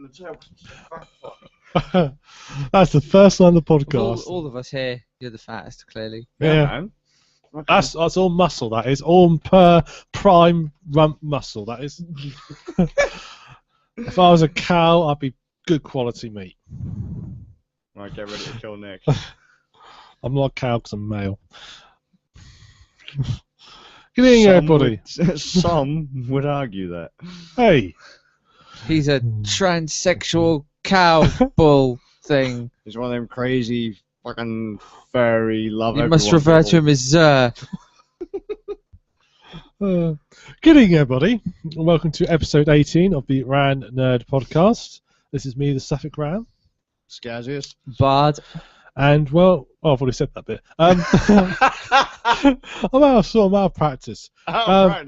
in the tail. That's the first line of the podcast. All of us here, you're the fattest, clearly. Yeah. Man. That's all muscle, that is. All prime rump muscle, that is. If I was a cow, I'd be good quality meat. Right, get ready to kill Nick. I'm not a cow because I'm male. Good evening, everybody. Some would argue that. Hey. He's a transsexual cow bull thing. He's one of them crazy fucking furry love. You must refer to him as Zer. Good evening, everybody. And welcome to episode 18 of the Ran Nerd podcast. This is me, the Suffolk Ran. Skazz. Bard. And, well, I've already said that bit. I'm out of practice. A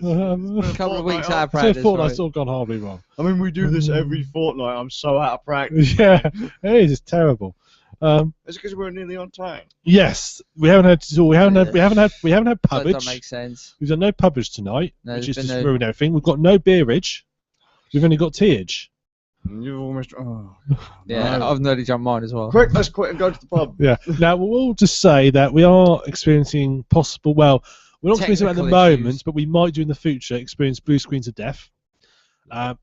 couple of weeks out of practice. So fortnight's all gone horribly wrong. I mean, we do this every fortnight. I'm so out of practice. Yeah, it is. It's terrible. It's because we're nearly on time. Yes, we haven't had That pubbage. makes sense. We've done no pubbage tonight, No, which there's is been just no- ruined everything. We've got no beerage. We've only got teage. You've almost. Oh. Yeah, No. I've nearly jumped mine as well. Quick, let's quit and go to the pub. Yeah. Now we'll just say that we are experiencing possible. Well, we're not experiencing it at the Technical moment, issues. but we might do in the future experience blue screens of death.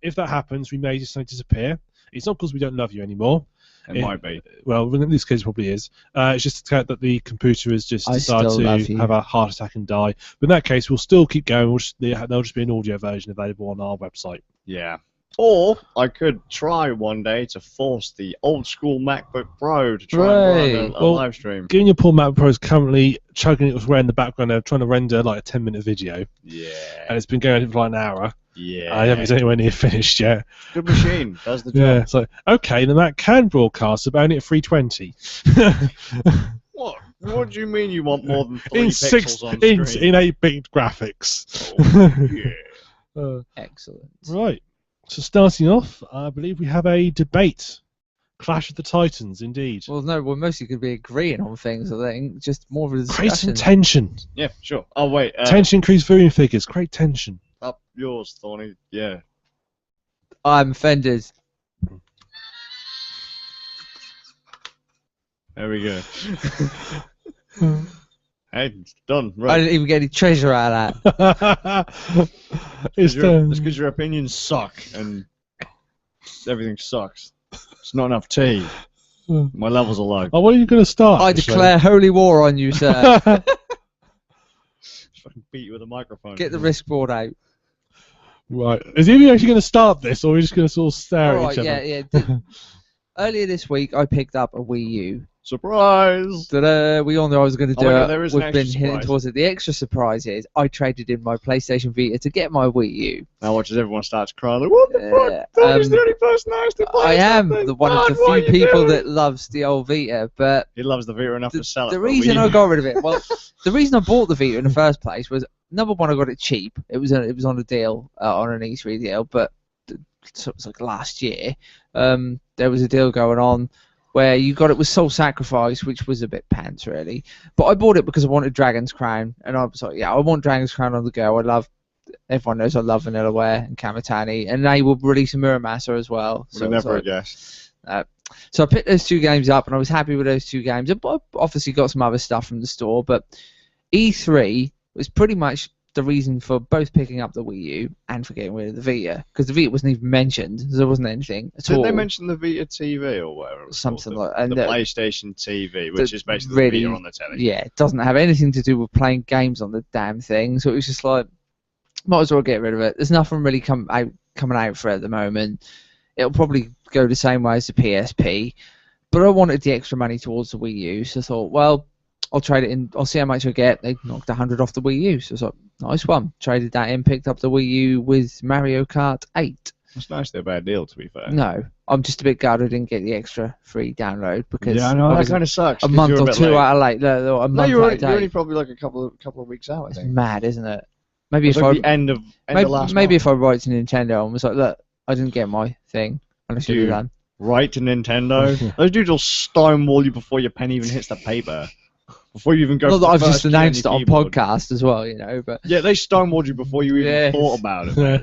If that happens, we may just disappear. It's not because we don't love you anymore. It might be. Well, in this case, it probably is. It's just the fact that the computer has just I decided still love to you. have a heart attack and die. But in that case, we'll still keep going. There'll just be an audio version available on our website. Yeah. Or I could try one day to force the old school MacBook Pro to try and run a Well, live stream. Given your poor MacBook Pro is currently chugging it away in the background, they're trying to render like a 10-minute video, Yeah. and it's been going for like an hour. Yeah. I haven't anywhere near finished yet. Good machine. Does the job. Yeah, so okay, the Mac can broadcast, but only at 320. What? What do you mean you want more than 3 in pixels on screen? in 8-bit graphics. Oh, yeah. Excellent. Right. So starting off, I believe we have a debate. Clash of the Titans, indeed. Well, no, we're mostly going to be agreeing on things, I think. Just more of a Create discussion. some tension. Yeah, sure. Oh, wait. Tension increase viewing figures. Create tension. Up yours, Thorny. Yeah. I'm offended. There we go. Hey, it's done. I Right. didn't even get any treasure out of that. It's It's because your opinions suck and everything sucks. It's not enough tea. My levels are low. Oh, when are you going to start? I actually? declare holy war on you, sir. Just fucking beat you with a microphone. Get the risk board out. Right. Is he actually going to start this, or are we just going to sort of stare at Alright, each other? yeah. Earlier this week, I picked up a Wii U. Surprise! Ta-da, we all knew I was going to Oh do my God, it. there is an We've been extra hinting surprise. towards it. The extra surprise is I traded in my PlayStation Vita to get my Wii U. Now watch as everyone starts crying. Like, what the Yeah, fuck? Tony's the only person that actually plays I am that thing. one of the God, what are few you people doing? that loves the old Vita, but He loves the Vita enough to sell it. the but reason we- I got rid of it, well, the reason I bought the Vita in the first place was, number one, I got it cheap. It was on a deal, on an E3 deal, but so it was like last year. There was a deal going on where you got it with Soul Sacrifice, which was a bit pants, really. But I bought it because I wanted Dragon's Crown, and I was like, yeah, I want Dragon's Crown on the go. Everyone knows I love Vanillaware and Kamatani, and they will release a Muramasa as well. Would So have I was never like, guessed. so I picked those two games up, and I was happy with those two games. I obviously got some other stuff from the store, but E3 was pretty much the reason for both picking up the Wii U and for getting rid of the Vita, because the Vita wasn't even mentioned. So there wasn't anything at all. Did they mention the Vita TV or whatever? It was Something called? like and the PlayStation TV, which is basically really- the Vita on the telly. Yeah, it doesn't have anything to do with playing games on the damn thing. So it was just like, might as well get rid of it. There's nothing really coming out for it at the moment. It'll probably go the same way as the PSP, but I wanted the extra money towards the Wii U, so I thought, well, I'll trade it in. I'll see how much I get. They knocked 100 off the Wii U, so I thought, nice one. Traded that in, picked up the Wii U with Mario Kart 8. It's nice they're a bad deal, to be fair. No, I'm just a bit gutted I didn't get the extra free download because Yeah, I know, I that was kind of sucks. a 'cause month you're or bit two late. out of late. No, a No, month you're out only, of you're only date. probably like a couple of weeks out, I It's think. mad, isn't it? Maybe It's if like I the end of last maybe month. if I write to Nintendo and was like, look, I didn't get my thing, and I should have Dude. done. Right to Nintendo. Those dudes will stonewall you before your pen even hits the paper. Before you even go. Not for that the I've just first key announced it your on keyboard. podcast as well, you know, but Yeah, they stonewalled you before you even Yes. thought about it. Yeah.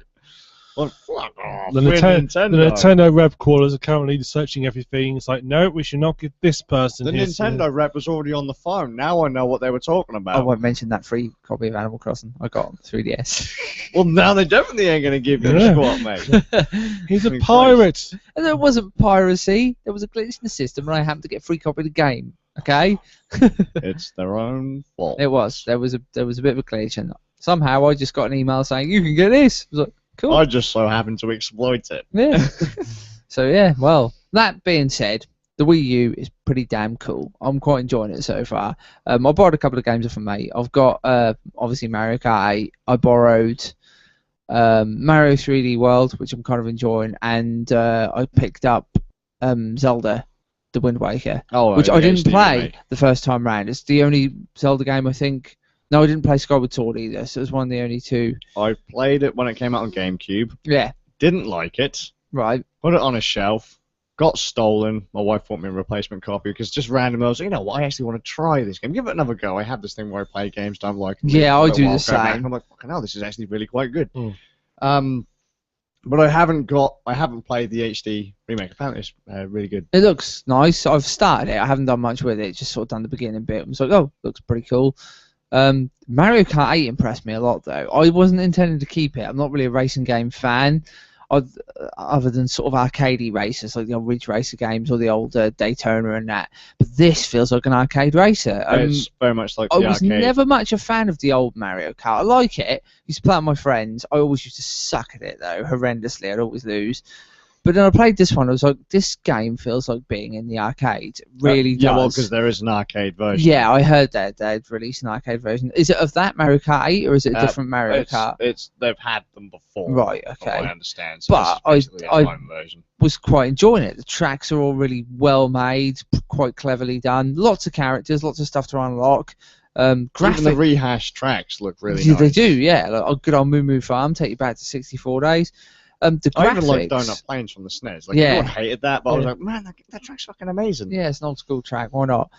Well, fuck off. The We're Nintendo rep callers are currently searching everything. It's like, no, we should not give this person. The Nintendo rep was already on the phone. Now I know what they were talking I about. won't mention that free copy of Animal Crossing I got on 3DS. Well, now they definitely ain't gonna give you a squat, mate. He's a Fucking pirate. And there wasn't piracy. There was a glitch in the system, and I happened to get a free copy of the game. Okay. It's their own fault. It was. There was a bit of a glitch, and somehow I just got an email saying you can get this. I was like, cool. I just so happened to exploit it. Yeah. So yeah. Well, that being said, the Wii U is pretty damn cool. I'm quite enjoying it so far. I borrowed a couple of games off a mate. I've got obviously Mario Kart 8. I borrowed Mario 3D World, which I'm kind of enjoying, and I picked up Zelda, The Wind Waker, which I didn't play the first time round. It's the only Zelda game I think. No, I didn't play Skyward Sword either, so it was one of the only two. I played it when it came out on GameCube. Yeah. Didn't like it. Right. Put it on a shelf. Got stolen. My wife bought me a replacement copy because just randomly I was like, you know what, I actually want to try this game. Give it another go. I have this thing where I play games, don't like them. Yeah, I do the same. I'm like, fucking hell, this is actually really quite good. Mm. But I haven't played the HD remake. Apparently it's really good. It looks nice. I've started it. I haven't done much with it. Just sort of done the beginning bit. I was like, oh, looks pretty cool. Mario Kart 8 impressed me a lot, though. I wasn't intending to keep it. I'm not really a racing game fan, other than sort of arcadey races like the old Ridge Racer games or the old Daytona and that. But this feels like an arcade racer. It's very much like the I was arcade. never much a fan of the old Mario Kart. I like it. Used to play it with my friends. I always used to suck at it, though, horrendously. I'd always lose. But then I played this one. I was like, this game feels like being in the arcade. It really does. Yeah, well, because there is an arcade version. Yeah, I heard that they'd released an arcade version. Is it of that Mario Kart 8 or is it a different Mario Kart? They've had them before. Right, from okay. what I understand. So But this is basically a home version. Was quite enjoying it. The tracks are all really well made, quite cleverly done. Lots of characters, lots of stuff to unlock. Even the rehashed tracks look really yeah, nice. They do, yeah. Like a good old Moo Moo Farm, take you back to 64 days. The graphics, I even like Donut Plains from the SNES. Like, everyone hated that, but I was like, man, that track's fucking amazing. Yeah, it's an old school track. Why not?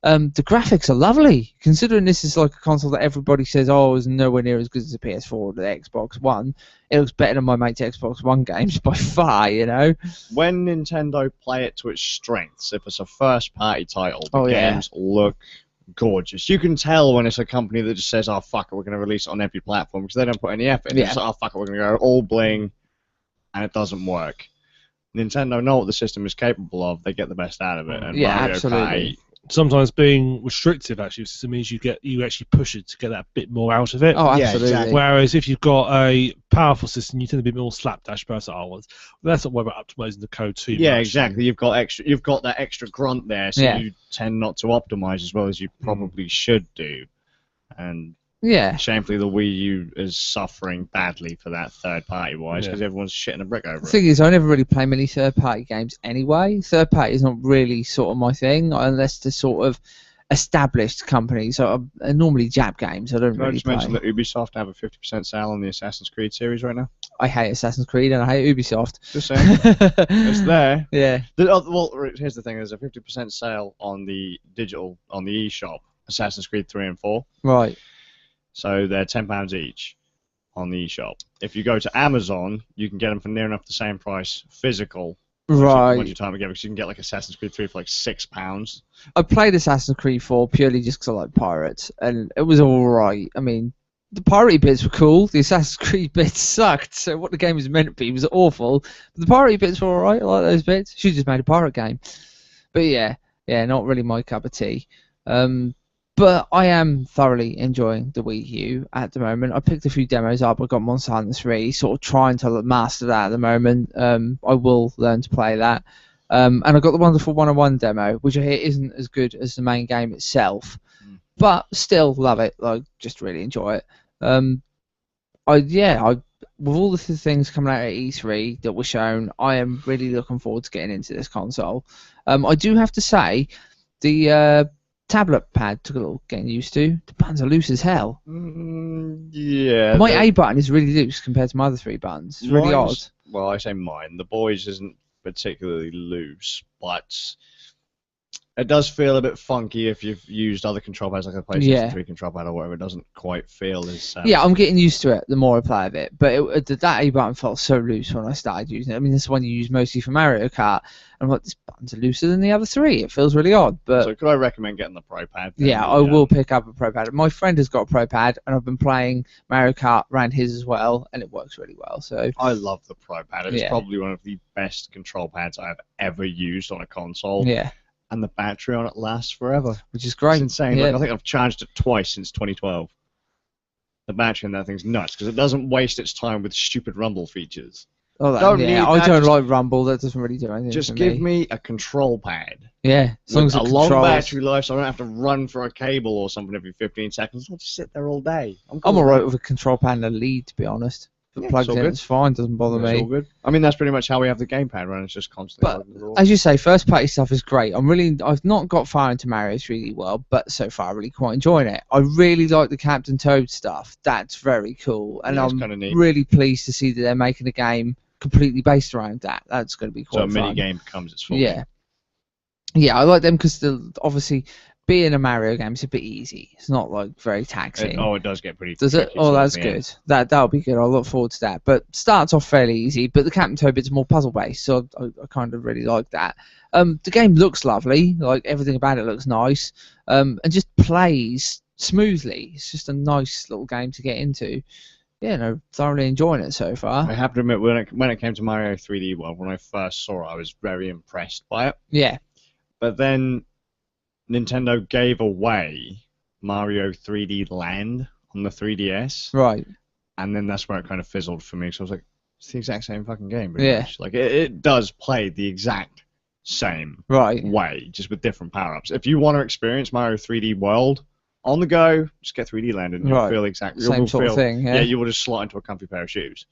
The graphics are lovely, considering this is like a console that everybody says, oh, is nowhere near as good as the PS4 or the Xbox One. It looks better than my mate's Xbox One games by far, you know. When Nintendo play it to its strengths, if it's a first-party title, the games look gorgeous. You can tell when it's a company that just says, oh, fuck it, we're going to release it on every platform, because they don't put any effort in it. It's like, oh, fuck it, we're going to go all bling, and it doesn't work. Nintendo know what the system is capable of. They get the best out of it. And Mario absolutely. Kart, sometimes being restrictive actually means you actually push it to get that bit more out of it. Oh, Yeah, absolutely. exactly. Whereas if you've got a powerful system, you tend to be more slapdash person. That's not why we're optimizing the code too much. Yeah, exactly. You've got that extra grunt there, so you tend not to optimize as well as you probably should do. And shamefully, the Wii U is suffering badly for that third-party wise because everyone's shitting a brick over The it. thing is, I never really play many third-party games anyway. Third-party is not really sort of my thing, unless they're sort of established companies. So normally Jap games. I don't Can I really just play. mention that Ubisoft have a 50% sale on the Assassin's Creed series right now? I hate Assassin's Creed and I hate Ubisoft. Just saying. It's there. Yeah. Well, here's the thing. There's a 50% sale on the eShop, Assassin's Creed 3 and 4. Right. So they're £10 each on the eShop. If you go to Amazon, you can get them for near enough the same price physical. Right. Once you time together, because you can get like Assassin's Creed 3 for like £6. I played Assassin's Creed 4 purely just because I like pirates, and it was alright. I mean, the piratey bits were cool, the Assassin's Creed bits sucked, so what the game was meant to be was awful. But the piratey bits were alright, I like those bits. Should have just made a pirate game. But yeah, not really my cup of tea. But I am thoroughly enjoying the Wii U at the moment. I picked a few demos up. I got Monster Hunter 3, sort of trying to master that at the moment. I will learn to play that. And I got the Wonderful 101 demo, which I hear isn't as good as the main game itself. But still love it. Like, just really enjoy it. With all the things coming out at E3 that were shown, I am really looking forward to getting into this console. I do have to say, the tablet pad took a little getting used to. The buttons are loose as hell. Yeah. My A button is really loose compared to my other three buttons. It's really odd. Well, I say mine. The boys isn't particularly loose, but It does feel a bit funky if you've used other control pads like a PlayStation 3 control pad or whatever. It doesn't quite feel as... Yeah, I'm getting used to it the more I play of it. But that A button felt so loose when I started using it. I mean, this is one you use mostly for Mario Kart. I'm like, this button's looser than the other three. It feels really odd. But so could I recommend getting the Pro Pad? Yeah, I will pick up a Pro Pad. My friend has got a Pro Pad, and I've been playing Mario Kart around his as well, and it works really well. So I love the Pro Pad. It's probably one of the best control pads I've ever used on a console. Yeah. And the battery on it lasts forever. Which is great. It's insane. Yeah. Like, I think I've charged it twice since 2012. The battery in that thing's nuts, because it doesn't waste its time with stupid rumble features. Oh, I don't like rumble. That doesn't really do anything. Just give me a control pad. Yeah, as long as a long battery life, so I don't have to run for a cable or something every 15 seconds. I'll just sit there all day. I'm alright with a control pad and a lead, to be honest. If it plugs in, it's fine. Doesn't bother me. All good. I mean, that's pretty much how we have the gamepad running. It's just constantly. But as you say, first party stuff is great. I've not got far into Mario 3D World, but so far I'm really quite enjoying it. I really like the Captain Toad stuff. That's very cool, and I'm really pleased to see that they're making a game completely based around that. That's going to be quite fun. So a mini game becomes its full. Yeah. Yeah, I like them because obviously being a Mario game is a bit easy. It's not like very taxing. It does get pretty. Does it? Oh, that's good. That'll be good. I'll look forward to that. But starts off fairly easy, but the Captain Toad bit's more puzzle based, so I kind of really like that. The game looks lovely. Like everything about it looks nice, and just plays smoothly. It's just a nice little game to get into. Yeah, no, thoroughly enjoying it so far. I have to admit, when it came to Mario 3D World, when I first saw it, I was very impressed by it. Yeah. But then Nintendo gave away Mario 3D Land on the 3DS. Right. And then that's where it kind of fizzled for me. So I was like, it's the exact same fucking game, pretty much. Like, it does play the exact same way, just with different power-ups. If you want to experience Mario 3D World on the go, just get 3D Land and you'll feel exactly the same sort of thing. Yeah, you will just slot into a comfy pair of shoes.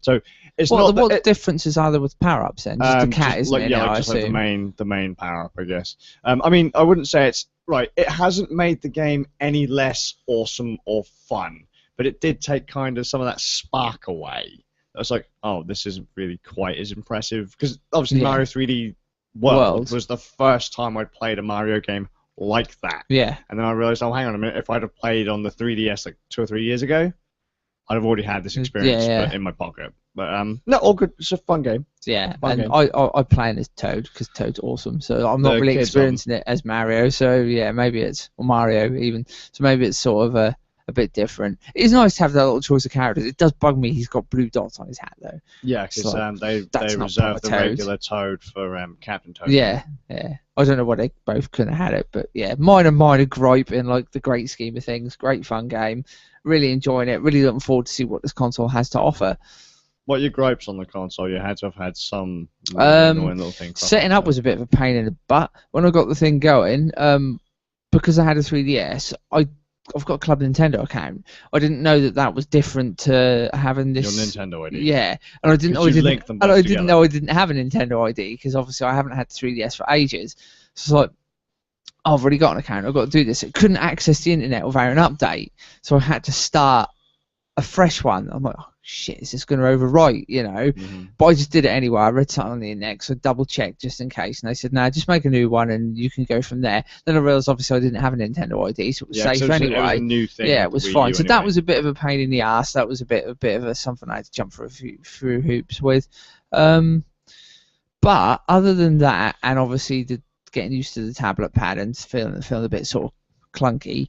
So it's what differences are there with power-ups then? Just the cat, isn't it? Yeah, just like the main power-up, I guess. I mean, I wouldn't say it's right. It hasn't made the game any less awesome or fun, but it did take kind of some of that spark away. I was like, oh, this isn't really quite as impressive, because obviously Mario 3D World was the first time I'd played a Mario game like that. Yeah. And then I realized, oh, hang on a minute, if I'd have played on the 3DS like 2 or 3 years ago, I'd have already had this experience in my pocket. But no, all good. It's a fun game. Yeah, I play it as Toad because Toad's awesome. So I'm not really experiencing it as Mario. So yeah, maybe it's Mario even. So maybe it's sort of a bit different. It's nice to have that little choice of characters. It does bug me he's got blue dots on his hat though. Yeah, because they reserved the regular Toad for Captain Toad. Yeah, yeah. I don't know why they both couldn't have had it, but yeah, minor gripe in like the great scheme of things. Great fun game. Really enjoying it. Really looking forward to see what this console has to offer. What are your gripes on the console? You had to have had some annoying little thing. Setting up was a bit of a pain in the butt when I got the thing going. Because I had a 3DS, I've got a Club Nintendo account. I didn't know that was different to having this. Your Nintendo ID. Yeah, and I didn't know I didn't have a Nintendo ID because obviously I haven't had the 3DS for ages. So it's like, I've already got an account. I've got to do this. I couldn't access the internet without an update, so I had to start a fresh one. I'm like, oh shit, is this going to overwrite? You know, but I just did it anyway. I read something on the internet, so I double checked just in case, and they said, "No, just make a new one, and you can go from there." Then I realised obviously I didn't have a Nintendo ID, so it was safe anyway. It was a new thing. Yeah, it was fine. So that was a bit of a pain in the ass. That was a bit of something I had to jump through hoops with. But other than that, and obviously getting used to the tablet pad and feeling a bit sort of clunky,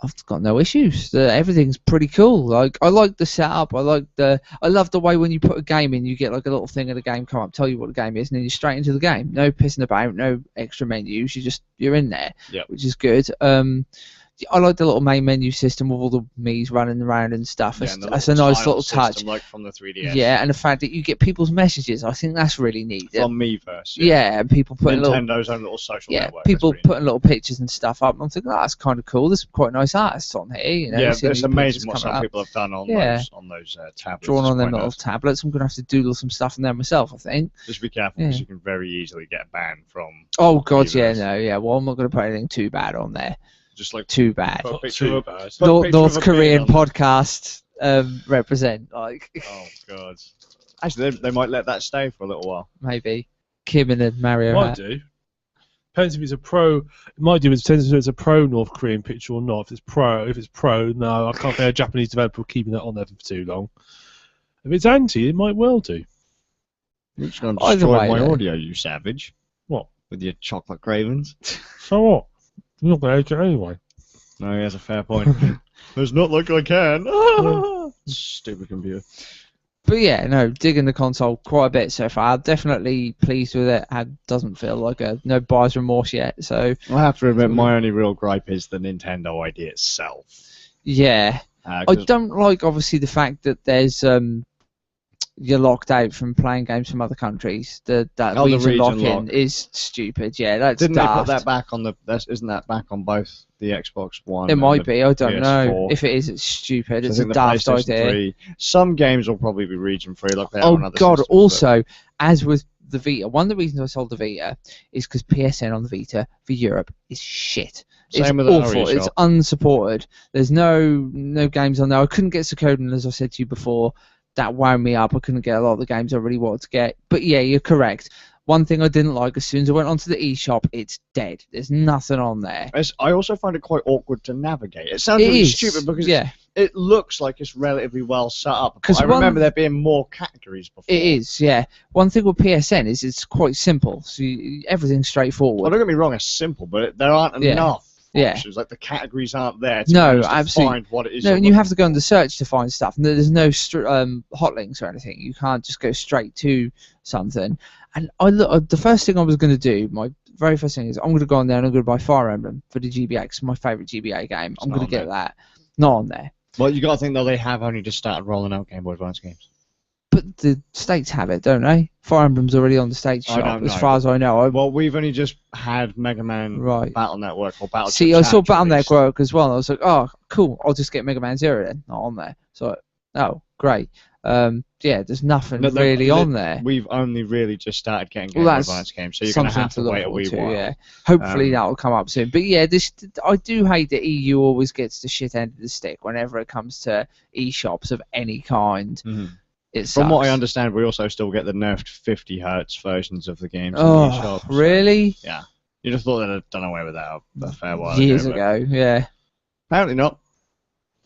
I've got no issues. Everything's pretty cool. Like I like the setup. I love the way when you put a game in, you get like a little thing of the game come up, tell you what the game is, and then you're straight into the game. No pissing about, no extra menus. You're in there, which is good. I like the little main menu system with all the Mii's running around and stuff. That's a nice little touch. Like from the 3DS. Yeah, and the fact that you get people's messages, I think that's really neat. From Miiverse. Yeah, and people putting Nintendo's own little social network. People putting little pictures and stuff up. I'm thinking, that's kind of cool. There's quite nice artists on here. You know, yeah, it's amazing what some people have done on those tablets. Drawn on them little tablets. I'm going to have to doodle some stuff in there myself, I think. Just be careful because you can very easily get banned from. Oh God, Miiverse. Well, I'm not going to put anything too bad on there. Just like too bad. North Korean podcast represent like. Oh God! Actually, they might let that stay for a little while. Maybe Kim and then Mario. Might do. Depends if it's a pro. It might do. It depends if it's a pro North Korean picture or not. If it's pro, no, I can't think a Japanese developer keeping that on there for too long. If it's anti, it might well do. You're just going to destroy my audio, you savage. What? With your chocolate cravings. So what? You're not going to edit it anyway. No, he has a fair point. It's not like I can. Stupid computer. But yeah, no, digging the console quite a bit so far. Definitely pleased with it. It doesn't feel like no buyer's remorse yet. So I have to admit, my only real gripe is the Nintendo idea itself. Yeah, I don't like obviously the fact that there's you're locked out from playing games from other countries. That region lock-in is stupid. Yeah, that's Didn't daft. they put that back on the? Isn't that back on both the Xbox One? It might be. I don't PS4. know. If it is, it's stupid. It's a daft idea. 3, some games will probably be region free, like they have Oh on other God! systems, Also, as with the Vita, one of the reasons I sold the Vita is because PSN on the Vita for Europe is shit. It's awful. It's unsupported. There's no games on there. I couldn't get Psychonauts, as I said to you before. That wound me up. I couldn't get a lot of the games I really wanted to get. But yeah, you're correct. One thing I didn't like, as soon as I went onto the eShop, it's dead. There's nothing on there. I also find it quite awkward to navigate. It sounds really stupid because it looks like it's relatively well set up. I remember there being more categories before. It is, yeah. One thing with PSN is it's quite simple. So everything's straightforward. Well, don't get me wrong, it's simple, but there aren't enough. Yeah. Options. Like the categories aren't there to absolutely. find what it is. No, and you have to go into search to find stuff. And there's no hot links or anything. You can't just go straight to something. And the first thing I was going to do, my very first thing is I'm going to go on there and I'm going to buy Fire Emblem for the GBA. It's my favourite GBA game. I'm going to get that. Not on there. Well, you got to think though they have only just started rolling out Game Boy Advance games. But the States have it, don't they? Fire Emblem's already on the States shop, as far as I know. Well, we've only just had Mega Man Battle Network or Battle. See, I saw Battle Network as well. And I was like, oh, cool. I'll just get Mega Man Zero then. Not on there. So, oh, great. Yeah, there's nothing really on there. We've only really just started getting Game Boy Advance games, so you're going to have to wait a wee while. Yeah. Hopefully that will come up soon. But yeah, I do hate that EU always gets the shit end of the stick whenever it comes to eShops of any kind. Mm-hmm. From what I understand, we also still get the nerfed 50 Hz versions of the games in the shop. Really? Yeah. You just thought they'd have done away with that a fair while years ago, yeah. Apparently not.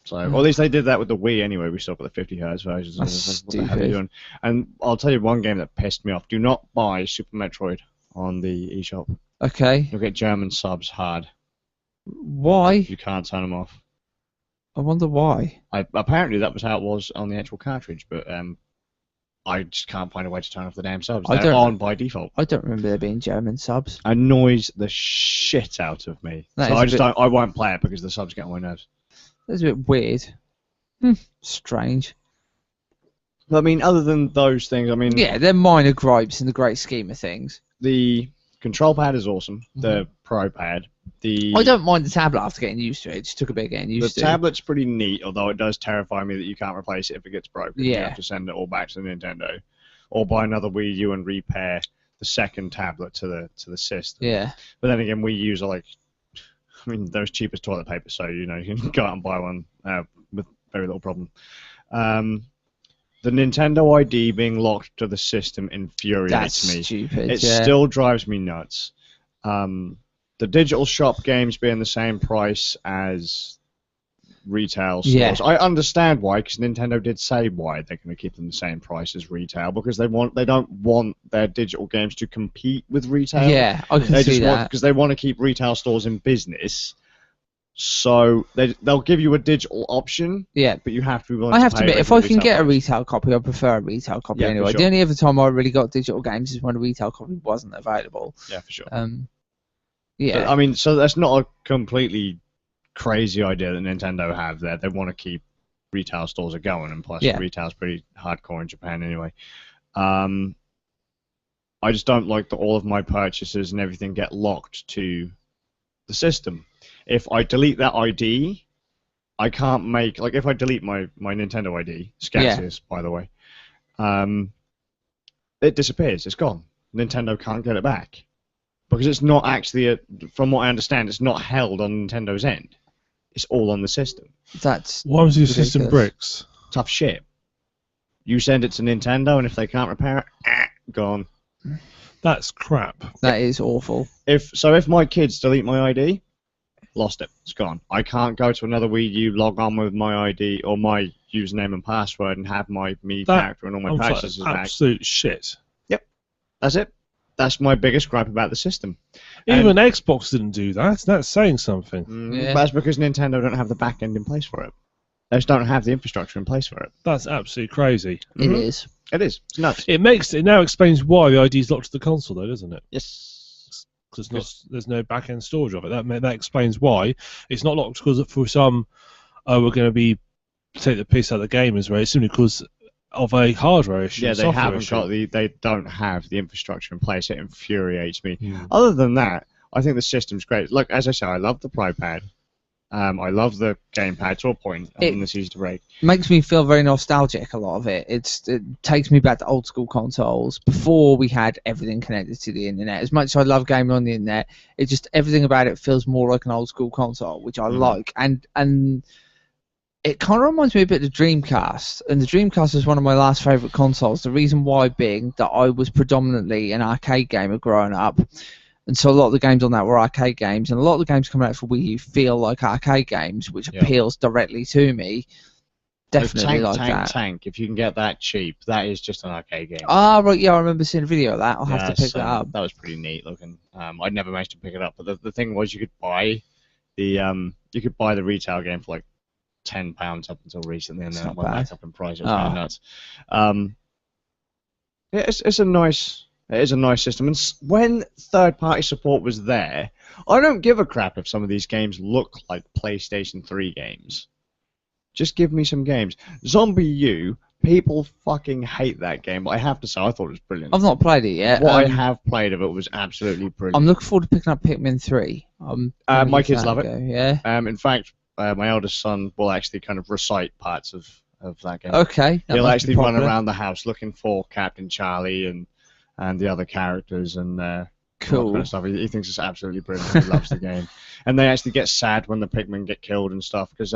So, or at least they did that with the Wii anyway. We still got the 50 Hz versions. That's stupid. What the hell are you doing? And I'll tell you one game that pissed me off. Do not buy Super Metroid on the eShop. Okay. You'll get German subs hard. Why? You can't turn them off. I wonder why. Apparently that was how it was on the actual cartridge, but I just can't find a way to turn off the damn subs. They're on by default. I don't remember there being German subs. Annoys the shit out of me. I won't play it because the subs get on my nerves. That's a bit weird. Strange. I mean, other than those things, I mean... Yeah, they're minor gripes in the great scheme of things. The control pad is awesome. The Pro pad. I don't mind the tablet after getting used to it. It just took a bit getting used to. The tablet's pretty neat, although it does terrify me that you can't replace it if it gets broken. Yeah. You have to send it all back to the Nintendo, or buy another Wii U and repair the second tablet to the system. Yeah. But then again, Wii U's are like, I mean, they're as cheap as toilet paper, so you can go out and buy one with very little problem. The Nintendo ID being locked to the system infuriates me. That's stupid. It still drives me nuts. The digital shop games being the same price as retail stores. Yeah. I understand why, because Nintendo did say why they're going to keep them the same price as retail, because they don't want their digital games to compete with retail. Yeah, I can see that. Because they want to keep retail stores in business. So they'll give you a digital option. Yeah, but you have to be willing I have to admit, if I can get a price. retail copy, I prefer a retail copy anyway. Sure. The only other time I really got digital games is when a retail copy wasn't available. Yeah, for sure. Yeah. But, I mean, so that's not a completely crazy idea that Nintendo have there. They want to keep retail stores going, and plus retail's pretty hardcore in Japan anyway. I just don't like that all of my purchases and everything get locked to the system. If I delete that ID, I can't make... Like, if I delete my Nintendo ID, Skazz by the way, it disappears. It's gone. Nintendo can't get it back. Because it's not actually, from what I understand, it's not held on Nintendo's end. It's all on the system. That's Why was your system bricks? Tough shit. You send it to Nintendo, and if they can't repair it, gone. That's crap. That is awful. If my kids delete my ID, lost it. It's gone. I can't go to another Wii U, log on with my ID or my username and password and have my character and all my purchases back. Absolute shit. Yep. That's it. That's my biggest gripe about the system. Even Xbox didn't do that. That's saying something. Yeah. That's because Nintendo don't have the back end in place for it. They just don't have the infrastructure in place for it. That's absolutely crazy. It is. It is. It's nuts. It now explains why the ID is locked to the console, though, doesn't it? Yes. Because there's no back end storage of it. That explains why it's not locked. Because for some, we're going to take the piss out of the gamers, right? It's simply because of a hardware issue. Yeah, they don't have the infrastructure in place. It infuriates me. Other than that, I think the system's great. Look, as I say, I love the Pro Pad. I love the gamepad to a point. It's easy to break. Makes me feel very nostalgic. A lot of it. It takes me back to old school consoles before we had everything connected to the internet. As much as I love gaming on the internet, everything about it feels more like an old school console, which I like. And it kind of reminds me a bit of the Dreamcast, and the Dreamcast is one of my last favourite consoles. The reason why being that I was predominantly an arcade gamer growing up, and so a lot of the games on that were arcade games, and a lot of the games coming out for Wii U feel like arcade games, which appeals directly to me. Definitely Tank. If you can get that cheap, that is just an arcade game. Ah, right, yeah, I remember seeing a video of that. I'll have to pick that up. That was pretty neat looking. I'd never managed to pick it up, but the thing was, you could buy the retail game for like £10 up until recently, and then it went back up in price. It was kind of nuts. It is a nice system, and when third-party support was there, I don't give a crap if some of these games look like PlayStation 3 games. Just give me some games. Zombie U, people fucking hate that game, but I have to say, I thought it was brilliant. I've not played it yet. What I have played of it was absolutely brilliant. I'm looking forward to picking up Pikmin 3. My kids love it. Yeah. In fact, my eldest son will actually kind of recite parts of that game. Okay. He'll actually run around the house looking for Captain Charlie and the other characters and cool. all that kind of stuff. He thinks it's absolutely brilliant. He loves the game. And they actually get sad when the Pikmin get killed and stuff, because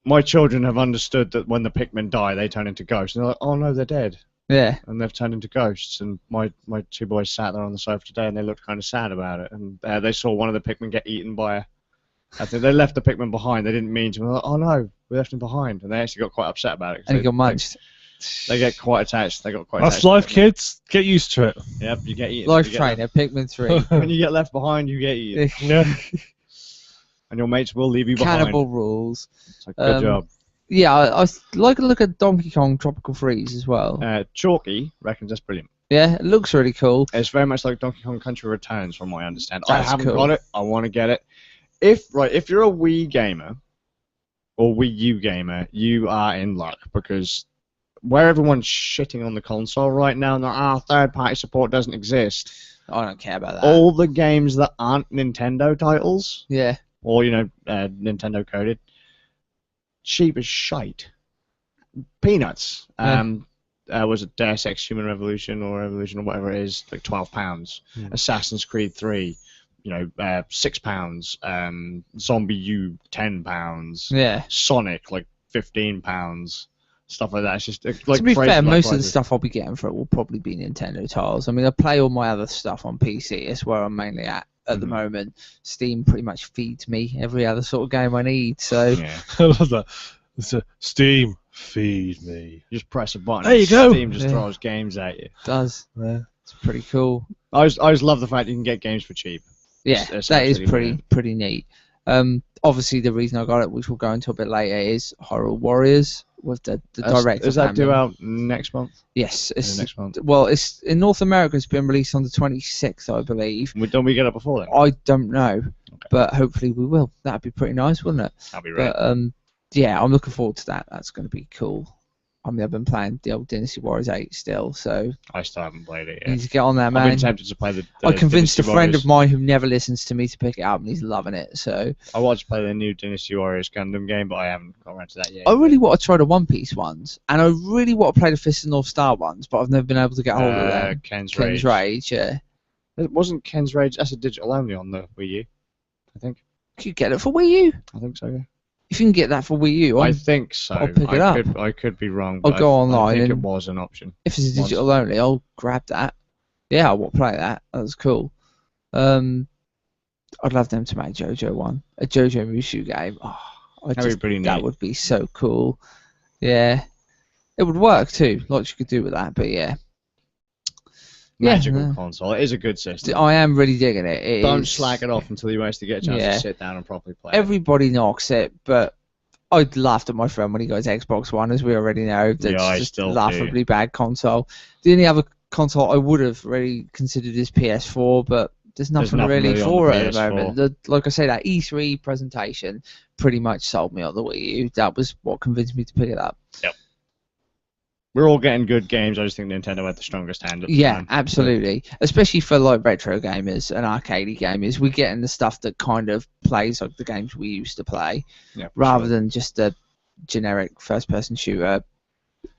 my children have understood that when the Pikmin die, they turn into ghosts. And they're like, oh no, they're dead. Yeah. And they've turned into ghosts. And my two boys sat there on the sofa today and they looked kind of sad about it. And they saw one of the Pikmin get eaten by I think they left the Pikmin behind. They didn't mean to. They're like, oh no, we left him behind. And they actually got quite upset about it. And he got munched. They get quite attached. That's life, kids. Get used to it. Yep, you get eaten. Life trainer, Pikmin 3. When you get left behind, you get eaten. Yeah. And your mates will leave you behind. Cannibal rules. So good job. Yeah, I like to look at Donkey Kong Tropical Freeze as well. Chalky reckons that's brilliant. Yeah, it looks really cool. It's very much like Donkey Kong Country Returns, from what I understand. That's I haven't cool. got it. I want to get it. If you're a Wii gamer or Wii U gamer, you are in luck, because where everyone's shitting on the console right now, and third-party support doesn't exist. I don't care about that. All the games that aren't Nintendo titles, yeah, or Nintendo coded, cheap as shite. Peanuts. Was it Deus Ex Human Revolution or Revolution or whatever it is, like £12. Assassin's Creed 3, £6. Zombie U, £10. Yeah. Sonic, like £15. Stuff like that. It's just like, to be fair, most of the prices. stuff I'll be getting for it will probably be Nintendo titles. I mean, I play all my other stuff on PC. That's where I'm mainly at the moment. Steam pretty much feeds me every other sort of game I need. So Yeah. I love that. It's a Steam feed me. You just press a button. There you go. Steam just throws games at you. it does. Yeah. It's pretty cool. I always love the fact you can get games for cheap. Yeah, It's that is absolutely pretty neat. Obviously, the reason I got it, which we'll go into a bit later, is Hyrule Warriors with the direct. Is that due out next month? Yes, it's Next month. Well, it's in North America. It's been released on the 26th, I believe. Don't we get it before then? I don't know, Okay. but hopefully we will. That'd be pretty nice, wouldn't it? I'll be right. But yeah, I'm looking forward to that. That's going to be cool. I mean, I've been playing the old Dynasty Warriors 8 still, so I still haven't played it you yet. need to get on that, I've man. been tempted to play the I convinced Dynasty a friend Warriors. of mine who never listens to me to pick it up, and he's loving it. So I wanted to play the new Dynasty Warriors Gundam game, but I haven't got around to that yet. I really want to try the One Piece ones, and I really want to play the Fist of the North Star ones, but I've never been able to get hold of them. Ken's Rage, yeah. It wasn't Ken's Rage. That's a digital only on the Wii U. I think. Could you get it for Wii U? I think so. Yeah. If you can get that for Wii U, I think so. I'll pick it up. I could be wrong. I'll But go I online think it and- was an option. if it's digital only, I'll grab that. Yeah, I'll play that. That's cool. I'd love them to make JoJo one, a JoJo Mushu game. Oh, That'd be pretty neat. that would be so cool. Yeah, it would work too. Lots you could do with that, but yeah. Magical Yeah, console. It is a good system. I am really digging it. Don't slag it off until you actually get a chance to sit down and properly play it. Everybody knocks it, but I laughed at my friend when he got his Xbox One, as we already know. That's I just still laughably bad console. The only other console I would have really considered is PS4, but there's nothing really for it at the moment. Like I say, that E3 presentation pretty much sold me on the Wii U. That was what convinced me to pick it up. Yep. We're all getting good games. I just think Nintendo had the strongest hand at the time. Absolutely. Especially for like retro gamers and arcadey gamers, we're getting the stuff that kind of plays like the games we used to play, rather than just a generic first-person shooter,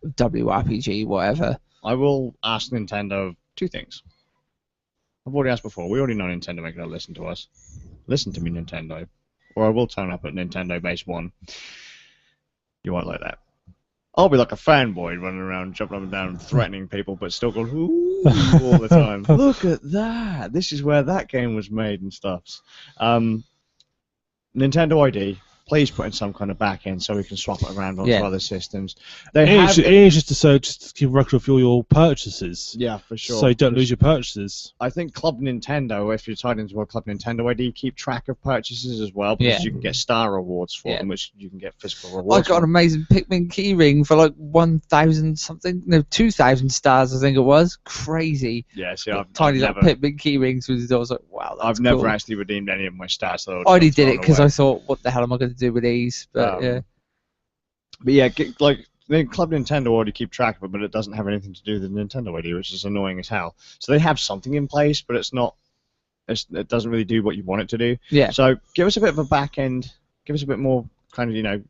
WRPG, whatever. I will ask Nintendo 2 things. I've already asked before. We already know Nintendo making a listen to us. Listen to me, Nintendo. Or I will turn up at Nintendo Base 1. You won't like that. I'll be like a fanboy running around, jumping up and down, threatening people, but still going, ooh, all the time. Look at that. This is where that game was made and stuff. Nintendo ID. Please put in some kind of back end so we can swap it around onto other systems. It is just to keep a record of all your purchases. Yeah, for sure. So you don't lose your purchases. I think Club Nintendo, if you're tied into a Club Nintendo ID, keep track of purchases as well, because you can get star rewards for them, which you can get physical rewards. I got an amazing Pikmin keyring for like 1,000 something, no, 2,000 stars, I think it was. Crazy. Yeah, see, tiny little Pikmin keyrings I was like, wow, that's I've never actually redeemed any of my stars. I only did it because I thought, what the hell am I going to do with these? But like Club Nintendo already keep track of it, but it doesn't have anything to do with the Nintendo ID, which is annoying as hell. So they have something in place, but it doesn't really do what you want it to do. Yeah. So give us a bit of a back end, give us a bit more kind of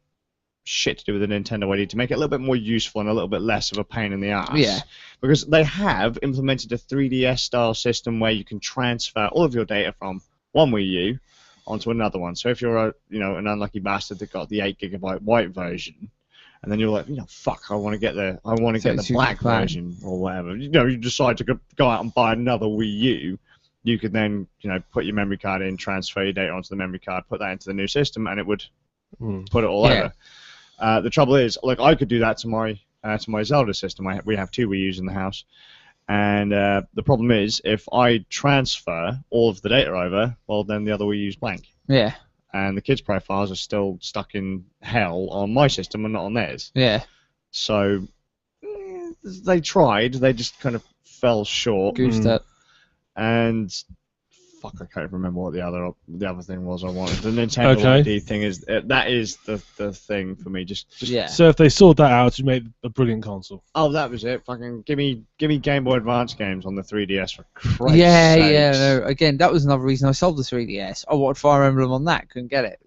shit to do with the Nintendo ID to make it a little bit more useful and a little bit less of a pain in the ass. Yeah. Because they have implemented a 3DS style system where you can transfer all of your data from one Wii U onto another one. So if you're an unlucky bastard that got the 8 GB white version, and then you're like, fuck, I want to get the black version or whatever. You decide to go out and buy another Wii U. You could then put your memory card in, transfer your data onto the memory card, put that into the new system, and it would put it all over. The trouble is, like, I could do that to my Zelda system. We have 2 Wii U's in the house. And the problem is, if I transfer all of the data over, well, then the other Wii U's blank. Yeah. And the kids' profiles are still stuck in hell on my system and not on theirs. Yeah. So they tried. They just kind of fell short. Goosed up. And fuck, I can't remember what the other thing was I wanted. The Nintendo ID thing is that is the thing for me. Just So if they sort that out, you made a brilliant console. Oh, that was it. Fucking give me Game Boy Advance games on the 3DS for Christ's sakes. No. Again, that was another reason I sold the 3DS. I wanted Fire Emblem on that, couldn't get it.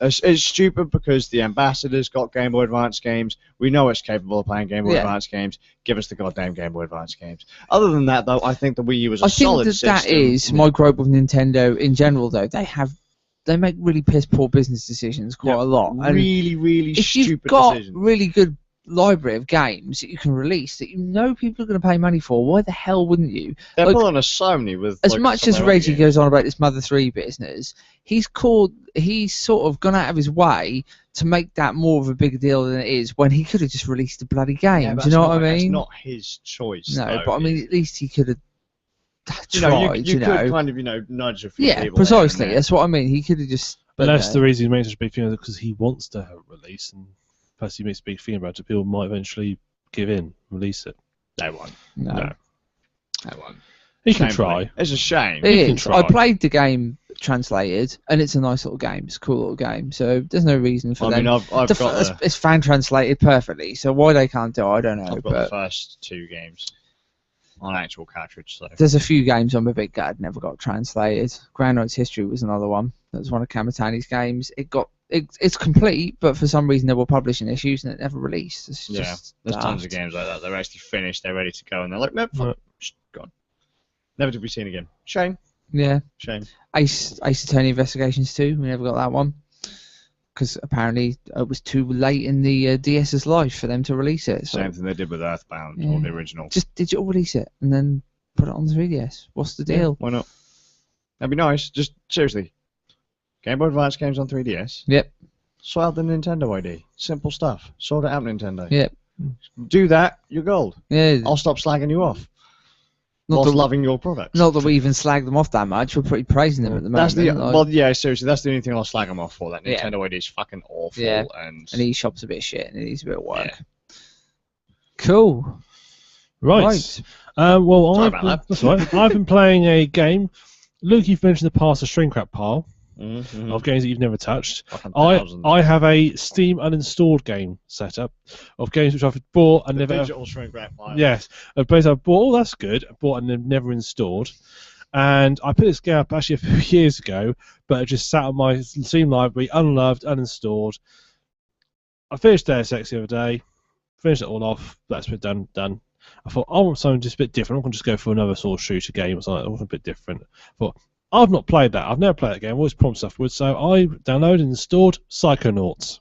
It's stupid because the Ambassador's got Game Boy Advance games. We know it's capable of playing Game Boy Advance games. Give us the goddamn Game Boy Advance games. Other than that, though, I think the Wii U was a solid system. That is my gripe with Nintendo in general, though. They make really piss poor business decisions quite a lot. And really stupid decisions. If you've got really good library of games that you can release that people are going to pay money for, why the hell wouldn't you? They're pulling a Sony with as much as Reggie goes on about this Mother 3 business, he's sort of gone out of his way to make that more of a bigger deal than it is, when he could have just released a bloody game. Do you know what I mean? It's not his choice. No, but I mean, at least he could have tried. You could kind of nudge a few people. Yeah, precisely. That's what I mean. He could have just. Unless the reason he makes such a big thing is because he wants to have it released, and plus he makes a big thing about it, people might eventually give in, release it. They won't. No. They won't. He can try. It's a shame. It is. I played the game translated, and it's a nice little game. It's a cool little game. So there's no reason for them. I've got it's fan translated perfectly. So why they can't do it, I don't know. I've got the first 2 games on actual cartridge. So there's a few games I'm a bit gutted never got translated. Ground Knight's History was another one. That was one of Kamitani's games. It's complete, but for some reason there were publishing issues and it never released. It's just there's tons of games like that. They're actually finished, they're ready to go, and they're like, nope, gone. Never to be seen again. Shame. Yeah. Shame. Ace Attorney Investigations 2, we never got that one. because apparently it was too late in the DS's life for them to release it. So Same thing they did with Earthbound, or the original. just digital release it and then put it on the 3DS. What's the deal? Why not? That'd be nice. Just seriously. Game Boy Advance games on 3DS. Yep. Sort out the Nintendo ID. Simple stuff. Sort it out, Nintendo. Yep. Do that, you're gold. Yeah. I'll stop slagging you off. Not Whilst that, loving your products. not that we even slag them off that much. We're pretty praising them at the moment. Well, yeah, seriously, that's the only thing I'll slag them off for. That Yeah. Nintendo ID is fucking awful. Yeah. And eShop's a bit shit and it needs a bit of work. Cool. Right. Well, Sorry about that. That's right. I've been playing a game. Luke, you've mentioned the past a shrink wrap pile of games that you've never touched. I have a Steam uninstalled game set up of games which I've bought and never. Digital shrink wrap file. Yes, of games I've bought. Oh, that's good. I bought and never installed. And I put this game up actually a few years ago, but it just sat on my Steam library, unloved, uninstalled. I finished Deus Ex the other day, finished it all off. That's been done. I thought, I want something just a bit different. I'm going to just go for another sort of shooter game or something. I want a bit different. I thought, I've not played that. I've never played that game. I've always promised afterwards. So I downloaded and installed Psychonauts.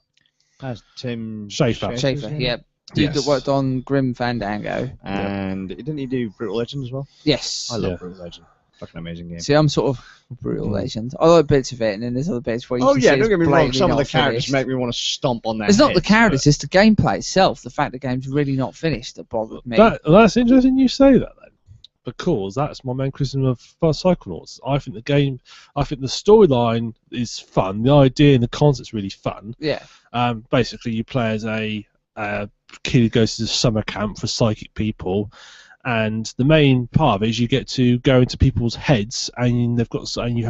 That's Tim Schafer, yep. Dude that worked on Grim Fandango. And didn't he do Brutal Legend as well? Yes. I love Brutal Legend. Fucking amazing game. See, I'm sort of Brutal Legend. I like bits of it, and then there's other bits where you can see don't get me wrong. Some of the not characters finished. make me want to stomp on their It's not the heads, characters, it's the gameplay itself. The fact the game's really not finished that bothered me. That's interesting you say that then, because that's my main criticism of Psychonauts. I think the storyline is fun. The idea and the concept's really fun. Yeah. Basically, you play as a kid who goes to a summer camp for psychic people. And the main part of it is you get to go into people's heads, and you have to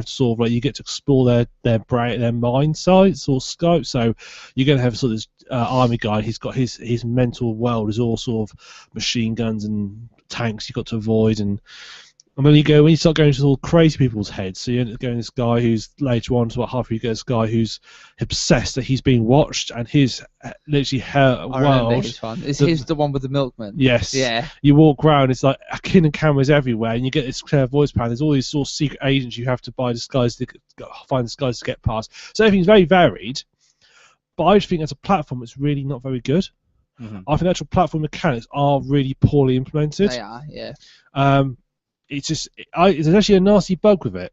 sort of like you get to explore their brain, their mind sites or scope. So you're going to have sort of this army guy. He's got his mental world is all sort of machine guns and tanks you've got to avoid, and then when you start going to all crazy people's heads, so you end up going this guy who's later on, so halfway you get this guy who's obsessed that he's being watched, and his literally world. He's the one with the milkman. Yes. Yeah. You walk around, it's like hidden cameras everywhere, and you get this voice panel. There's all these sort of secret agents you have to find disguises to get past. So everything's very varied, but I just think as a platform, it's really not very good. Mm-hmm. I think the actual platform mechanics are really poorly implemented. They are, yeah. It's just there's actually a nasty bug with it.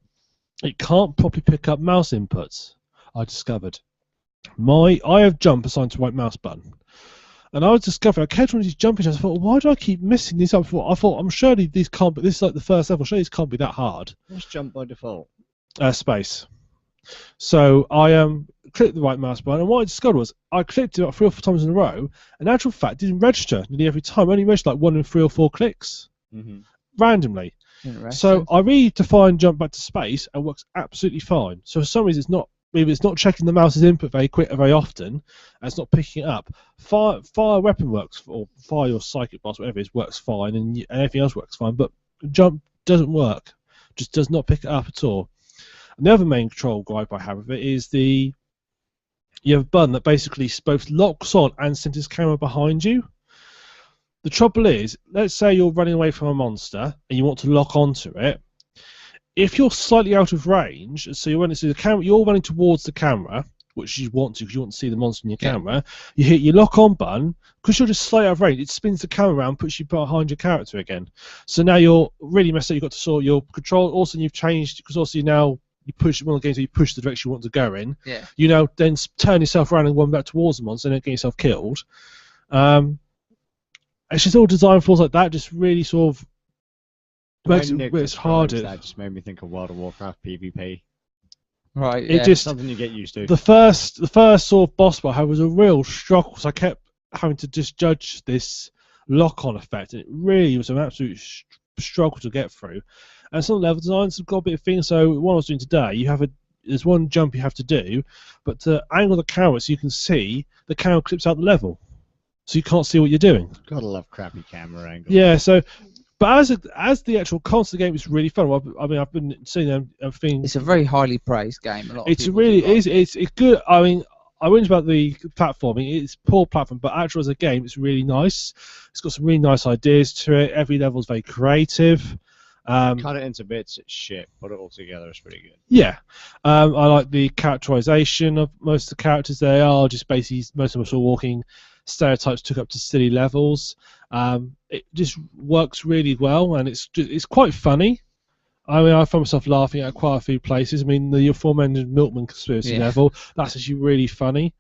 It can't properly pick up mouse inputs. I discovered. I have jump assigned to right mouse button, and I kept on these jumping. I thought, why do I keep missing these? I thought, I'm surely these can't. But this is like the first level. Surely these can't be that hard. What's jump by default? Space. So I clicked the right mouse button, and what I discovered was I clicked it about 3 or 4 times in a row. And in actual fact, it didn't register nearly every time. It only registered like 1 in 3 or 4 clicks randomly. So I redefined jump back to space and works absolutely fine. So for some reason it's not checking the mouse's input very often, and it's not picking it up. Fire weapon works, or fire or psychic blast, whatever it is, works fine, and everything else works fine. But jump doesn't work. Just does not pick it up at all. And the other main control gripe I have with it is you have a button that basically both locks on and centers camera behind you. The trouble is, let's say you're running away from a monster and you want to lock onto it. If you're slightly out of range, so you're running towards the camera, which you want to because you want to see the monster in your camera, you hit your lock on button, because you're just slightly out of range, it spins the camera around, puts you behind your character again. So now you're really messed up. You've got to sort your control. Also, you've changed, because also you push one of the games where you push the direction you want to go in. Yeah. You now then turn yourself around and run back towards the monster and then get yourself killed. It's just all design flaws like that. Just really sort of makes it harder. That just made me think of World of Warcraft PvP. Right. It just something you get used to. The first sort of boss fight was a real struggle, so I kept having to just judge this lock-on effect, and it really was an absolute struggle to get through. And some level designs have got a bit of things. So what I was doing today, there's one jump you have to do, but to angle the camera so you can see, the camera clips out the level, so you can't see what you're doing. Gotta love crappy camera angles. Yeah, so, but as the actual concept game is really fun. I mean, I've been seeing them things. It's a very highly praised game. It's good. I mean, I whinge about the platforming. It's poor platform, but actually as a game, it's really nice. It's got some really nice ideas to it. Every level is very creative. Cut it into bits, it's shit. Put it all together, it's pretty good. Yeah. I like the characterization of most of the characters. They are just basically, most of us are walking stereotypes took up to silly levels. It just works really well, and it's quite funny. I mean, I found myself laughing at quite a few places. I mean, the aforementioned Milkman conspiracy level, that's actually really funny.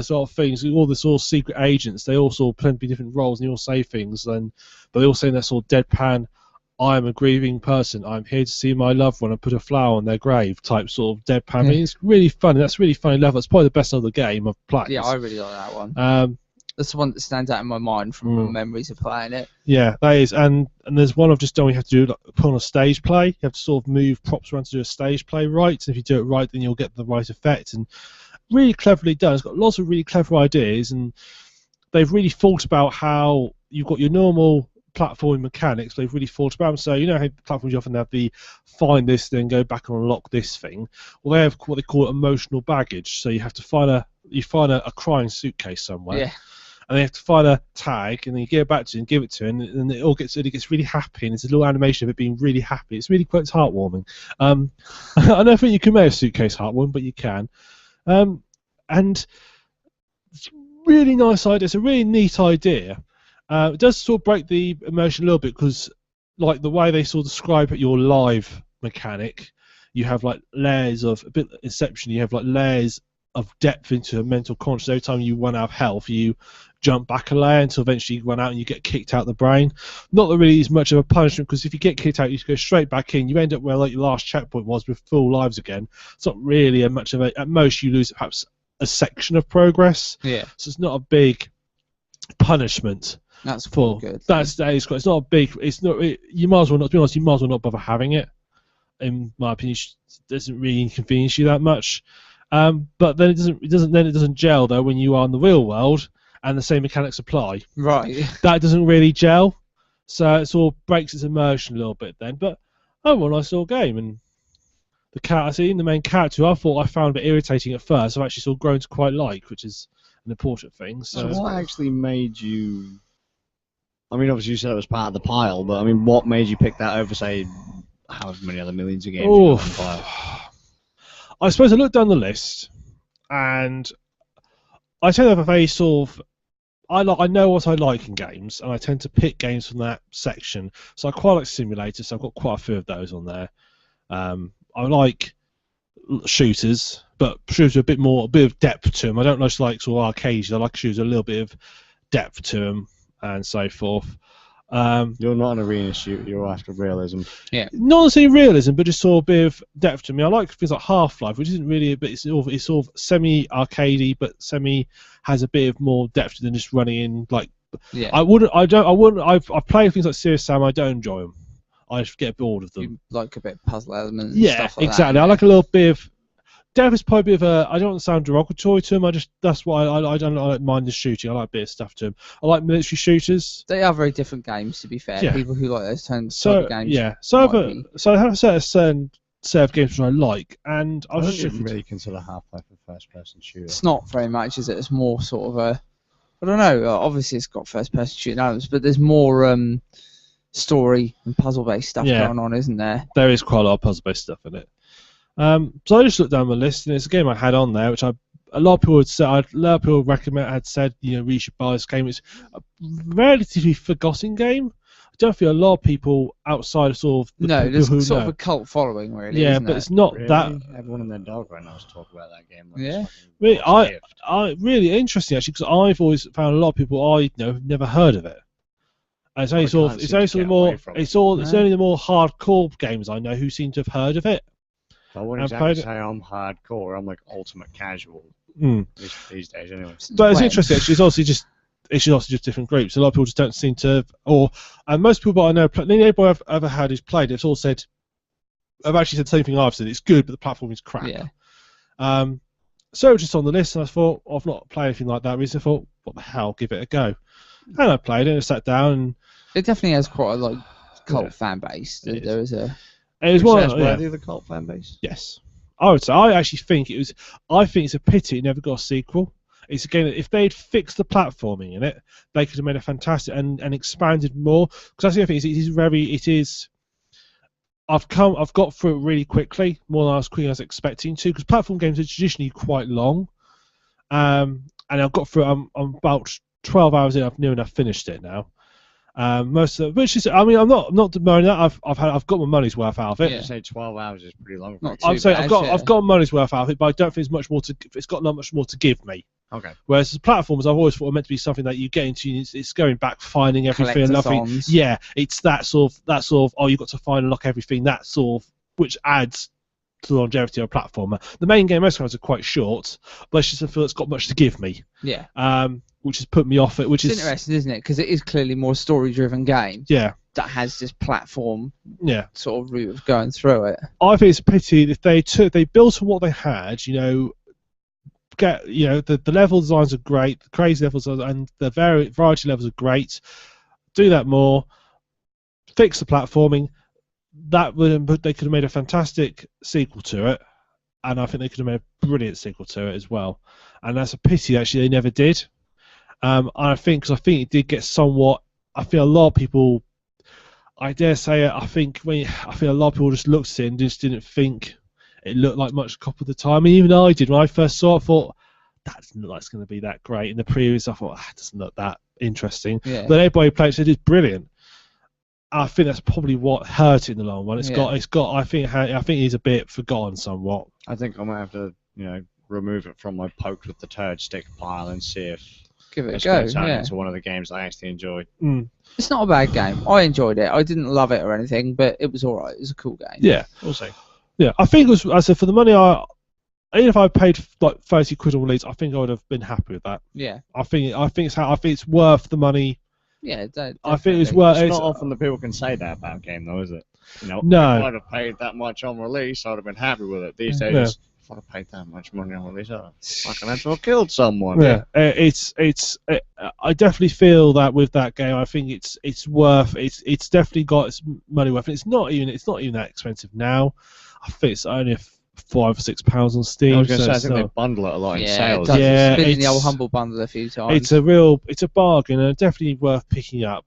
Sort of things, all the sort of secret agents, they all sort of plenty of different roles, and they all say things, but they all say in that sort of deadpan, I am a grieving person, I'm here to see my loved one and put a flower on their grave type sort of deadpan. I mean, it's really funny. That's a really funny level. It's probably the best of the game I've played. Yeah, I really like that one. That's the one that stands out in my mind from memories of playing it. Yeah, that is, and there's one I've just done. You have to do put on a stage play. You have to sort of move props around to do a stage play right. And if you do it right, then you'll get the right effect. And really cleverly done. It's got lots of really clever ideas, and they've really thought about how you've got your normal platforming mechanics. They've really thought about them. So you know how platforms you often have the find this, then go back and unlock this thing. Well, they have what they call emotional baggage. So you have to find a crying suitcase somewhere. Yeah. And they have to find a tag, and then you get it back to it and give it to it, and it gets really happy, and it's a little animation of it being really happy. It's really quite heartwarming. I don't think you can make a suitcase heartwarming, but you can. And it's a really nice idea. It's a really neat idea. It does sort of break the immersion a little bit, because like the way they sort of describe your live mechanic, you have like layers of, a bit Inception, you have like layers of depth into a mental conscious. Every time you run out of health, you jump back a layer until eventually you run out and you get kicked out the brain. Not that really is much of a punishment, because if you get kicked out, you go straight back in. You end up where like your last checkpoint was, with full lives again. It's not really much of a. At most, you lose perhaps a section of progress. Yeah. So it's not a big punishment. That's good. That is good. It's not a big. It's not. You might as well not. To be honest, you might as well not bother having it. In my opinion, it doesn't really inconvenience you that much. But then it doesn't gel though when you are in the real world and the same mechanics apply. Right. That doesn't really gel, so it sort of breaks its immersion a little bit then. But overall, nice little game, and the main character, I thought I found a bit irritating at first, I've actually sort of grown to quite like, which is an important thing. So what actually made you? I mean, obviously you said it was part of the pile, but I mean, what made you pick that over, say, however many other millions of games you have on the pile? I suppose I looked down the list, and I tend to have a very sort of. I know what I like in games, and I tend to pick games from that section. So I quite like simulators, so I've got quite a few of those on there. I like shooters, but shooters with a bit of depth to them. I don't just like sort of arcades. I like shooters with a little bit of depth to them, and so forth. You're not an arena shooter, you're after realism. Yeah. Not necessarily realism, but just sort of a bit of depth to me. I like things like Half-Life, which isn't really a bit. It's sort of semi-arcadey, but has a bit of more depth than just running in like. Yeah. I've played things like Serious Sam. I don't enjoy them. I just get bored of them. You like a bit of puzzle elements. Yeah, and stuff like exactly. That, I like a little bit of. Depth is probably a bit of a. I don't want to sound derogatory to them. That's why I don't mind the shooting. I like a bit of stuff to them. I like military shooters. They are very different games, to be fair. Yeah. People who like those types of games. Yeah. So I have a certain set of games which I like, and I don't really consider Half-Life a first-person shooter. It's not very much, is it? It's more sort of a. I don't know. Obviously, it's got first-person shooting elements, but there's more story and puzzle-based stuff going on, isn't there? There is quite a lot of puzzle-based stuff in it. So I just looked down my list, and it's a game I had on there, which a lot of people had said, a lot of people had said, we should buy this game. It's a relatively forgotten game. I don't feel a lot of people outside of sort of there's sort of a cult following, really. Yeah, isn't but it? It's not really? that. Everyone and their dog right now is talking about that game. Really, I really interesting actually, because I've always found a lot of people have never heard of it. And it's only the more hardcore gamers I know who seem to have heard of it. I wouldn't exactly say I'm hardcore. I'm like ultimate casual these days, anyway. But it's interesting. It's also just different groups. A lot of people just don't seem to, and most people I know, anybody I've ever had who's played it, it's all said. I've actually said the same thing I've said. It's good, but the platform is crap. Yeah. So it was just on the list, and I thought I've not played anything like that recently. I thought, what the hell, give it a go. And I played it, and I sat down, and it definitely has quite a cult fan base. There is a. It was worthy of the cult fan base. Yes, I would say. I actually think it was. I think it's a pity it never got a sequel. It's a game that if they'd fixed the platforming in it, they could have made a fantastic and expanded more. Because that's the other thing. It is I've got through it really quickly, more than I was expecting to, because platform games are traditionally quite long. And I've got through. I'm about 12 hours in. I've near enough finished it now. Most of which is, I mean, I'm not denying that. I've got my money's worth out of it. Yeah. Say 12 hours is pretty long. I'm saying I've got money's worth out of it, but I don't think it's got not much more to give me. Okay. Whereas the platforms, I've always thought were meant to be something that you get into. It's going back, finding everything, and nothing. Yeah, it's that sort of. Oh, you've got to find and lock everything. That sort of, which adds to the longevity of a platformer. The main game most times are quite short, but I just feel it's got much to give me. Yeah. Which has put me off it. Which is interesting, isn't it? Because it is clearly more story-driven game. Yeah. That has this platform. Yeah. Sort of route of going through it. I think it's a pity if they built on what they had. The level designs are great, the crazy levels and the variety levels are great. Do that more. Fix the platforming. They could have made a fantastic sequel to it, and I think they could have made a brilliant sequel to it as well. And that's a pity actually they never did. And I think it did get somewhat. I feel a lot of people. I dare say it. I feel a lot of people just looked at it and just didn't think it looked like much cop of the time. I mean, even I did when I first saw it. I thought that doesn't look like it's going to be that great. In the previews, I thought it doesn't look that interesting. Yeah. But everybody who played it said it's brilliant. I think that's probably what hurt it in the long run. I think he's a bit forgotten somewhat. I think I might have to, remove it from my poked with the turd stick pile and see if give it a go. Into one of the games I actually enjoyed. It's not a bad game. I enjoyed it. I didn't love it or anything, but it was alright. It was a cool game. Yeah, we'll see. Yeah, I think it was. I said for the money, even if I paid like 30 quid on release, I think I would have been happy with that. Yeah. I think it's worth the money. Yeah, I think it's worth. It's not often that people can say that about a game, though, is it? No. If I'd have paid that much on release, I'd have been happy with it. These days, if I'd have paid that much money on release, I'd have fucking had to have killed someone. Yeah, I definitely feel that with that game, I think it's worth. It's definitely got its money worth. And it's not even that expensive now. I think it's only £5 or £6 on Steam. I was going to say, I think they bundle it a lot in sales. Yeah, it's been in the old Humble Bundle a few times. It's a bargain and definitely worth picking up.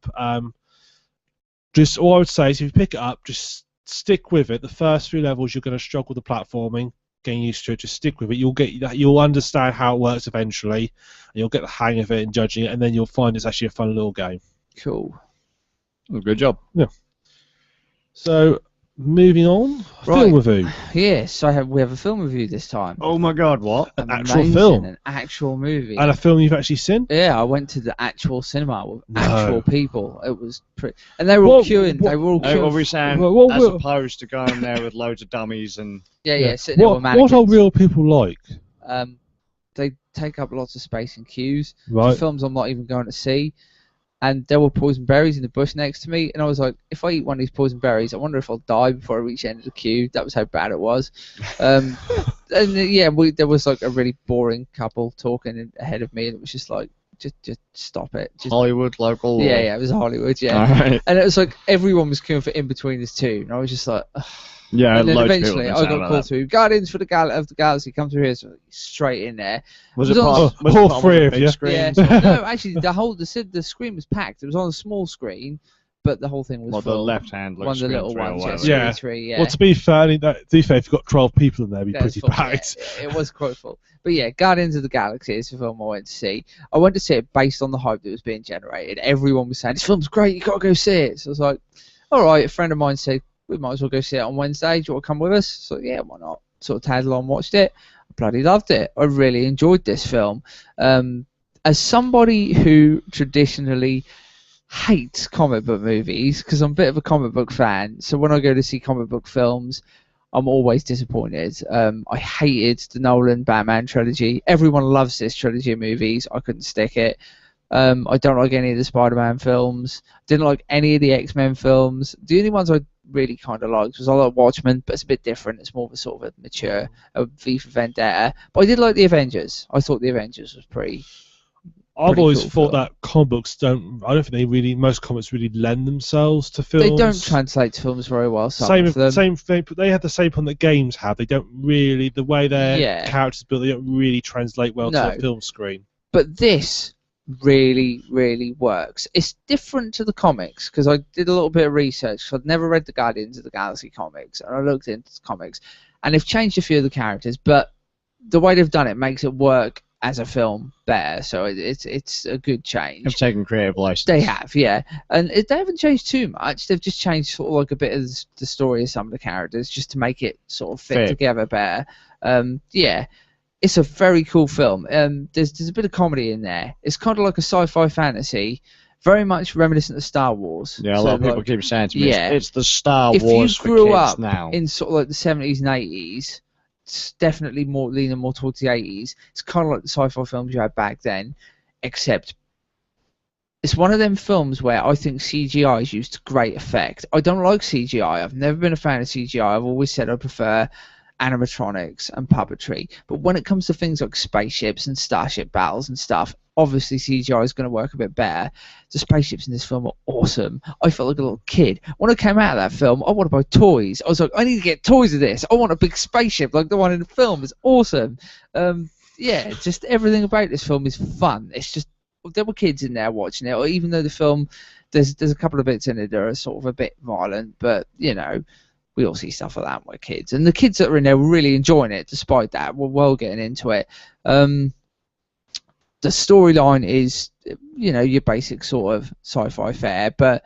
Just all I would say is if you pick it up, just stick with it. The first few levels you're going to struggle with the platforming, getting used to it. Just stick with it. You'll understand how it works eventually, and you'll get the hang of it and judging it, and then you'll find it's actually a fun little game. Cool. Well, good job. Yeah. So. Moving on, film review. Yes, we have a film review this time. Oh my God, what? An actual film. An actual movie. And a film you've actually seen? Yeah, I went to the actual cinema with actual people. It was pretty... And they were all queuing. They were all queuing. What were we saying? As opposed to going there with loads of dummies and... Yeah, sitting there with mannequins. What are real people like? They take up lots of space in queues. Right. For films I'm not even going to see. And there were poison berries in the bush next to me, and I was like, if I eat one of these poison berries, I wonder if I'll die before I reach the end of the queue. That was how bad it was. And yeah, there was like a really boring couple talking ahead of me, and it was just like, just stop it. Hollywood, local? Yeah, it was Hollywood, yeah. All right. And it was like everyone was queuing for In Between Us too, and I was just like, ugh. Yeah, and then eventually I got called through. Guardians of the Galaxy, come through here, so straight in there. Was it all three of you? Yeah. No, actually, the screen was packed. It was on a small screen, but the whole thing was full. The left hand looks one of the little ones. Yeah. Three, Well, to be fair, if you've got 12 people in there, it'd be pretty packed. Yeah, it was quite full. But yeah, Guardians of the Galaxy is the film I went to see. I went to see it based on the hype that was being generated. Everyone was saying, this film's great, you got to go see it. So I was like, all right, a friend of mine said, we might as well go see it on Wednesday. Do you want to come with us? So yeah, why not? Sort of tagged along, watched it. I bloody loved it. I really enjoyed this film. As somebody who traditionally hates comic book movies, because I'm a bit of a comic book fan, so when I go to see comic book films, I'm always disappointed. I hated the Nolan Batman trilogy. Everyone loves this trilogy of movies. I couldn't stick it. I don't like any of the Spider-Man films. Didn't like any of the X-Men films. The only ones I really kind of liked was I like Watchmen, but it's a bit different. It's more of a sort of a mature V for Vendetta. But I did like the Avengers. I thought the Avengers was pretty. I've always thought that comic books don't. I don't think most comics really lend themselves to films. They don't translate to films very well. Same thing. They have the same problem that games have. They don't really the way their characters built. They don't really translate well to a film screen. But this really, really works. It's different to the comics because I did a little bit of research. So I'd never read the Guardians of the Galaxy comics, and I looked into the comics, and they've changed a few of the characters, but the way they've done it makes it work as a film better. So it's a good change. They've taken creative license. They have, yeah, and they haven't changed too much. They've just changed sort of like a bit of the story of some of the characters just to make it sort of fit together better. Yeah. It's a very cool film. There's a bit of comedy in there. It's kind of like a sci-fi fantasy, very much reminiscent of Star Wars. Yeah, a lot of people keep saying to me, it's the Star Wars if you grew for kids up now. in sort of like the 70s and 80s, it's definitely leaning more towards the 80s. It's kind of like the sci-fi films you had back then, except it's one of them films where I think CGI is used to great effect. I don't like CGI. I've never been a fan of CGI. I've always said I prefer animatronics and puppetry, but when it comes to things like spaceships and starship battles and stuff, obviously CGI is going to work a bit better. The spaceships in this film are awesome. I felt like a little kid when I came out of that film. I want to buy toys. I was like, I need to get toys of this. I want a big spaceship like the one in the film. It's awesome. Yeah, just everything about this film is fun. It's just there were kids in there watching it, or even though the film there's a couple of bits in it that are sort of a bit violent, but you know, we all see stuff like that with kids, and the kids that are in there were really enjoying it. Despite that, we're well getting into it. The storyline is, you know, your basic sort of sci-fi fare, but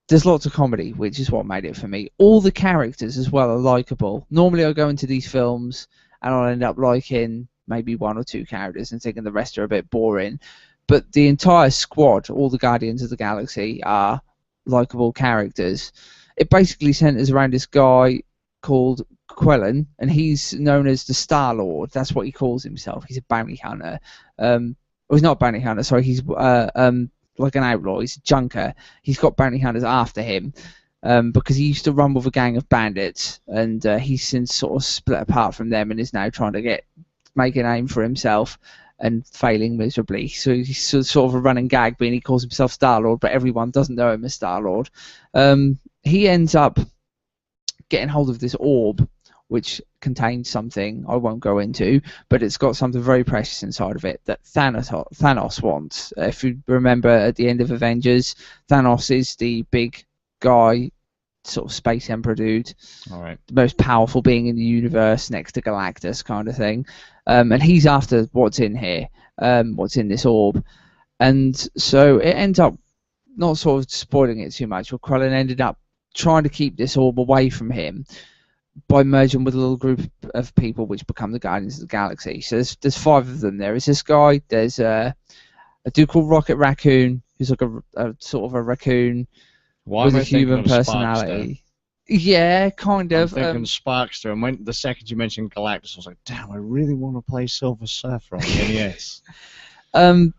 there's lots of comedy, which is what made it for me. All the characters as well are likable. Normally, I go into these films and I'll end up liking maybe one or two characters and thinking the rest are a bit boring. But the entire squad, all the Guardians of the Galaxy, are likable characters. It basically centers around this guy called Quellen, and he's known as the Star-Lord. That's what he calls himself. He's a bounty hunter. Well, he's not a bounty hunter, sorry. He's like an outlaw. He's a junker. He's got bounty hunters after him because he used to run with a gang of bandits, and he's since sort of split apart from them and is now trying to make a name for himself and failing miserably. So he's sort of a running gag, being he calls himself Star-Lord, but everyone doesn't know him as Star-Lord. He ends up getting hold of this orb, which contains something I won't go into, but it's got something very precious inside of it that Thanos wants. If you remember at the end of Avengers, Thanos is the big guy, sort of space emperor dude, all right, the most powerful being in the universe next to Galactus kind of thing, and he's after what's in here, what's in this orb. And so it ends up, not sort of spoiling it too much, but Krellin ended up trying to keep this orb away from him by merging with a little group of people which become the Guardians of the Galaxy. So there's 5 of them. There is this guy, there's a dude called Rocket Raccoon, who's like a sort of a raccoon with a human personality. Yeah, kind of. I'm thinking Sparkster, and when the second you mentioned Galactus, I was like, damn, I really want to play Silver Surfer on the NES.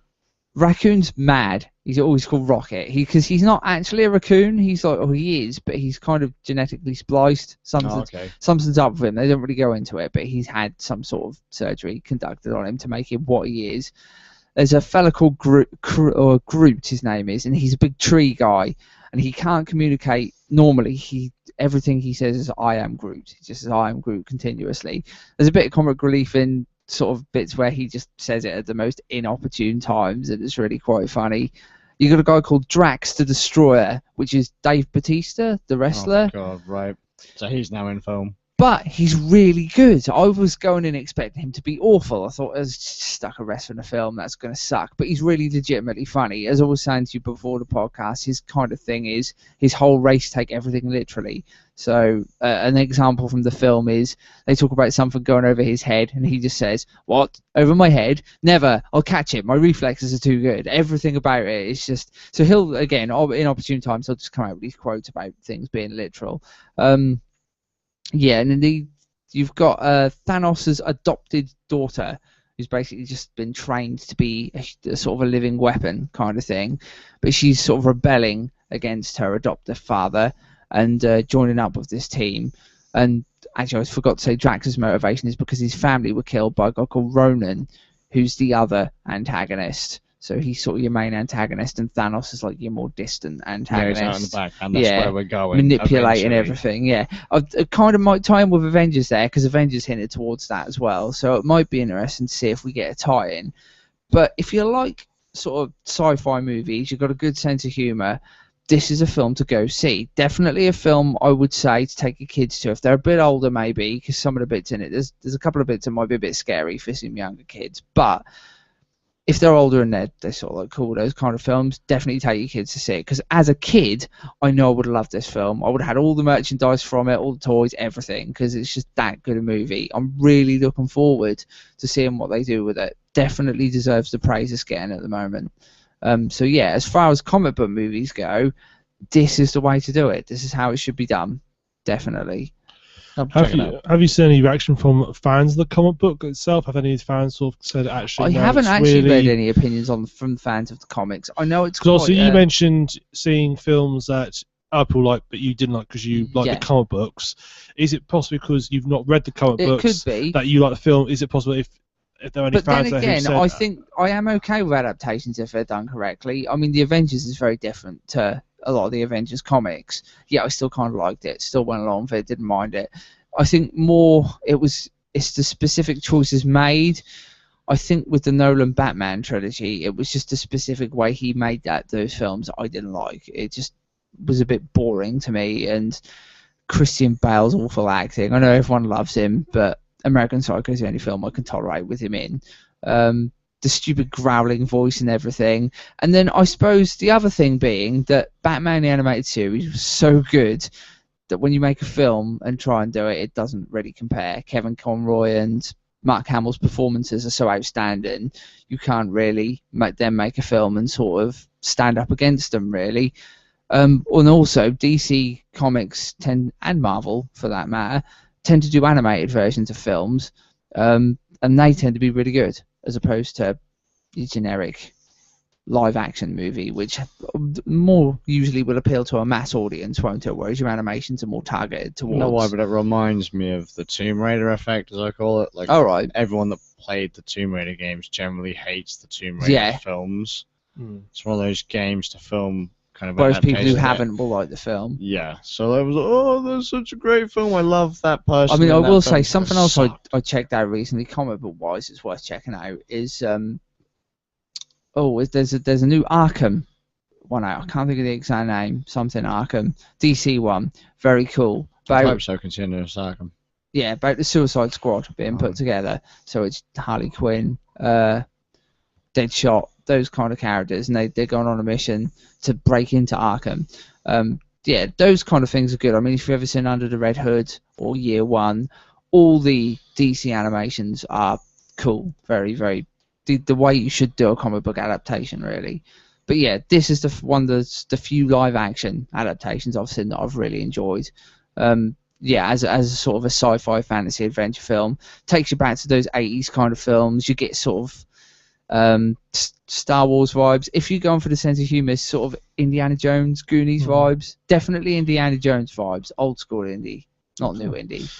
Raccoon's mad. He's always called Rocket. Because he's not actually a raccoon. He's like, oh, he is, but he's kind of genetically spliced. Something's up with him. They don't really go into it, but he's had some sort of surgery conducted on him to make him what he is. There's a fella called Groot, his name is, and he's a big tree guy, and he can't communicate normally. Everything he says is, I am Groot. He just says, I am Groot continuously. There's a bit of comic relief in sort of bits where he just says it at the most inopportune times, and it's really quite funny. You got a guy called Drax the Destroyer, which is Dave Bautista, the wrestler. Oh god, right. So he's now in film. But he's really good. I was going in expecting him to be awful. I thought, it's just stuck a wrestler in a film, that's going to suck. But he's really legitimately funny. As I was saying to you before the podcast, his kind of thing is his whole race take everything literally. So an example from the film is they talk about something going over his head, and he just says, what? Over my head? Never. I'll catch it. My reflexes are too good. Everything about it is just... So he'll, again, in opportune times, he'll just come out with these quotes about things being literal. Yeah, and then you've got Thanos' adopted daughter, who's basically just been trained to be a sort of a living weapon kind of thing, but she's sort of rebelling against her adoptive father and joining up with this team. And actually, I forgot to say, Drax's motivation is because his family were killed by a guy called Ronan, who's the other antagonist. So he's sort of your main antagonist, and Thanos is like your more distant antagonist. Yeah, he's out in the back, and that's where we're going. Manipulating everything, yeah. I kind of might tie in with Avengers there, because Avengers hinted towards that as well. So it might be interesting to see if we get a tie-in. But if you like sort of sci-fi movies, you've got a good sense of humour, this is a film to go see. Definitely a film I would say to take your kids to. If they're a bit older, maybe, because some of the bits in it, there's a couple of bits that might be a bit scary for some younger kids. But if they're older and they're sort of like cool, those kind of films, definitely take your kids to see it. Because as a kid, I know I would have loved this film. I would have had all the merchandise from it, all the toys, everything, because it's just that good a movie. I'm really looking forward to seeing what they do with it. Definitely deserves the praise it's getting at the moment. So yeah, as far as comic book movies go, this is the way to do it. This is how it should be done. Definitely. Have you seen any reaction from fans of the comic book itself? Have any fans sort of said actually? I haven't actually read any opinions from fans of the comics. I know it's because also you mentioned seeing films that people like, but you didn't like because you like the comic books. Is it possible because you've not read the comic books could be. that you like the film? Is it possible if there are any fans then again, I think I am okay with adaptations if they're done correctly. I mean, the Avengers is very different to a lot of the Avengers comics. Yeah, I still kind of liked it. Still went along with it. Didn't mind it. I think more it's the specific choices made. I think with the Nolan Batman trilogy, it was just a specific way he made those films I didn't like. It just was a bit boring to me. And Christian Bale's awful acting. I know everyone loves him, but American Psycho is the only film I can tolerate with him in. The stupid growling voice and everything. And then I suppose the other thing being that Batman the Animated Series was so good that when you make a film and try and do it, it doesn't really compare. Kevin Conroy and Mark Hamill's performances are so outstanding, you can't really make a film and sort of stand up against them, really. And also, DC Comics and Marvel, for that matter, tend to do animated versions of films, and they tend to be really good, as opposed to your generic live-action movie, which more usually will appeal to a mass audience, won't it? Whereas your animations are more targeted towards... No, why, but it reminds me of the Tomb Raider effect, as I call it. Like, everyone that played the Tomb Raider games generally hates the Tomb Raider films. It's one of those games to film kind of... Whereas people who haven't will like the film. Yeah, so I was like, oh, that's such a great film, I love that person. I mean, I will say, something else I checked out recently, comic book-wise, it's worth checking out, is... there's a new Arkham one out. I can't think of the exact name. Something Arkham. DC one. Very cool. I hope so, considering it's Arkham. Yeah, about the Suicide Squad being put together. So it's Harley Quinn, Deadshot, those kind of characters, and they're going on a mission to break into Arkham. Yeah, those kind of things are good. I mean, if you've ever seen Under the Red Hood or Year One, all the DC animations are cool. Very, very... The way you should do a comic book adaptation, really. But yeah, this is the few live action adaptations I've seen that I've really enjoyed. Yeah, as a sort of a sci-fi fantasy adventure film, takes you back to those 80s kind of films. You get sort of Star Wars vibes. If you're going for the sense of humour, sort of Indiana Jones, Goonies vibes. Definitely Indiana Jones vibes. Old school indie, not new indie.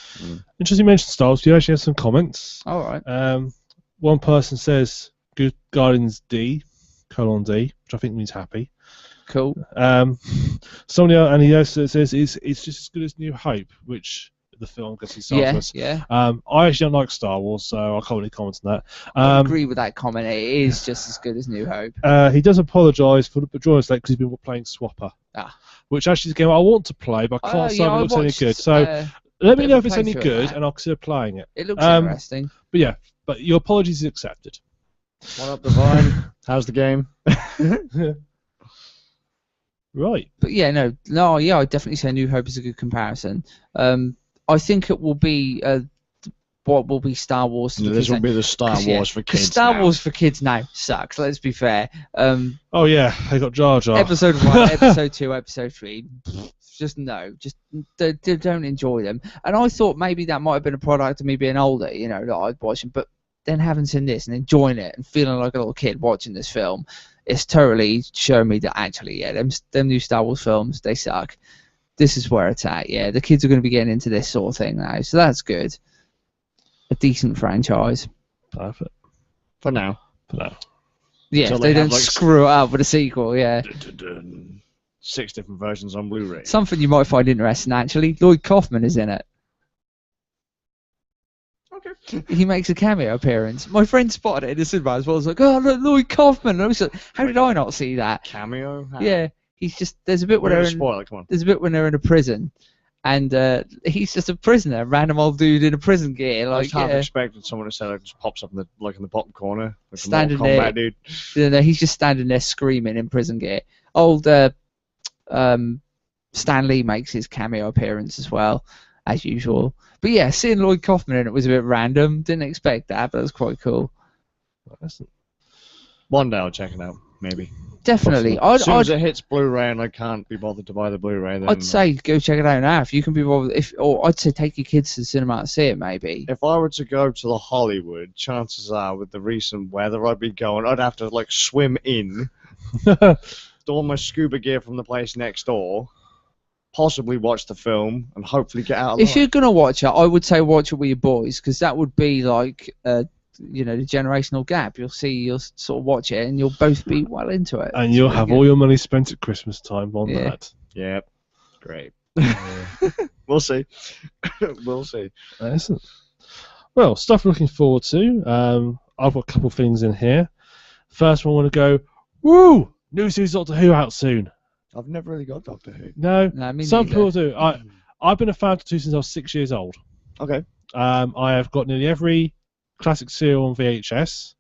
Interesting you mentioned Star Wars. You actually have some comments. All right. One person says Good Guardians D, which I think means happy. Cool. Somebody else, and he also says it's just as good as New Hope, which the film gets himself. Yeah. I actually don't like Star Wars, so I can't really comment on that. I agree with that comment. It is just as good as New Hope. He does apologise for the drawing late because he's been playing Swapper, which actually is a game I want to play, but I can't say if it looks any good. So let me know if it's any good, and I'll consider playing it. It looks interesting. But yeah. But your apologies is accepted. What up, Divine? How's the game? Right. But yeah, I definitely say New Hope is a good comparison. I think it will be what will be Star Wars. This will be the Star Wars for kids. Star Wars for kids now sucks. Let's be fair. Oh yeah, they got Jar Jar. Episode 1, Episode 2, Episode 3. Just don't enjoy them. And I thought maybe that might have been a product of me being older, that I'd watch them. But then having seen this and enjoying it and feeling like a little kid watching this film, it's totally shown me that actually, them new Star Wars films, they suck. This is where it's at. Yeah, the kids are going to be getting into this sort of thing now, so that's good. A decent franchise. Perfect. For now. Yeah, they don't screw it up with a sequel. Yeah. 6 different versions on Blu-ray. Something you might find interesting, actually. Lloyd Kaufman is in it. Okay. he makes a cameo appearance. My friend spotted it in the cinema as well. I was like, oh, look, Lloyd Kaufman. And I was like, how did I not see that? Cameo? How? Yeah, he's just there's a bit when they're in, spoiler, come on. there's a bit when they're in a prison, and he's just a prisoner, random old dude in a prison gear. I was Like, half expecting someone to say like just pops up in the bottom corner, like standing a Mortal there. Kombat dude. No, he's just standing there screaming in prison gear. Old Stan Lee makes his cameo appearance as well, as usual. But yeah, seeing Lloyd Kaufman in it was a bit random. Didn't expect that, but it was quite cool. One day I'll check it out, maybe. Definitely. As soon as it hits Blu-ray and I can't be bothered to buy the Blu-ray, then I'd say go check it out now if you can be bothered. Or I'd say take your kids to the cinema to see it, maybe. if I were to go to the Hollywood, chances are with the recent weather I'd be going, I'd have to like swim in, store my scuba gear from the place next door, possibly watch the film, and hopefully get out alive. If you're gonna watch it, I would say watch it with your boys, because that would be like, the generational gap. You'll sort of watch it, and you'll both be well into it. And you'll have all your money spent at Christmas time on that. Yep. Great. We'll see. We'll see. Excellent. Well, stuff we're looking forward to. I've got a couple of things in here. First one, I want to go, woo! New series of Doctor Who out soon. I've never really got Doctor Who. No, me some neither. people do. I've been a fan of Doctor Who since I was 6 years old. Okay. I have got nearly every classic serial on VHS,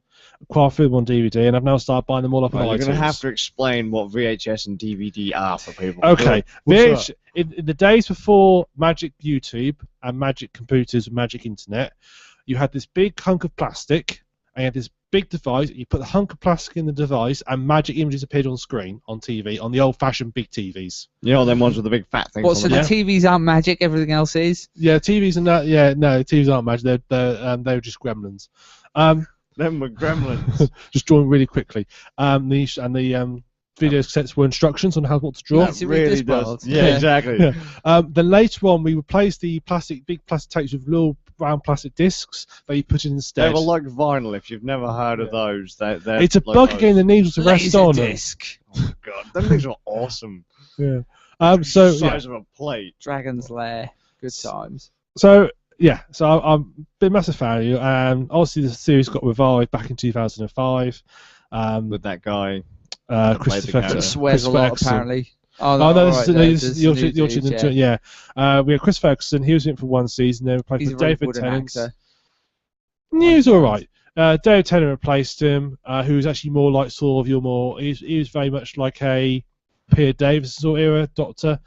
quite a few on DVD, and I've now started buying them all up on Well, iTunes. you're going to have to explain what VHS and DVD are for people. Okay, What's in the days before Magic YouTube and Magic Computers and Magic Internet, you had this big hunk of plastic, and you had this big device, you put the hunk of plastic in the device, and magic images appeared on screen, on TV, on the old-fashioned big TVs. You know, them ones with the big fat things. What, so the TVs aren't magic, everything else is? Yeah, TVs and that, yeah, no, TVs aren't magic, they're just gremlins. Them were gremlins. Just drawing really quickly. The video sets were instructions on what to draw. That really does. Yeah, exactly. Yeah. Then later on, we replaced the big plastic tapes with little round plastic discs that you put in instead. They were like vinyl. If you've never heard of those, they're it's a like bug those. getting the needles to rest on. Disc. Oh god, them things were awesome. Yeah. Size of a plate. Dragon's Lair. Good times. So I've been a massive fan of you, and obviously the series got revived back in 2005. With that guy. Christopher character. Swears a lot, apparently. Oh no, this is you're we had Chris Ferguson. He was in it for one season. Then we played He's for a very David good Tennant. actor. Yeah, he was all right. David Tennant replaced him, who was actually more like sort of he was very much like a Pierre Davis sort of era Doctor.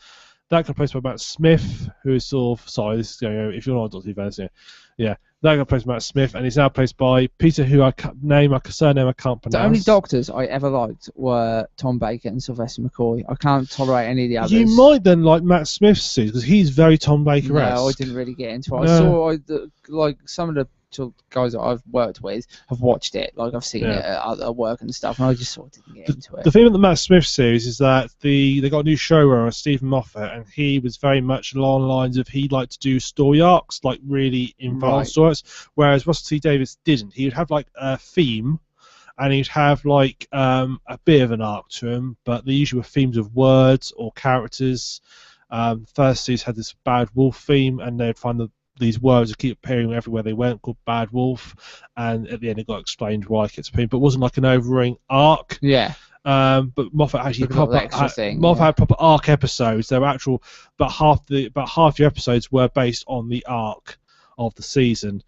That got replaced by Matt Smith, who is sort of if you're not a Doctor Who fan, yeah. That got replaced by Matt Smith, and he's now replaced by Peter, who surname I can't pronounce. The only Doctors I ever liked were Tom Baker and Sylvester McCoy. I can't tolerate any of the others. You might then like Matt Smith's series, because he's very Tom Baker-esque. No, I didn't really get into it. No. I saw like some of the guys that I've worked with have watched it. Like I've seen it at work and stuff, and I just sort of didn't get into it. The thing with the Matt Smith series is that they got a new showrunner, Stephen Moffat, and he was very much along the lines of he liked to do story arcs, like really involved stories, whereas Russell T Davies didn't. He would have like a theme, and he'd have like a bit of an arc to him, but the usual themes of words or characters. First series had this Bad Wolf theme, and they'd find these words that keep appearing everywhere they went, called Bad Wolf, and at the end it got explained why it gets appearing, but it wasn't like an overring arc. Yeah. But Moffat actually Moffat had proper arc episodes. They were actual, but half your episodes were based on the arc of the season,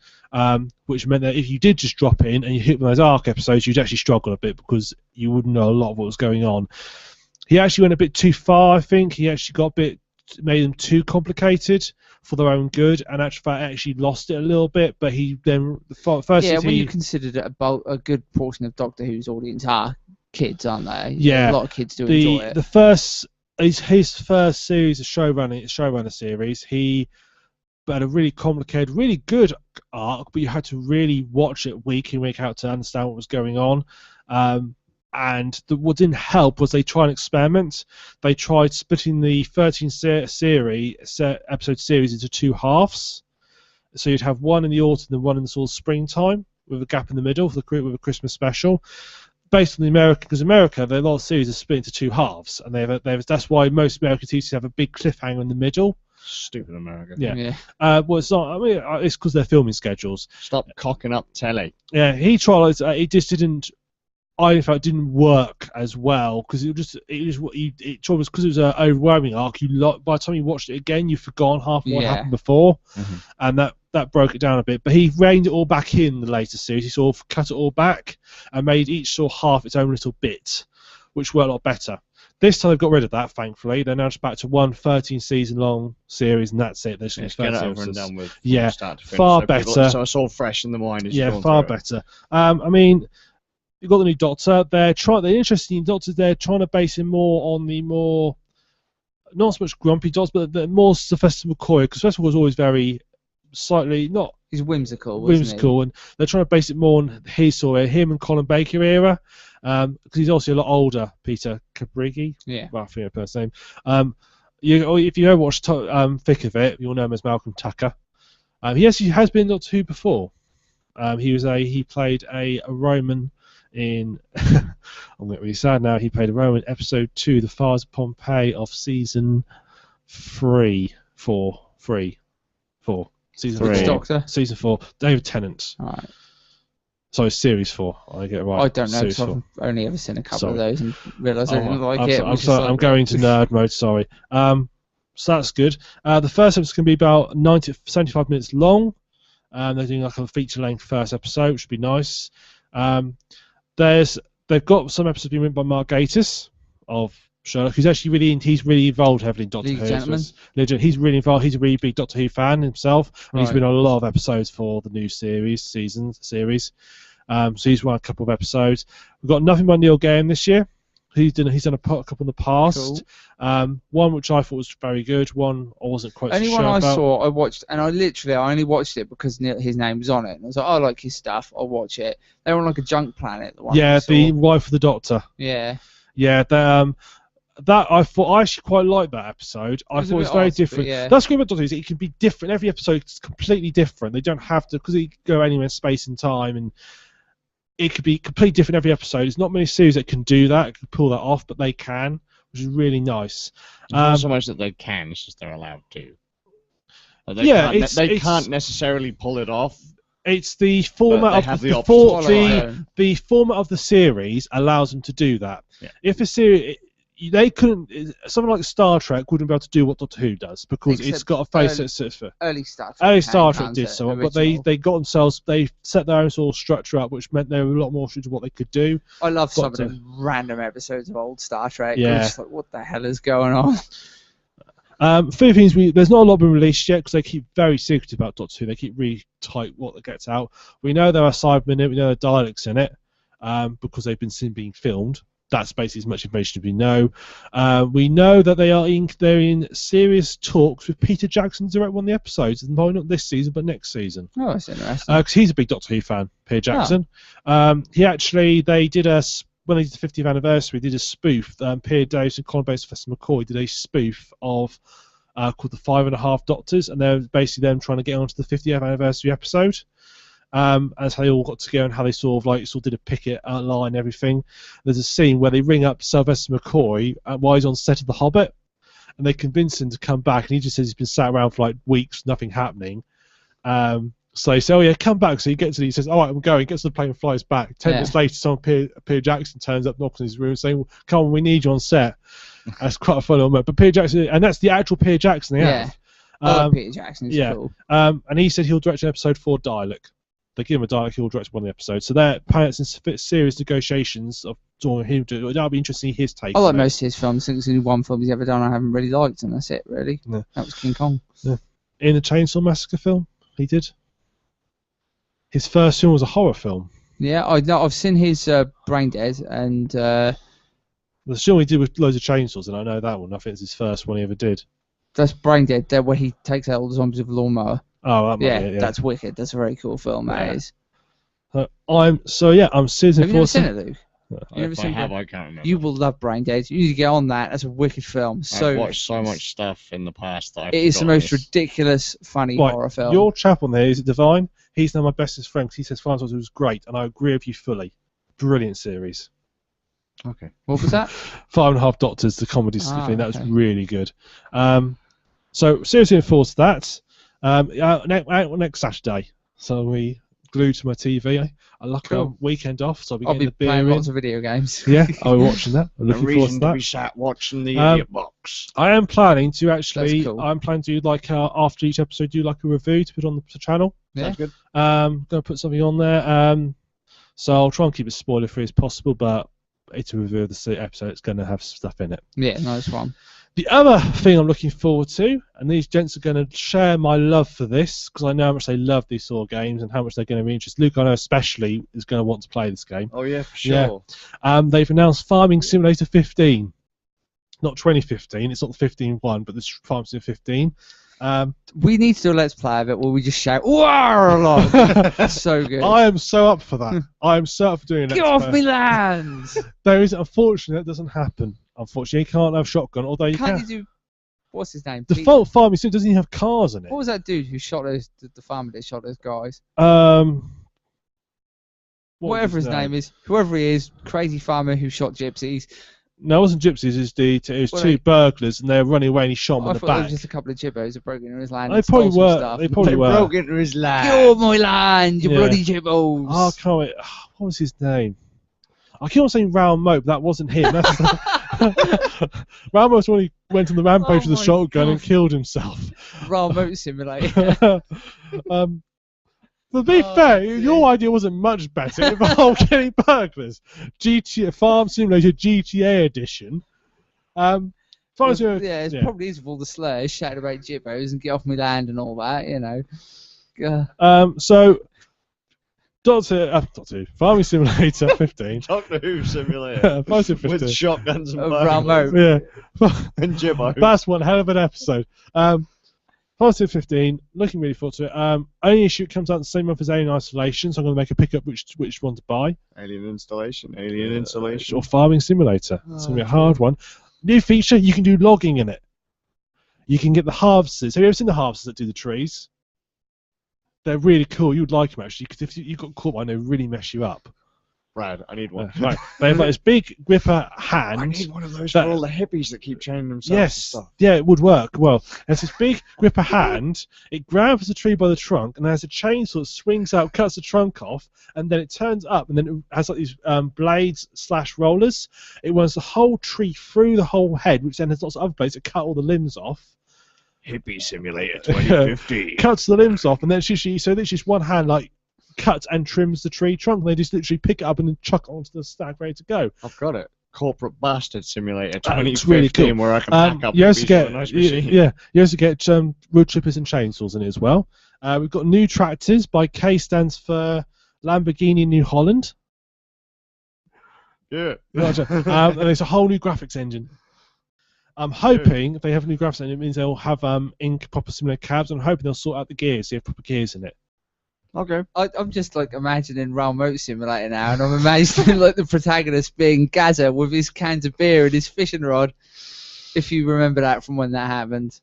which meant that if you did just drop in and you hit one of those arc episodes, you'd actually struggle a bit because you wouldn't know a lot of what was going on. He actually went a bit too far, I think. He actually made them too complicated for their own good, and actually lost it a little bit. But he then when you consider that a good portion of Doctor Who's audience are kids, aren't they? Yeah, a lot of kids do enjoy it. The first his first series of showrunner series, he had a really complicated, really good arc, but you had to really watch it week in, week out to understand what was going on. And what didn't help was they tried an experiment. They tried splitting the 13 episode series into two halves. So you'd have one in the autumn and one in the sort of springtime, with a gap in the middle with a Christmas special. Based on because America, a lot of series are split into two halves, and that's why most American series have a big cliffhanger in the middle. Stupid America. Yeah. Well, it's not. I mean, it's because they're filming schedules. Stop cocking up telly. Yeah, he tried. It just didn't. I, in fact, didn't work as well because it was because it was an overwhelming arc. By the time you watched it again, you've forgotten half what happened before, and that broke it down a bit. But he reined it all back in the later series. He sort of cut it all back and made each sort of half its own little bit, which worked a lot better. This time they've got rid of that, thankfully. They're now just back to one 13-season-long series, and that's it. They're just get it over and done with. Yeah, far better. So it's all fresh in the mind. Yeah, far better. I mean, you've got the new Doctor. They're interested in Doctors. They're trying to base him more on the more, not so much grumpy Doctor, but the more Sylvester McCoy, because Sylvester was always very slightly not. He's whimsical, and they're trying to base it more on him and Colin Baker era, because he's also a lot older. Peter Cabrigi, well, I think her first name. If you ever watched Thick of It, you'll know him as Malcolm Tucker. He has been Doctor Who before. He played a Roman in. I'm getting really sad now. He played a Roman episode 2, The Fires of Pompeii of season 4. Season 3. Doctor? Season 4. David Tennant. All right. Sorry, series 4. I get it right. I don't know because I've only ever seen a couple of those and realised I didn't like it. I'm going to nerd mode. Sorry. So that's good. The first episode can be about 75 minutes long. They're doing like a feature-length first episode, which would be nice. They've got some episodes being written by Mark Gatiss of Sherlock, who's actually he's really involved heavily in Doctor Who. He's really involved. He's a really big Doctor Who fan himself, and he's been on a lot of episodes for the new series. So he's run a couple of episodes. We've got Nothing by Neil Gaiman this year. He's done a couple in the past. Cool. One which I thought was very good. One I wasn't quite Only so sure one about. I saw, I watched, and I only watched it because his name was on it. And I was like, I like his stuff. I'll watch it. They were on like a junk planet. The wife of the Doctor. Yeah. Yeah. That I actually quite liked that episode. I thought it was very different. That's great about Doctor Who. It can be different. Every episode is completely different. They don't have to, because they go anywhere in space and time, and it could be completely different every episode. There's not many series that can do that, can pull that off, but they can, which is really nice. Not so much that they can, it's just they're allowed to. They can't necessarily pull it off. It's the format of the format of the series allows them to do that. Yeah. If a series, they couldn't. Something like Star Trek wouldn't be able to do what Doctor Who does because it's got a face that's early Star Trek. Early Star Trek did so, but they set their own sort of structure up, which meant they were a lot more strict to what they could do. I love some of the random episodes of old Star Trek. Yeah, just like, what the hell is going on? Philippines, there's not a lot been released yet because they keep very secretive about Doctor Who. They keep really tight what gets out. We know there are Cybermen in it. We know there are dialects in it because they've been seen being filmed. That's basically as much information as we know. We know that they're in serious talks with Peter Jackson to direct one of the episodes, and probably not this season, but next season. Oh, that's interesting. Because he's a big Doctor Who fan, Peter Jackson. When they did the 50th anniversary, they did a spoof. Peter Davis and Colin Bates and Professor McCoy did a spoof of called The 5.5 Doctors, and they're basically them trying to get onto the 50th anniversary episode. As how they all got together and how they sort of did a picket line and everything. There's a scene where they ring up Sylvester McCoy while he's on set of The Hobbit, and they convince him to come back, and he just says he's been sat around for like weeks, nothing happening. So they say, oh yeah, come back. So he gets to, he says, all right, I'm going. Gets to the plane and flies back. 10 minutes later, Peter Jackson turns up, knocks on his room, saying, well, come on, we need you on set. That's quite a funny moment. But Peter Jackson, and that's the actual Peter Jackson they have. Peter Jackson is cool. And he said he'll direct an episode for Dialect. They give him a dialect, he'll direct one of the episodes. So they're apparently in serious negotiations of doing him to. That'll be interesting. His take. I like most of his films. I think there's only one film he's ever done I haven't really liked, and that's it, really. Yeah. That was King Kong. Yeah. In the Chainsaw Massacre film, he did. His first film was a horror film. Yeah, I've seen his Brain Dead, and the film he did with loads of chainsaws, and I know that one. I think it's his first one he ever did. That's Brain Dead, where he takes out all the zombies with a lawnmower. Oh, yeah, that's wicked. That's a very cool film, that is. I'm season 4. Have you ever seen it, Luke? I can't remember. You will love Brain Dead. You need to get on that. That's a wicked film. I've watched so much stuff in the past that it is the most ridiculous, funny horror film. Your chap on there, is it Divine? He's now my bestest friend because he says Final Fantasy was great, and I agree with you fully. Brilliant series. Okay. What was that? 5.5 Doctors, the comedy thing. That was really good. So seriously looking forward to that. Next Saturday. So we glued to my TV. I luck a weekend off, so I'll be getting the beer playing in. lots of video games. Yeah, I'll be watching that. I'm A looking forward reason to to that. be sat watching the idiot box. I am planning to actually. That's cool. I'm planning to do like after each episode, do like a review to put on the channel. Yeah. Sounds good. Gonna put something on there. So I'll try and keep it spoiler free as possible, but it's a review of the episode. It's going to have stuff in it. Yeah, nice one. The other thing I'm looking forward to, and these gents are going to share my love for this, because I know how much they love these sort of games and how much they're going to be interested. Luke, I know especially, is going to want to play this game. Oh yeah, for sure. Yeah. They've announced Farming Simulator 15. Not 2015, it's not the 15 one, but the Farming Simulator 15. We need to do a Let's Play of it where we just shout, "Wow!" a lot. That's so good. I am so up for that. I am so up for doing that. Get off me land! There is, unfortunately, that doesn't happen. Unfortunately, you can't have shotgun, although you Can't can. you do? What's his name? The default Farming Sim doesn't even have cars in it. What was that dude who shot those? The farmer that shot those guys. was Whatever his name is, whoever he is, crazy farmer who shot gypsies. No, it wasn't gypsies. It was two burglars, and they were running away, and he shot them I in the thought it back. was just a couple of jibbos that broke into his land. They and probably stole some were. Stuff. They probably were. broke into his land. Get off my land, you Yeah. bloody jibbos! Oh, I can't wait. What was his name? I keep on saying Raoul Moat, but that wasn't him. That's Raoul Moat when he went on the rampage with a my shotgun and God. killed himself. Rail Motor Simulator. To be fair, your idea wasn't much better. It involved getting burglars. GTA Farm Simulator GTA edition. Farm Simulator, Yeah, it probably is with all the slurs, shouting about jibbos and get off my land and all that, you know. So, Doctor Farming Simulator 15. Doctor Who simulator. Farming Simulator 15. With shotguns and Rambo. burglars Yeah. and Jibbo. That's one hell of an episode. Positive 15, looking really forward to it. Only issue comes out the same month as Alien Isolation, so I'm going to make a pick up which one to buy. Alien Installation. Alien Insulation. Or Farming Simulator. It's going to be a hard one. New feature, you can do logging in it. You can get the harvesters. Have you ever seen the harvesters that do the trees? They're really cool. You'd like them actually, because if you got caught by them, they really mess you up. Brad, I need one. Right. They have like this big gripper hand. I need one of those for all the hippies that keep chaining themselves and Yes, stuff. yeah, it would work. Well, there's this big gripper hand. It grabs the tree by the trunk, and there's a chainsaw that swings out, cuts the trunk off, and then it turns up, and then it has like these blades / rollers. It runs the whole tree through the whole head, which then has lots of other blades that cut all the limbs off. Hippie Simulator 2015. Cuts the limbs off, and then it's just one hand like cuts and trims the tree trunk. And they just literally pick it up and then chuck it onto the stack, ready to go. I've got it. Corporate Bastard Simulator It's 2015, really cool. where I can pack up You a also piece get of a nice machine. you also get wood chippers and chainsaws in it as well. We've got new tractors. By K stands for Lamborghini New Holland. Yeah. And there's a whole new graphics engine. I'm hoping if they have a new graphics engine, it means they'll have proper similar cabs. I'm hoping they'll sort out the gears, so you have proper gears in it. Okay. I'm just like imagining Rail Motor Simulator now, and I'm imagining like the protagonist being Gaza with his cans of beer and his fishing rod. If you remember that from when that happened,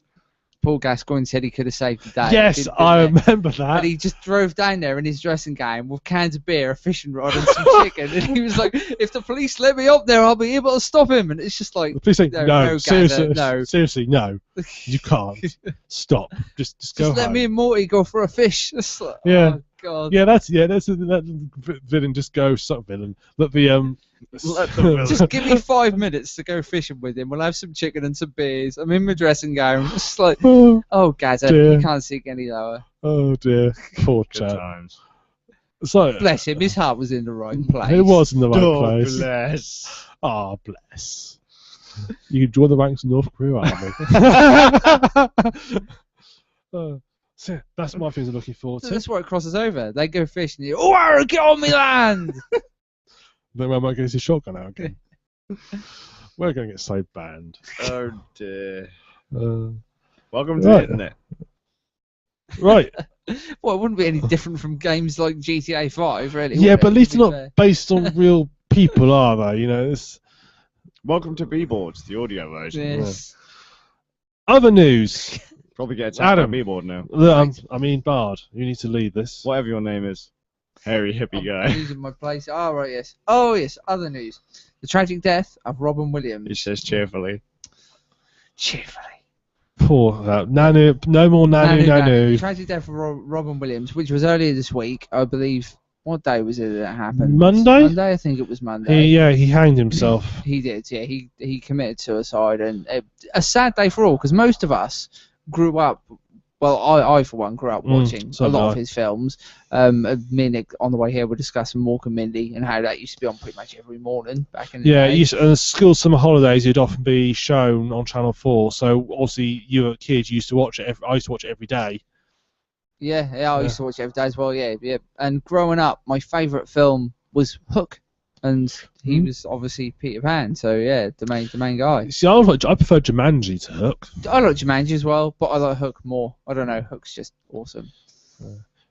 Paul Gascoigne said he could have saved the day. Yes, I remember that. But he just drove down there in his dressing gown with cans of beer, a fishing rod, and some chicken, and he was like, "If the police let me up there, I'll be able to stop him." And it's just like, Please say no, no, Gaza, seriously, no. seriously, no. You can't. Stop. Just go Just let home. me and Morty go for a fish. It's like, Yeah. Oh, God. Yeah, that's that villain. Just go, suck villain. Let the Let the villain. Just give me 5 minutes to go fishing with him. We'll have some chicken and some beers. I'm in my dressing gown. It's like, oh, Gaza, dear. you can't sink any lower. Oh dear, poor Good chap. times. So Bless him, his heart was in the right place. it was in the right Oh, place. bless. Ah, bless. You can join the ranks of North Korea Army. So that's my things I'm looking forward So to. that's where it crosses over. They go fishing. You, oh, get on me land! Then I might get his shotgun out again. We're going to get so banned. Oh, dear. Uh, Welcome to Right. the internet. right. Well, it wouldn't be any different from games like GTA 5, really. Yeah, would but it, at least to they're be not fair? based on real people, are they? You know, it's Welcome to B-Boards, the audio version. Yes. other news. Probably get attacked Adam. by B-Board now. I mean, Bard, you need to lead this. Whatever your name is. Hairy hippie I'm guy. losing my place. Oh, right, yes. Oh, yes, other news. The tragic death of Robin He Williams. says cheerfully. Cheerfully. Poor Nanu. No more Nanu. Tragic death of Robin Williams, which was earlier this week, I believe. What day was it that happened? Monday? Monday, I think it was Monday. He hanged himself. He did, yeah. He committed suicide, and a sad day for all, because most of us grew up. Well, I for one grew up watching a lot of his films. Me and Nick on the way here were discussing Mork and Mindy and how that used to be on pretty much every morning back in the day. Yeah, and school summer holidays, it'd often be shown on Channel 4. So obviously, you were a kid, you used to watch it. I used to watch it every day. Yeah, I used to watch it every day as well. Yeah. And growing up, my favourite film was Hook, and he was obviously Peter Pan. So yeah, the main guy. See, I prefer Jumanji to Hook. I like Jumanji as well, but I like Hook more. I don't know, Hook's just awesome.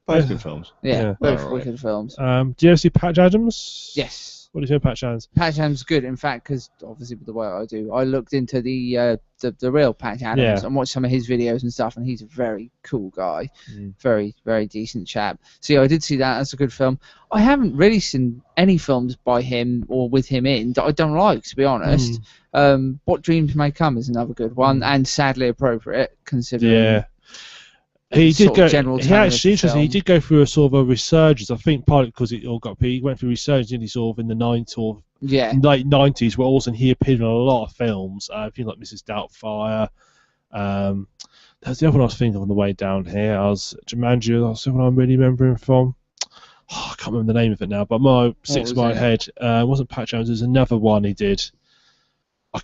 Both good films. Yeah, both wicked films. Do you ever see Patch Adams? Yes. What do you think of Patch Adams? Patch Adams is good, in fact, because obviously with the way I do, I looked into the real Patch Adams and watched some of his videos and stuff, and he's a very cool guy, very, very decent chap. So yeah, I did see that. That's a good film. I haven't really seen any films by him or with him in that I don't like, to be honest. What Dreams May Come is another good one, and sadly appropriate considering. Yeah. He did go. He did go through a sort of a resurgence. I think partly because it all got. He went through resurgence, didn't he, sort of in the late '90s, where also he appeared in a lot of films. Things like Mrs. Doubtfire. That's the other one I was thinking of on the way down here. Jumanji. That's the one I'm really remembering from. I can't remember the name of it now, but sticks in my head. It wasn't Patch Adams. There's another one he did.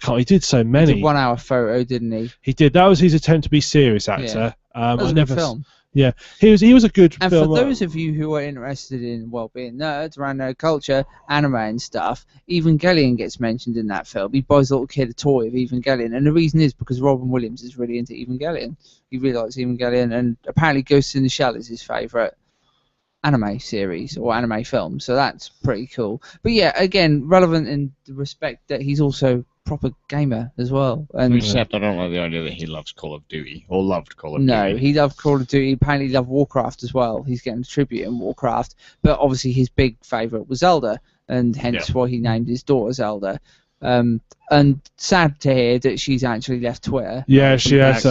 He did so many. He did 1 hour photo, didn't he? He did. That was his attempt to be a serious actor. Yeah. That was a good film. Yeah, he was a good and film. And for those of you who are interested in, being nerds around nerd culture, anime and stuff, Evangelion gets mentioned in that film. He buys a little kid a toy of Evangelion, and the reason is because Robin Williams is really into Evangelion. He really likes Evangelion, and apparently Ghost in the Shell is his favourite anime series or anime film, so that's pretty cool. But yeah, again, relevant in the respect that he's also proper gamer as well. And except I don't like the idea that he loves Call of Duty or loved Call of Duty. No, he loved Call of Duty. Apparently, he loved Warcraft as well. He's getting a tribute in Warcraft, but obviously his big favourite was Zelda, and hence why he named his daughter Zelda. And sad to hear that she's actually left Twitter. Yeah, she has.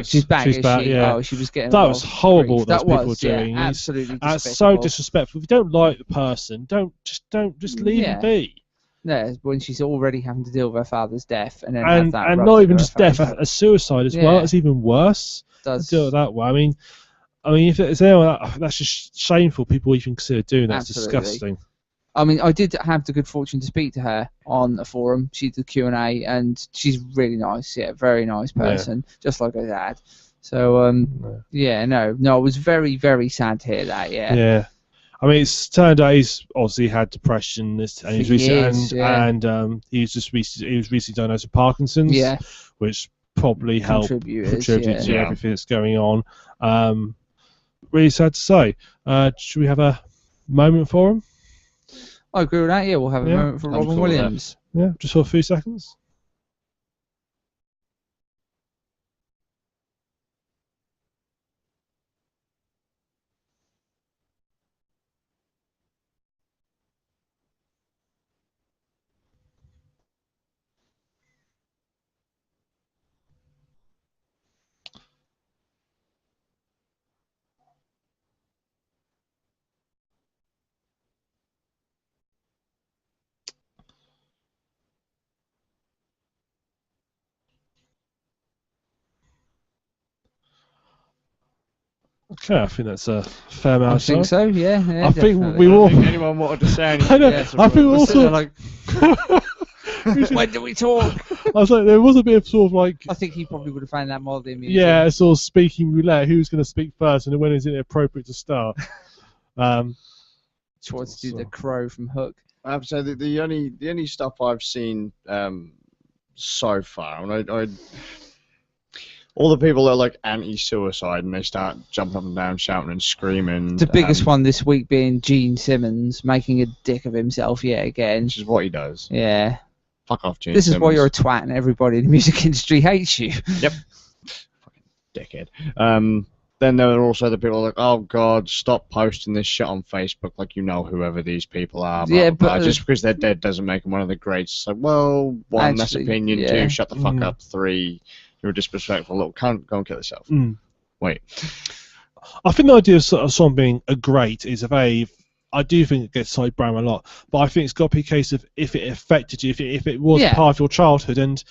She's back. Yeah. Oh, she was getting. That was horrible. What those people were doing. Yeah, absolutely. That's so disrespectful. If you don't like the person, don't leave them be. No, when she's already having to deal with her father's death, and then and not even just death, a suicide as well. It's even worse. Does do it that way? I mean, if it's anyone, that's just shameful. People even consider doing that. It's disgusting. I mean, I did have the good fortune to speak to her on a forum. She did Q&A, and she's really nice. Yeah, very nice person, just like her dad. So, it was very, very sad to hear that. Yeah. Yeah. I mean, it's turned out he's obviously had depression, and he was recently diagnosed with Parkinson's, which probably contributed to everything that's going on. Really sad to say. Should we have a moment for him? I agree with that. Yeah, we'll have a moment for Robin Williams. Yeah, just for a few seconds. Okay, I think that's a fair amount of time. I think so, yeah. I think we all. Anyone wanted to say anything? I know. I think also. When do we talk? I was like, there was a bit of sort of like. I think he probably would have found that mildly amusing. Yeah, sort of speaking roulette. Who's going to speak first, and when is it appropriate to start? Just wanted to do the crow from Hook. I have to say that the only stuff I've seen so far, and all the people that are like anti-suicide and they start jumping up and down, shouting and screaming. The biggest one this week being Gene Simmons making a dick of himself yet again. Which is what he does. Yeah. Fuck off, Gene This Simmons. is why you're a twat and everybody in the music industry hates you. Yep. Fucking dickhead. Then there are also the people like, oh God, stop posting this shit on Facebook like you know whoever these people are. Blah, yeah, blah, but blah. Just because they're dead doesn't make them one of the greats. It's like, well, one, that's opinion. Two, shut the fuck up. Three, You're a disrespectful little cunt. Go and kill yourself. Wait. I think the idea of a song being a great is a very. I do think it gets cited Brown a lot, but I think it's got to be a case of if it affected you, if it was part of your childhood. And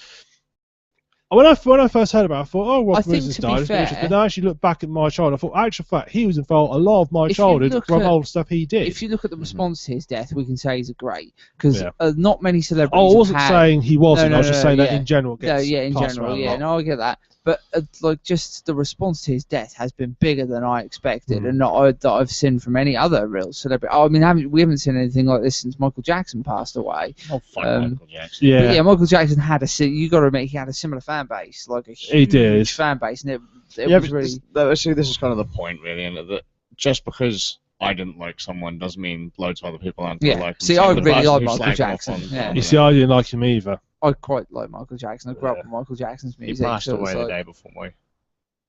when I first heard about it, I thought, oh, Robin Williams has died. But then I actually looked back at my childhood. I thought, actual fact, he was involved a lot of my childhood from all the stuff he did. If you look at the response to his death, we can say he's a great, because not many celebrities. Oh, I wasn't saying he wasn't. I was just saying that in general. In general, no, I get that. But like, just the response to his death has been bigger than I expected, and not that I've seen from any other real celebrity. I mean, we haven't seen anything like this since Michael Jackson passed away. Oh, fuck Michael Jackson. Yeah. But yeah, Michael Jackson had you got to admit, he had a similar fan base, like a huge fan base, and it was really. See, this is kind of the point, really, and that just because I didn't like someone doesn't mean loads of other people aren't like him. See, I really like Michael Jackson. You see, I didn't like him either. I quite like Michael Jackson. I grew up with Michael Jackson's music. He passed away the day before my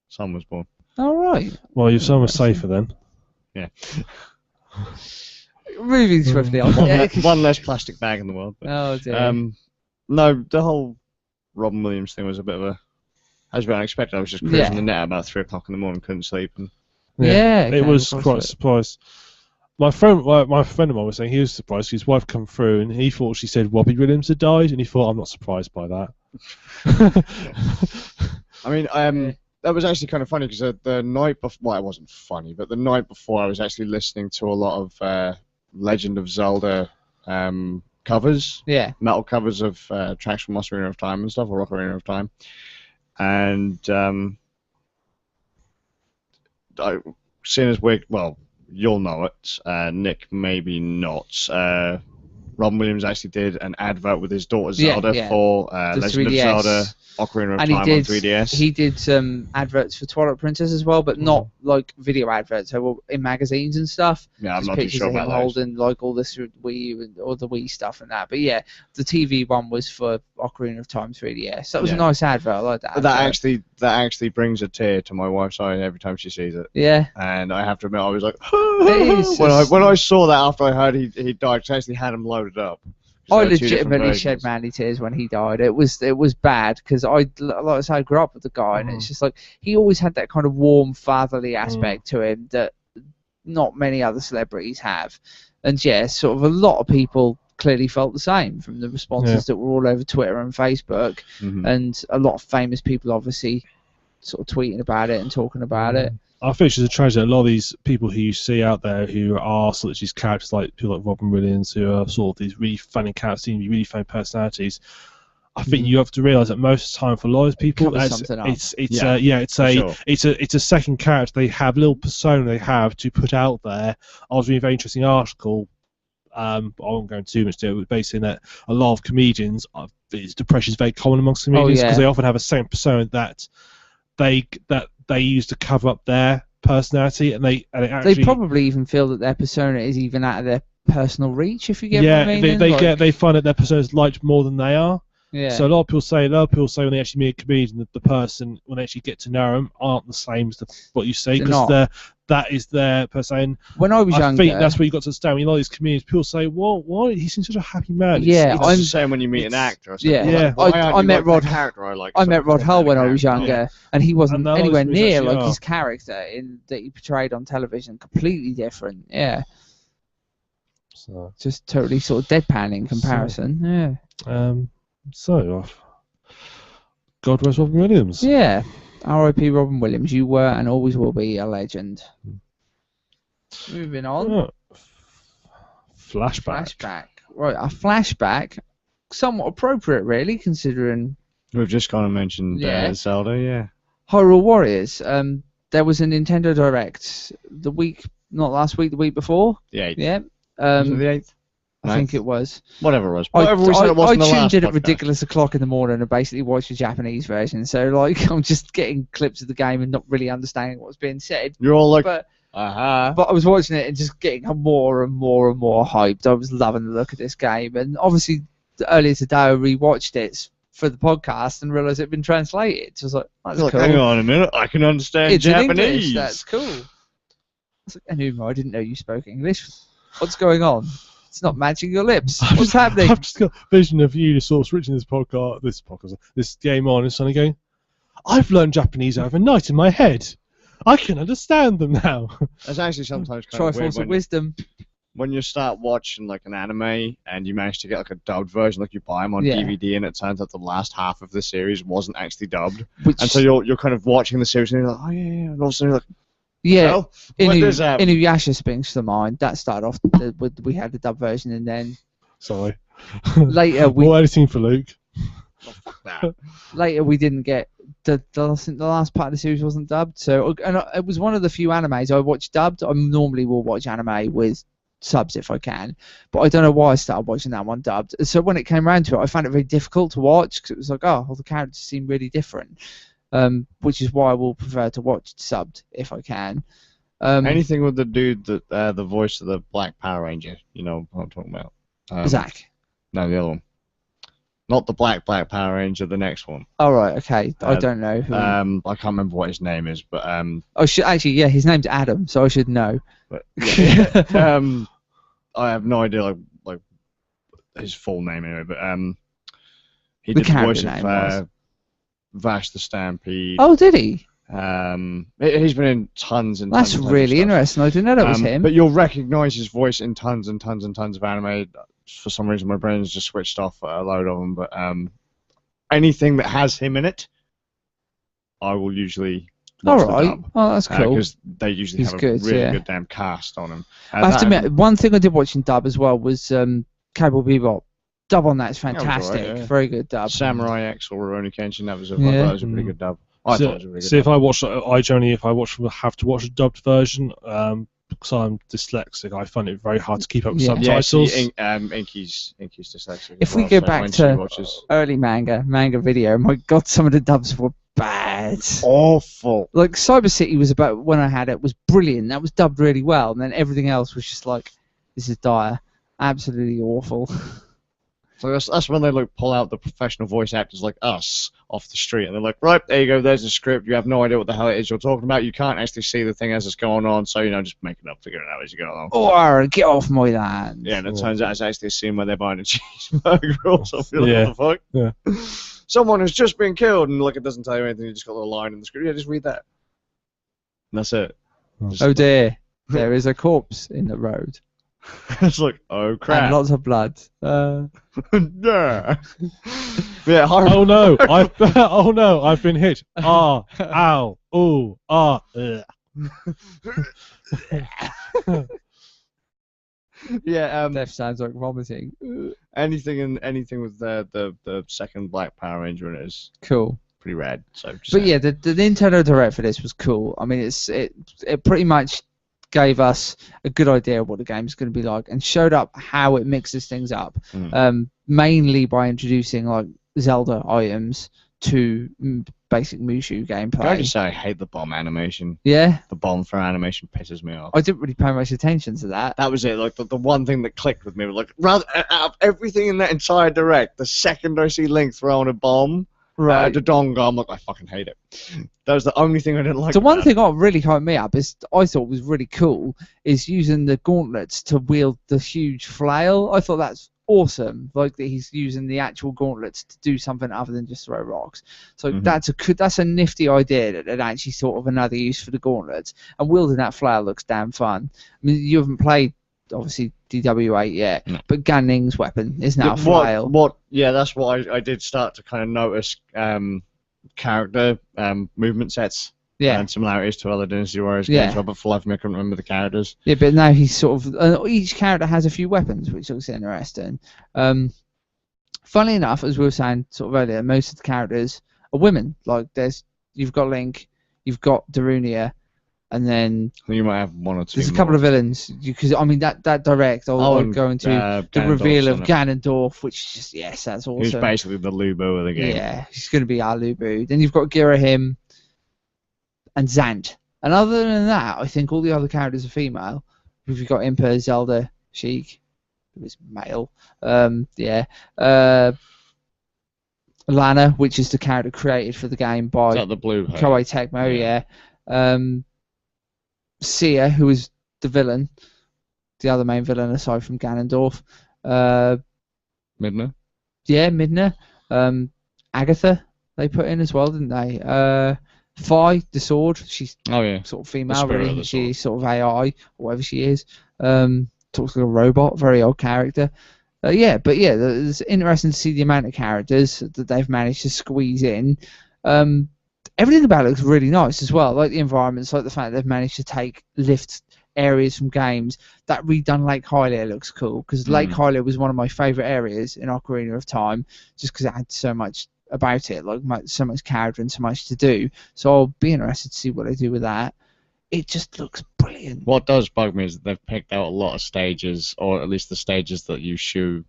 son was born. All right. Well, your son was safer then. Yeah. Moving swiftly on. One less plastic bag in the world. But, oh dear. No, the whole Robin Williams thing was a bit of a. As unexpected. I was just cruising the net about 3 o'clock in the morning, couldn't sleep, and. It was quite a surprise. My friend of mine was saying he was surprised. His wife come through and he thought she said Robbie Williams had died, and he thought, I'm not surprised by that. I mean, that was actually kind of funny because the night before, well, it wasn't funny, but the night before I was actually listening to a lot of Legend of Zelda covers, metal covers of tracks from Ocarina of Time and stuff, or Ocarina of Time, and seeing as you'll know it, Nick maybe not. Robin Williams actually did an advert with his daughter Zelda for Legend 3DS. Of Zelda Ocarina of Time on 3DS. He did some adverts for Twilight Princess as well, but not like video adverts, so in magazines and stuff. Yeah, I'm not too sure about those. Holding like all this WiiU or the Wii stuff and that. But yeah, the TV one was for Ocarina of Time 3DS. That was a nice advert. I like that. That actually brings a tear to my wife's eye every time she sees it. Yeah. And I have to admit, I was like, when I saw that after I heard he died, I actually had him loaded up. I legitimately shed manly tears when he died. It was bad because I grew up with the guy, and it's just like he always had that kind of warm, fatherly aspect to him that not many other celebrities have. And yeah, sort of a lot of people clearly felt the same from the responses that were all over Twitter and Facebook, and a lot of famous people obviously sort of tweeting about it and talking about it. I think it's just a tragedy. A lot of these people who you see out there who are sort of these characters, like people like Robin Williams, who are sort of these really funny characters, really funny personalities. I think you have to realise that most of the time for a lot of people, it's a second character they have, a little persona they have to put out there. I was reading a very interesting article. I won't go into too much to it, but basically that a lot of comedians, depression is very common amongst comedians because they often have a second persona that they use to cover up their personality, and they probably even feel that their persona is even out of their personal reach. If you get what I mean, they find that their persona is liked more than they are. Yeah. So a lot of people say when they actually meet a comedian, that the person, when they actually get to know them, aren't the same as what you say, because that is their persona. When I was younger, I think that's what you got to understand. When you know these comedians, people say, "Well, why he seems such a happy man?" It's the same when you meet an actor. I met Rod Hull when I was younger, and he wasn't anywhere near like his character that he portrayed on television. Completely different. Yeah. So just totally sort of deadpan in comparison. God rest Robin Williams. Yeah. R.I.P. Robin Williams. You were and always will be a legend. Moving on. Flashback. Right, a flashback. Somewhat appropriate, really, considering... We've just kind of mentioned Zelda, Hyrule Warriors. There was a Nintendo Direct the week, not last week, the week before. The 8th. Yeah. Was it the 8th? I think it was. Whatever it was. I tuned in at ridiculous o'clock in the morning and basically watched the Japanese version. So like, I'm just getting clips of the game and not really understanding what was being said. You're all like, but I was watching it and just getting more and more and more hyped. I was loving the look of this game, and obviously earlier today I rewatched it for the podcast and realised it had been translated. So I was like, that's cool. Hang on a minute, I can understand Japanese. English. That's cool. I was like, Enuma, I didn't know you spoke English. What's going on? It's not matching your lips. What's happening? I've just got a vision of you just sort of switching this game on and suddenly going, I've learned Japanese overnight in my head. I can understand them now. It's actually sometimes kind Try of weird force of wisdom. when you start watching like an anime and you manage to get like a dubbed version, like you buy them on DVD, and it turns out the last half of the series wasn't actually dubbed, and so you're kind of watching the series and you're like, oh yeah, and all of a sudden you're like, well, Inuyasha springs to mind. That started off we had the dub version, and then sorry. Later more editing for Luke. Later we didn't get the last part of the series wasn't dubbed. So it was one of the few animes I watched dubbed. I normally will watch anime with subs if I can, but I don't know why I started watching that one dubbed. So when it came around to it, I found it very difficult to watch because it was like, oh, well, the characters seem really different, which is why I will prefer to watch subbed if I can. Anything with the dude that the voice of the Black Power Ranger, you know what I'm talking about? Zach. No, the other one. Not the Black Power Ranger, the next one. Oh, right, okay. I don't know who. I can't remember what his name is, but his name's Adam, so I should know. But, yeah, I have no idea like his full name anyway, but he did the voice of Vash the Stampede. Oh, did he? He's been in tons and That's tons really of stuff. interesting. I didn't know that was him. But you'll recognise his voice in tons and tons and tons of anime. For some reason, my brain's just switched off a load of them. But anything that has him in it, I will usually watch the dub. Oh, that's cool. Because they usually have a really good damn cast on him. I have to admit, one thing I did watch in dub as well was Cowboy Bebop. Dub on that is fantastic. That was right, very good dub. Samurai X or Rurouni Kenshin, that was a pretty good dub. I thought it was a really good dub. If I watch, have to watch a dubbed version. Because I'm dyslexic, I find it very hard to keep up with subtitles. Yeah, Inky's dyslexic. If we go back to early manga video, my god, some of the dubs were bad. Awful. Like Cyber City was about when I had it was brilliant. That was dubbed really well, and then everything else was just like, this is dire, absolutely awful. So that's when they pull out the professional voice actors like us off the street, and they're like, right, there you go, there's the script. You have no idea what the hell it is you're talking about. You can't actually see the thing as it's going on, so just make it up, figure it out as you go along. Or get off my land. Yeah, and it turns out it's actually a scene where they're buying a cheeseburger or something. What the fuck? Yeah. Someone has just been killed, and it doesn't tell you anything. You just got a little line in the script. Yeah, just read that. And that's it. Oh dear, there is a corpse in the road. It's like, oh crap. And lots of blood. Yeah. Oh no! I've been hit. Ah! Ow! Ooh! Ah! Yeah. Death sounds like vomiting. Anything with the second Black Power Ranger in it is cool. Pretty rad. So. Yeah, the Nintendo Direct for this was cool. I mean, it pretty much gave us a good idea of what the game's going to be like and showed up how it mixes things up, mainly by introducing Zelda items to basic Mushu gameplay. Can I just say I hate the bomb animation? Yeah? The bomb throw animation pisses me off. I didn't really pay much attention to that. That was it, the one thing that clicked with me. Rather out of everything in that entire Direct, the second I see Link throwing a bomb, right, the donga, I'm like, I fucking hate it. That was the only thing I didn't like. The one thing that really hyped me up is I thought was really cool is using the gauntlets to wield the huge flail. I thought that's awesome. Like that he's using the actual gauntlets to do something other than just throw rocks. So that's a nifty idea that actually sort of another use for the gauntlets. And wielding that flail looks damn fun. I mean, you haven't played obviously DW8 yet, but Gan Ning's weapon is now a flail. Yeah, that's what I did start to kind of notice character movement sets and similarities to other Dynasty Warriors games, but for life of me I couldn't remember the characters. Yeah, but now he's sort of each character has a few weapons, which looks interesting. Funnily enough, as we were saying sort of earlier, most of the characters are women. Like you've got Link, you've got Darunia, and then you might have one or two. There's a couple of villains because I mean that Direct. I'll go into the reveal of Ganondorf, which is just that's awesome. He's basically the Lubu of the game. Yeah, he's going to be our Lubu. Then you've got Girahim and Zant. And other than that, I think all the other characters are female. We've got Impa, Zelda, Sheik, who is male. Lana, which is the character created for the game by the blue Koei Tecmo. Sia, who is the villain, the other main villain aside from Ganondorf. Midna. Yeah, Midna. Agatha, they put in as well, didn't they? Fi, the sword, she's sort of female, really. She's sort of AI, or whatever she is. Talks like a robot, very old character. But it's interesting to see the amount of characters that they've managed to squeeze in. Everything about it looks really nice as well, like the environments, like the fact that they've managed to lift areas from games. That redone Lake Hylia looks cool, because Lake Hylia was one of my favourite areas in Ocarina of Time, just because it had so much about it, like so much character and so much to do. So I'll be interested to see what they do with that. It just looks brilliant. What does bug me is that they've picked out a lot of stages, or at least the stages that they show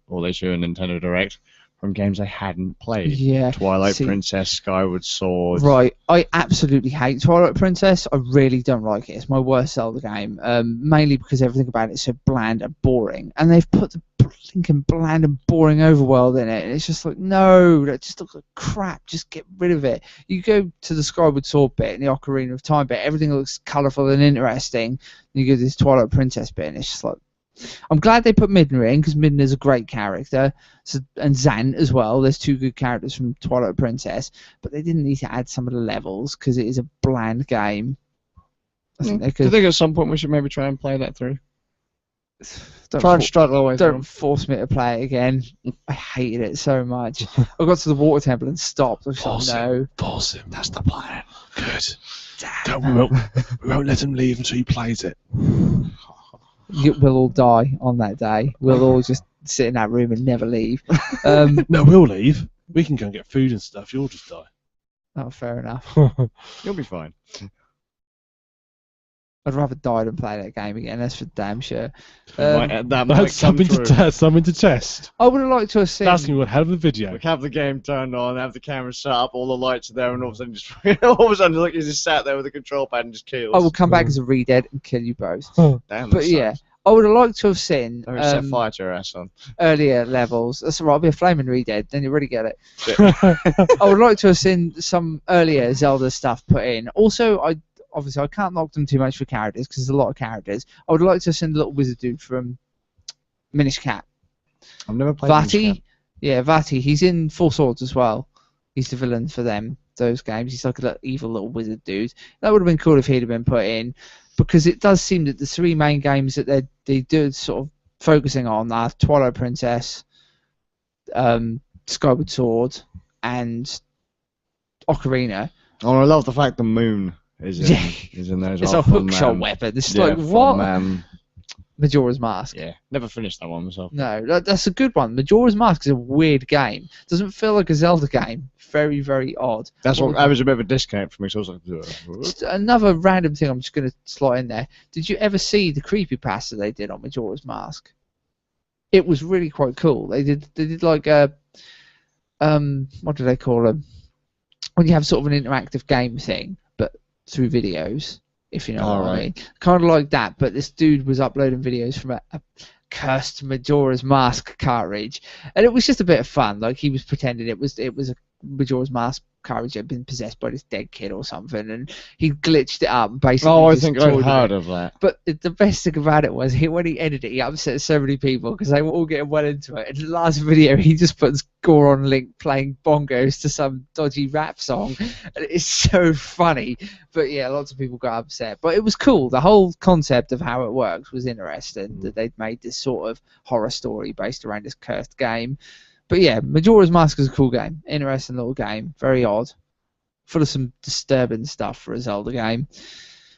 in Nintendo Direct, from games I hadn't played. Yeah. Twilight Princess, Skyward Sword. Right. I absolutely hate Twilight Princess. I really don't like it. It's my worst Zelda game. Mainly because everything about it is so bland and boring. And they've put the blinking bland and boring overworld in it. And it's just like, no, that just looks like crap. Just get rid of it. You go to the Skyward Sword bit and the Ocarina of Time bit, everything looks colourful and interesting. And you go to this Twilight Princess bit and it's just like, I'm glad they put Midna in, because Midna is a great character, and Zant as well. There's two good characters from Twilight Princess, but they didn't need to add some of the levels because it is a bland game. I think they could. Do you think at some point we should maybe try and play that through? Try and struggle away. Don't force me to play it again. I hated it so much. I got to the water temple and stopped. I was like, no. Force him. That's the plan. Good. We won't let him leave until he plays it. We'll all die on that day. We'll all just sit in that room and never leave. No, we'll leave. We can go and get food and stuff. You'll just die. Oh, fair enough. You'll be fine. I'd rather die than play that game again. That's for damn sure. That's something to test. I would have liked to have seen. That's gonna be a hell of a video. We have the game turned on, have the camera set up, all the lights are there, and all of a sudden, look, he's just sat there with a control pad and just kills. I will come back as a Redead and kill you both. Damn. But yeah, I would have liked to have seen. Set fire to your ass on. Earlier levels. That's alright. I'll be a flaming Redead. Then you really get it. I would like to have seen some earlier Zelda stuff put in. Also, Obviously, I can't knock them too much for characters because there's a lot of characters. I would like to send the little wizard dude from Minish Cap. I've never played Vati. Yeah, Vati. He's in Four Swords as well. He's the villain for those games. He's like a evil little wizard dude. That would have been cool if he'd have been put in, because it does seem that the three main games that they do sort of focusing on are Twilight Princess, Skyward Sword, and Ocarina. Oh, I love the fact the moon is in there as well. It's a hookshot weapon. It's like, what? Majora's Mask. Yeah, never finished that one myself. No, that's a good one. Majora's Mask is a weird game. Doesn't feel like a Zelda game. Very, very odd. That was a bit of a disconnect for me, so I was like... Just another random thing I'm just going to slot in there. Did you ever see the creepypasta they did on Majora's Mask? It was really quite cool. They did like a... what do they call them? When you have sort of an interactive game thing, but through videos, if you know what I mean. Kind of like that, but this dude was uploading videos from a cursed Majora's Mask cartridge, and it was just a bit of fun. Like, he was pretending it was a Majora's Mask cartridge had been possessed by this dead kid or something, and he glitched it up and basically. Oh, I think I've heard of that. But the best thing about it was when he edited it, he upset so many people because they were all getting well into it. And the last video, he just puts Goron Link playing bongos to some dodgy rap song, and it's so funny. But yeah, lots of people got upset. But it was cool. The whole concept of how it works was interesting. That they'd made this sort of horror story based around this cursed game. But yeah, Majora's Mask is a cool game. Interesting little game. Very odd. Full of some disturbing stuff for a Zelda game.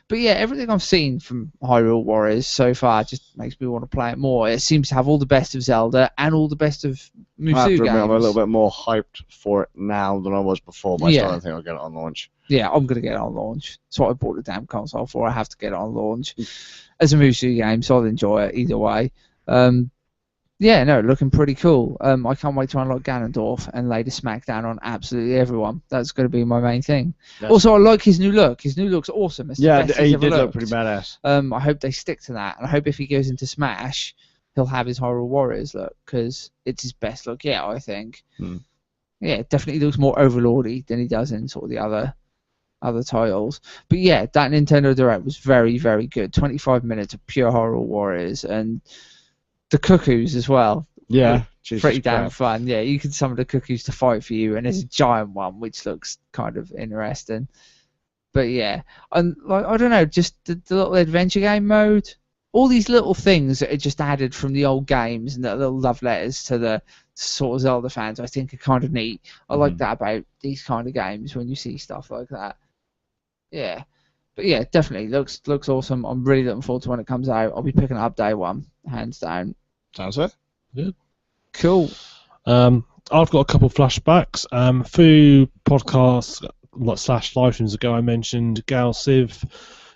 But yeah, everything I've seen from Hyrule Warriors so far just makes me want to play it more. It seems to have all the best of Zelda and all the best of Musou games. I'm a little bit more hyped for it now than I was before, but I still don't think I'll get it on launch. Yeah, I'm going to get it on launch. That's what I bought the damn console for. I have to get it on launch. As a Musou game, so I'll enjoy it either way. Yeah, no, looking pretty cool. I can't wait to unlock Ganondorf and lay the smackdown on absolutely everyone. That's going to be my main thing. Also, I like his new look. His new look's awesome. It's yeah, he did look pretty badass. I hope they stick to that, and I hope if he goes into Smash, he'll have his Hyrule Warriors look, because it's his best look yet, I think. Yeah, it definitely looks more overlordy than he does in sort of the other titles. But yeah, that Nintendo Direct was very, very good. 25 minutes of pure Hyrule Warriors, and the cuckoos as well. Yeah, Jesus pretty damn Christ. fun. Yeah, you can summon the cookies to fight for you, and there's a giant one which looks kind of interesting. But yeah, and like I don't know, just the little adventure game mode, all these little things that are just added from the old games and the little love letters to the sort of Zelda fans, I think are kind of neat. I like that about these kind of games when you see stuff like that. Yeah, but yeah, definitely looks awesome. I'm really looking forward to when it comes out. I'll be picking it up day one, hands down. Sounds it. Good. Cool. I've got a couple of flashbacks. Few podcasts / live streams ago, I mentioned GalCiv.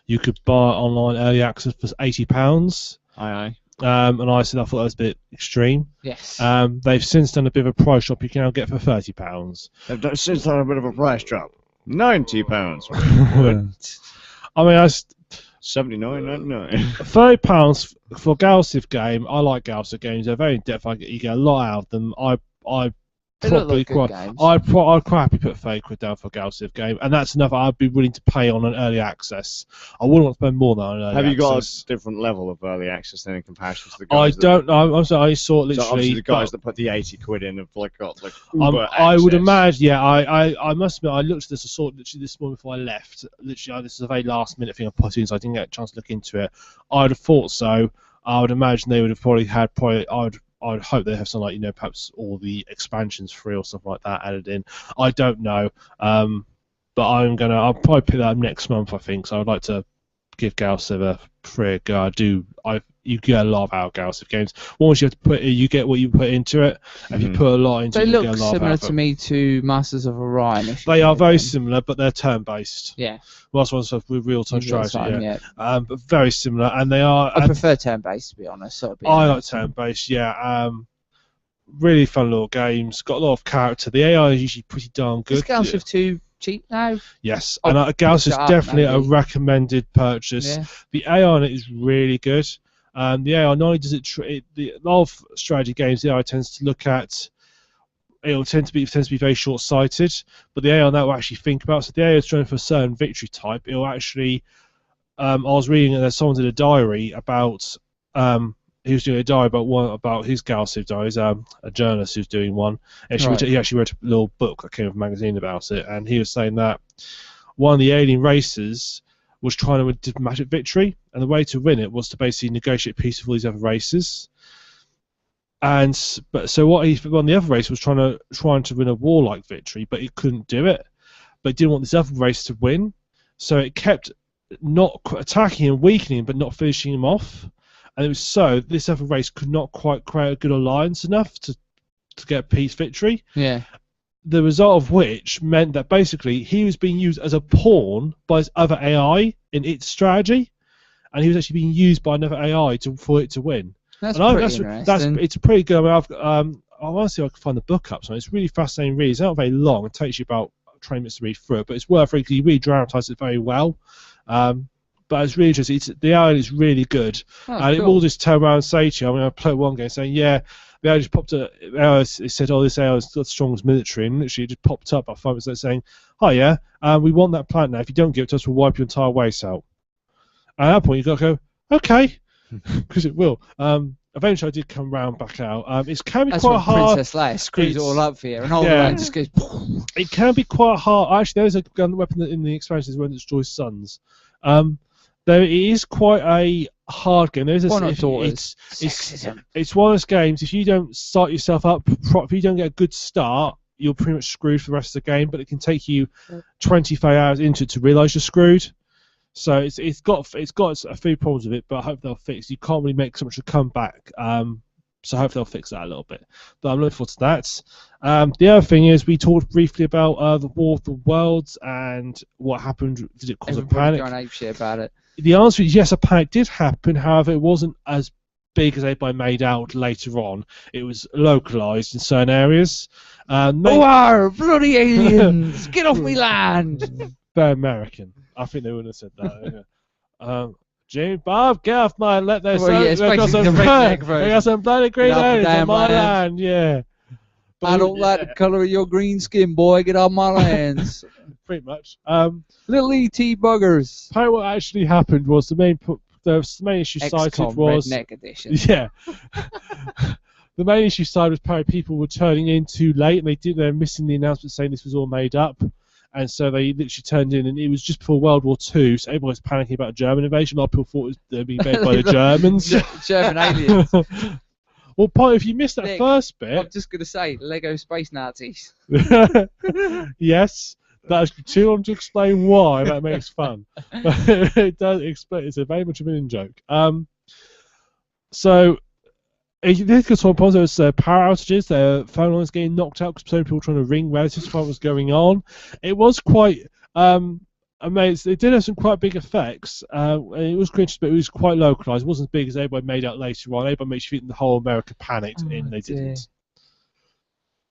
You could buy online early access for £80. Aye. And I said I thought that was a bit extreme. Yes. They've since done a bit of a price drop. You can now get for £30. They've since done a bit of a price drop. £90. I mean, $79.99. £30 for a GalCiv game. I like GalCiv games. They're very in depth. You get a lot out of them. I'd quite happy put £30 down for a GalCiv game, and that's enough. I'd be willing to pay on an early access. I wouldn't want to spend more than on an early access. Have you got a different level of early access then in comparison to the guys? I don't know. I'm sorry. I saw literally. So obviously the guys that put the £80 in have got I would imagine. Yeah. I must admit. I looked at this. I saw it literally this morning before I left. Literally, this is a very last minute thing I put in, so I didn't get a chance to look into it. I'd have thought so. I would imagine they would have probably had I'd hope they have some, like, perhaps all the expansions free or something like that added in. I don't know, but I'll probably pick that up next month, I think. So I'd like to give GalCiv a free go. You get a lot out of GalCiv games. Once you have to you get what you put into it. If you put a lot into it, you get a lot out of it. They look similar to me to Masters of Orion. They are very similar, but they're turn-based. Yeah. Last one's with real-time strategy. Yeah. But very similar, and they are. I prefer turn-based, to be honest. So I like turn-based. Yeah. Really fun little games. Got a lot of character. The AI is usually pretty darn good. Is GalCiv 2 cheap now? Yes, and GalCiv is definitely a recommended purchase. Yeah. The AI on it is really good. The AI not only does it, a lot of strategy games, the AI tends to look at. It tends to be very short-sighted, but the AI on that will actually think about. So the AI is trying for a certain victory type. It will actually. I was reading that someone did a diary about. He was doing a diary about his GalCiv diaries. A journalist who's doing one. He actually wrote a little book that came with a magazine about it, and he was saying that one of the alien races was trying to win diplomatic victory, and the way to win it was to basically negotiate peace with all these other races. One of the other race was trying to win a warlike victory, but it couldn't do it. But it didn't want this other race to win, so it kept not attacking and weakening, but not finishing him off. And it was so this other race could not quite create a good alliance enough to get a peace victory. Yeah. The result of which meant that basically he was being used as a pawn by his other AI in its strategy, and he was actually being used by another AI for it to win. That's interesting. It's pretty good. I want to see if I can find the book up. So it's really fascinating read. It's not very long. It takes you about 20 minutes to read through it, but it's worth reading. You really dramatize it very well. But it's really interesting. The AI is really good. And cool. It will just turn around and say to you, I played one game saying, yeah, the AI just popped up. It said, this AI is the strongest military, and literally it just popped up. I find it saying, oh yeah, we want that planet now. If you don't give it to us, we'll wipe your entire race out. At that point, you've got to go, okay, because it will. Eventually, I did come round back out. It can be quite hard. Princess Leia screws it all up for you, and all the way just goes. It can be quite hard. Actually, there's a gun weapon in the expansions where it destroys suns. Though it is quite a hard game. It's one of those games. If you don't start yourself up, if you don't get a good start, you're pretty much screwed for the rest of the game. But it can take you 25 hours into it to realise you're screwed. So it's got a few problems with it, but I hope they'll fix. You can't really make so much a comeback. So I hope they'll fix that a little bit. But I'm looking forward to that. The other thing is we talked briefly about the War of the Worlds and what happened. Did it cause a panic? Going apeshit about it. The answer is yes, a panic did happen. However, it wasn't as big as everybody made out later on. It was localized in certain areas. Bloody aliens! Get off me land! Very American. I think they wouldn't have said that. Jimmy Bob, get off my let their they got some bloody green aliens on my land, yeah. But I don't like the colour of your green skin, boy. Get off my lands. Pretty much. Little ET buggers. Apparently what actually happened was the main issue cited was redneck edition. Yeah. The main issue side was apparently people were turning in too late, and they're missing the announcement saying this was all made up, and so they literally turned in, and it was just before World War II, so everyone was panicking about a German invasion. A lot of people thought it was being made by the Germans. German aliens. Well, Pi, if you missed that Nick, first bit, I'm just gonna say Lego space Nazis. yes, that's too long to explain why. That makes fun. It does explain. It's a very much of an in-joke. So. This goes on. There was power outages. The phone lines getting knocked out because so many people were trying to ring relatives to find what was going on. It was quite amazing. It did have some quite big effects. It was cringe, but it was quite localized. It wasn't as big as everybody made out later on. Everybody makes you think the whole America panicked, and they didn't.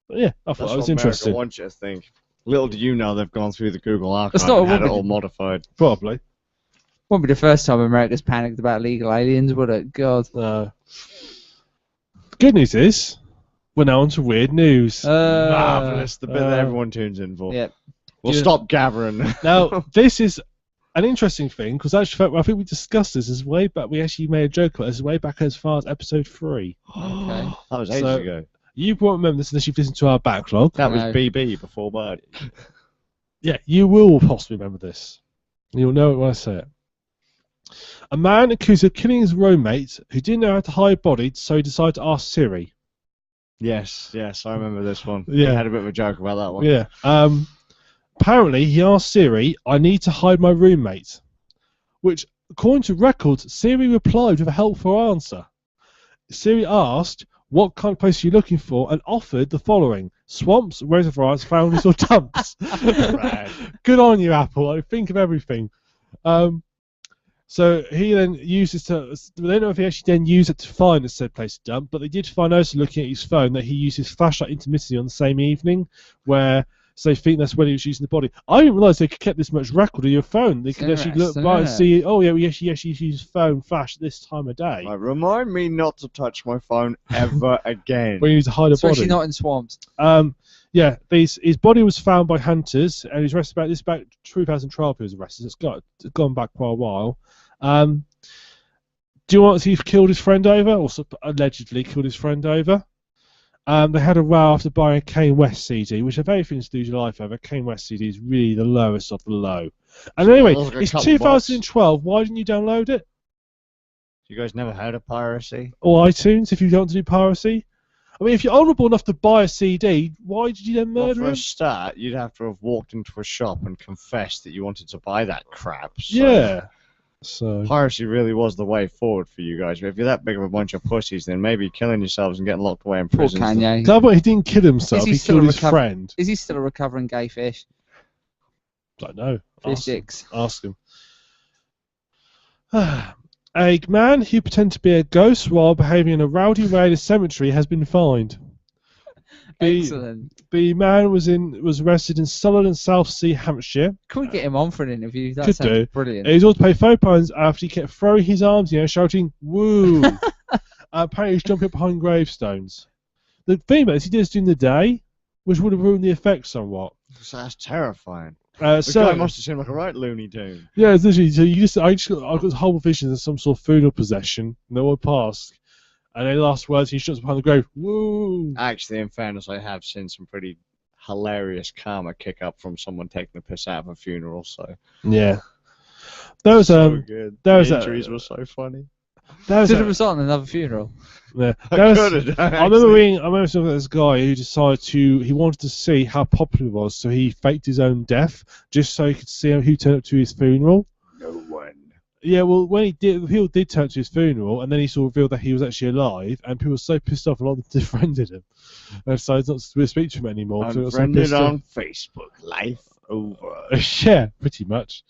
But yeah, I thought that was interesting. I want you to think. Little do you know they've gone through the Google archive and had it all modified. Probably. Won't be the first time America's panicked about illegal aliens, would it? God. No. Good news is, we're now on to weird news. Marvellous, the bit that everyone tunes in for. Yep. We'll stop gathering. Now, this is an interesting thing, because actually, I think we discussed this as way back. We actually made a joke about this way back as far as episode 3. Okay. That was ages ago. You won't remember this unless you've listened to our backlog. That was BB before Bird. Yeah, you will possibly remember this. You'll know it when I say it. A man accused of killing his roommate who didn't know how to hide bodies, so he decided to ask Siri. Yes, I remember this one. Yeah. We had a bit of a joke about that one. Yeah. Apparently, he asked Siri, "I need to hide my roommate," which, according to records, Siri replied with a helpful answer. Siri asked, "What kind of place are you looking for?" and offered the following: swamps, reservoirs, fountains, or dumps. Right. Good on you, Apple. I think of everything. So he then uses to. I don't know if he actually then used it to find a said place to dump, but they did find also looking at his phone that he used his flashlight intermittently on the same evening, where so they think that's when he was using the body. I didn't realise they could keep this much record of your phone. They could actually look by and see, oh yeah, we actually use his phone flash at this time of day. Right, remind me not to touch my phone ever again. When you need to hide a body. Especially not in swamps. Yeah, his body was found by hunters, and he was arrested back 2012. He was arrested. It's gone back quite a while. Do you want to see if he killed his friend over, or allegedly killed his friend over? They had a row after buying a Kanye West CD, which have everything to do with your life over. Kanye West CD is really the lowest of the low. And anyway, it's 2012. Why didn't you download it? You guys never heard of piracy? Or iTunes, if you don't do piracy? I mean, if you're honourable enough to buy a CD, why did you then murder him? For a start, you'd have to have walked into a shop and confessed that you wanted to buy that crap. So yeah. So piracy really was the way forward for you guys. But if you're that big of a bunch of pussies, then maybe killing yourselves and getting locked away in prison. Poor Kanye. No, but he didn't kill himself. He killed his friend. Is he still a recovering gay fish? I don't know. Fish sticks. Ask him. A man who pretended to be a ghost while behaving in a rowdy way in a cemetery has been fined. Excellent. The man was arrested in Sutherland, South Sea, Hampshire. Could we get him on for an interview? That Could sounds do. Brilliant. He was also paid £5 after he kept throwing his arms, shouting "woo." Apparently, he was jumping up behind gravestones. The thing about it is, he did this during the day, which would have ruined the effect somewhat. So that's terrifying. The guy must have seemed like a right Looney Tune. Yeah, it's literally. So I got horrible visions of some sort of funeral procession, and they all passed. And then the last words, he shuts behind the grave. Woo! Actually, in fairness, I have seen some pretty hilarious karma kick up from someone taking the piss out of a funeral. So yeah, that was so good. The injuries were so funny. Should have resulted in another funeral. Yeah, I remember something about this guy who decided he wanted to see how popular he was, so he faked his own death just so he could see who turned up to his funeral. No one. Yeah, well, when people did turn to his funeral, and then he sort of revealed that he was actually alive, and people were so pissed off, a lot of them defriended him, and decided not to speak to him anymore. Unfriended on Facebook. Life over. Yeah, pretty much.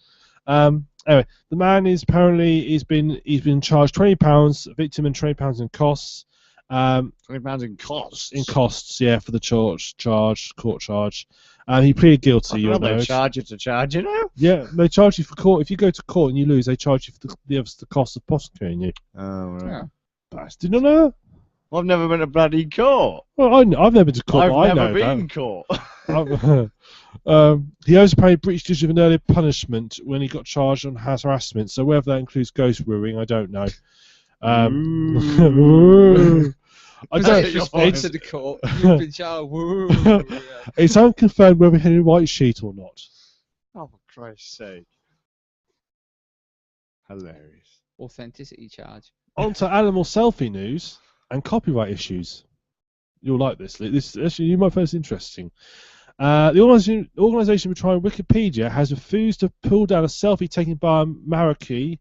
Anyway, the man is apparently he's been charged £20 victim and £20 in costs. £20 in costs. In costs, yeah, for the court charge. He pleaded guilty. You'll know. They charge you to charge you now? Yeah, they charge you for court. If you go to court and you lose, they charge you for the cost of prosecuting you. Oh, right. Yeah. Bastard. Did you not know that? Well, I've never been to bloody court. Well, I've never been to court. I've never been in court. He also apparently breached of an earlier punishment when he got charged on harassment. So whether that includes ghost wooing, I don't know. It's to the court. You've been shot. Woo. Yeah. It's unconfirmed whether he had a white sheet or not. Oh, for Christ's sake. Hilarious. Authenticity charge. On to animal selfie news and copyright issues. You'll like this. This actually, you might find this interesting. The organisation behind Wikipedia has refused to pull down a selfie taken by Maraki.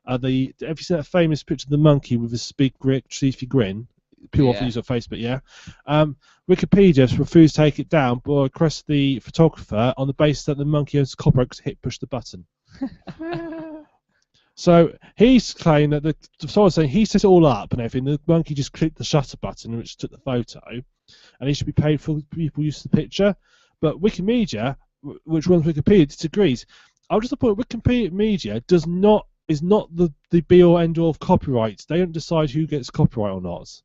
Have you seen that famous picture of the monkey with his big, cheesy grin? People often use it on Facebook, yeah. Wikipedia has refused to take it down, but requested the photographer on the basis that the monkey owns copyright because he pushed the button. So he's claiming that someone's saying he set it all up and everything. The monkey just clicked the shutter button which took the photo, and he should be paid for people use the picture. But Wikimedia, which runs Wikipedia, disagrees. I'll just point Wikimedia is not the be all end all of copyright. They don't decide who gets copyright or not.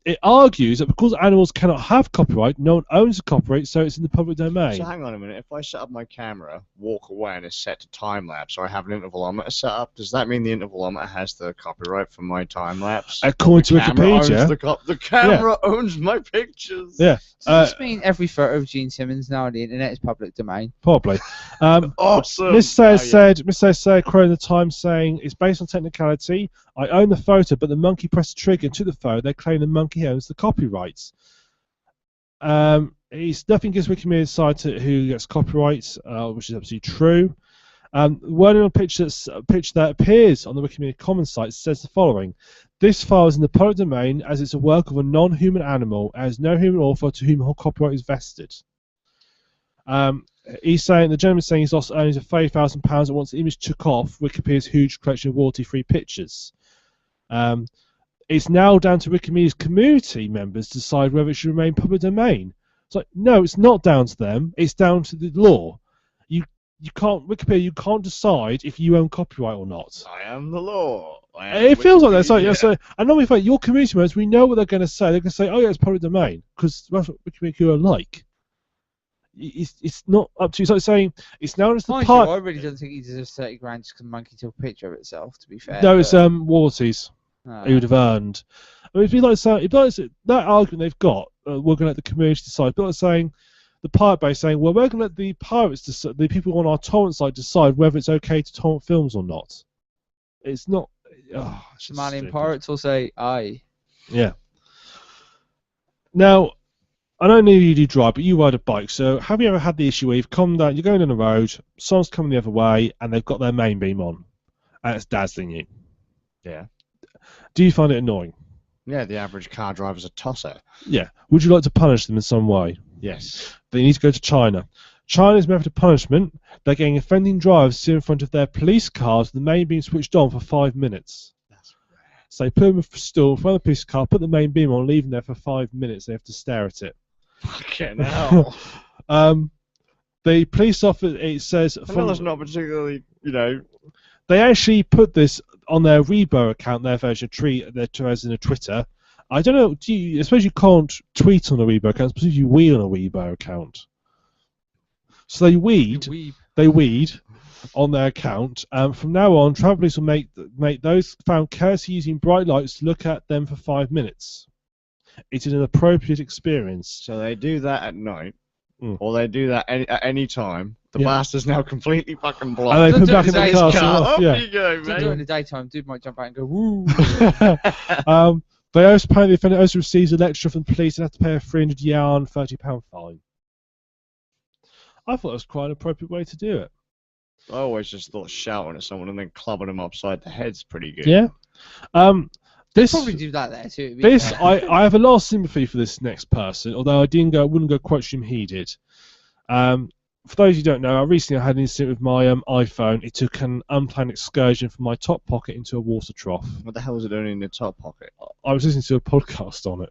It argues that because animals cannot have copyright, no one owns the copyright, so it's in the public domain. So hang on a minute. If I set up my camera, walk away, and it's set to time lapse, or I have an intervalometer set up, does that mean the intervalometer has the copyright for my time lapse? According to Wikipedia, the camera owns my pictures. Yeah. Does this mean every photo of Gene Simmons now on the internet is public domain? Probably. Awesome. Mr. said, quoting the Times, saying, "It's based on technicality. I own the photo, but the monkey pressed the trigger and took the photo. They claim the monkey owns the copyrights." Nothing gives Wikimedia side to who gets copyrights, which is absolutely true. Wording on a picture that appears on the Wikimedia Commons site says the following: "This file is in the public domain as it's a work of a non-human animal, as no human author to whom copyright is vested." He's saying, the gentleman's saying he's lost earnings of £30,000 and once the image took off Wikipedia's huge collection of royalty-free pictures. It's now down to Wikimedia's community members to decide whether it should remain public domain. It's like, no, it's not down to them. It's down to the law. Wikipedia, you can't decide if you own copyright or not. I am the law. It feels like that. So, so I normally find your community members, we know what they're going to say. They're going to say, "Oh yeah, it's public domain," because that's what Wikimedia are like. It's not up to you. It's like saying it's now just the part. I really don't think he deserves 30 grand just because the monkey took a picture of itself. To be fair. No, it's royalties. He would have earned. I mean, it'd be like saying, that argument they've got. We're going to let the community decide. But like saying. The pirate base saying, well, we're going to let the pirates decide, the people on our torrent site decide whether it's okay to torrent films or not. It's not. Somalian pirates will say, aye. Yeah. Now, I don't know if you do drive, but you ride a bike. So, have you ever had the issue where you've come down, you're going down the road, someone's coming the other way, and they've got their main beam on, and it's dazzling you? Yeah. Do you find it annoying? Yeah, the average car driver's a tosser. Yeah. Would you like to punish them in some way? Yes. They need to go to China. China's method of punishment, they're getting offending drivers to sit in front of their police cars with the main beam switched on for 5 minutes. That's rare. So they put them in still in front of the police car, put the main beam on, leave them there for 5 minutes. They have to stare at it. Fucking hell. The police officer, it says... that's not particularly, They actually put this on their Weibo account, their version of Twitter. I don't know, I suppose you can't tweet on a Weibo account, I suppose you wee on a Weibo account. So they weed on their account. From now on, travel police will make those found carelessly using bright lights to look at them for 5 minutes. It is an appropriate experience. So they do that at night, or they do that at any time. The bastard's now completely fucking blocked. And they put back in the car. Up you go, mate. Do it in the daytime, dude might jump out and go, woo. They also apparently the offender also receives a lecture from the police and has to pay a 300 yuan, £30 fine. I thought it was quite an appropriate way to do it. I always just thought shouting at someone and then clubbing them upside the head's pretty good. Yeah. Probably do that there too. I have a lot of sympathy for this next person, although I wouldn't go quite him he did. For those who don't know, I recently had an incident with my iPhone. It took an unplanned excursion from my top pocket into a water trough. What the hell was it doing in your top pocket? I was listening to a podcast on it.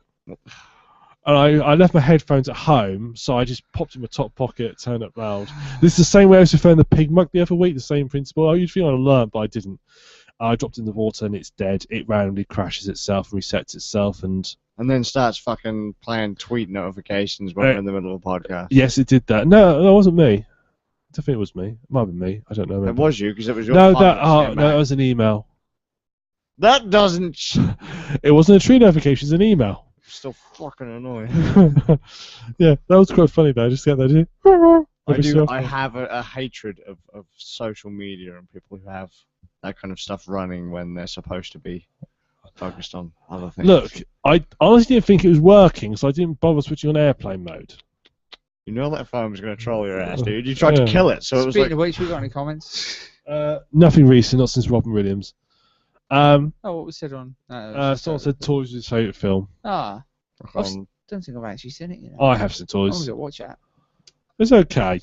And I left my headphones at home, so I just popped in my top pocket, turned up loud. This is the same way I was referring to the pig mug the other week, the same principle. I usually learned, but I didn't. I dropped it in the water and it's dead. It randomly crashes itself, resets itself, and then starts fucking playing tweet notifications when we're in the middle of a podcast. Yes, it did that. No, that wasn't me. I don't think it was me. It might have been me. I don't know. It was you, because it was your No, that was an email. That doesn't. It wasn't a tree notification, it's an email. Still fucking annoying. Yeah, that was quite funny though. Just get that. I have a hatred of social media and people who have that kind of stuff running when they're supposed to be focused on other things. Look, I honestly didn't think it was working, so I didn't bother switching on airplane mode. You know that phone was going to troll your ass, dude. You tried to kill it, so it was Speaking of which, we got any comments? Nothing recent, not since Robin Williams. What was said on? Someone said Toys was his favourite film. I don't think I've actually seen it. You know. I have seen I'm Toys. going to watch that. It's okay.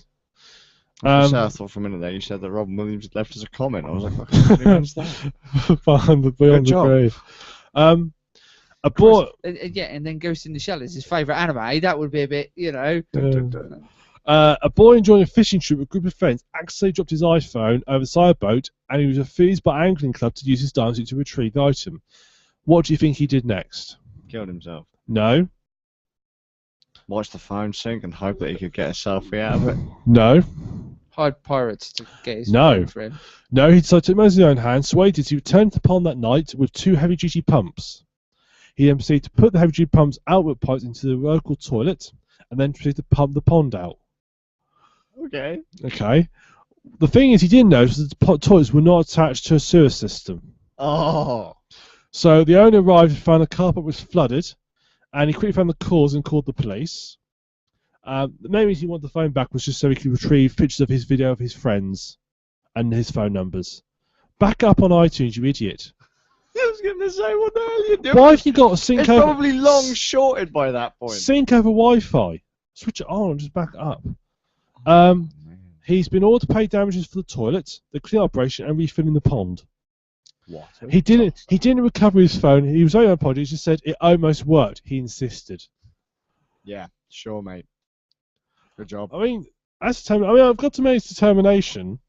I thought for a minute there you said that Robin Williams had left as a comment. I was like, what Beyond the grave. A boy. Yeah, and then Ghost in the Shell is his favourite anime. That would be a bit, you know. A boy enjoying a fishing trip with a group of friends accidentally dropped his iPhone over the side of a boat, and he was refused by angling club to use his diving suit to retrieve the item. What do you think he did next? Killed himself. No. Watch the phone sink and hope that he could get a selfie out of it. No. Hired pirates to get his No. friend. No, he decided to take matters in his own hands, so waited to return to the pond that night with 2 heavy-duty pumps. He then proceeded to put the heavy-duty pumps outward pipes into the local toilet, and then proceeded to pump the pond out. Okay. Okay. The thing is, he didn't notice that the toilets were not attached to a sewer system. Oh. So the owner arrived and found the car park was flooded, and he quickly found the cause and called the police. The main reason he wanted the phone back was just so he could retrieve pictures of his video of his friends and his phone numbers. Back up on iTunes, you idiot. I was going to say, what the hell are you doing? Why have you got a sync it's over... probably long shorted by that point. Sync over Wi-Fi. Switch it on and just back it up. He's been ordered to pay damages for the toilet, the clean operation, and refilling the pond. What? He didn't recover his phone. He was very apologetic. He just said it almost worked. He insisted. Yeah, sure, mate. Good job. I mean, I've got to make his determination,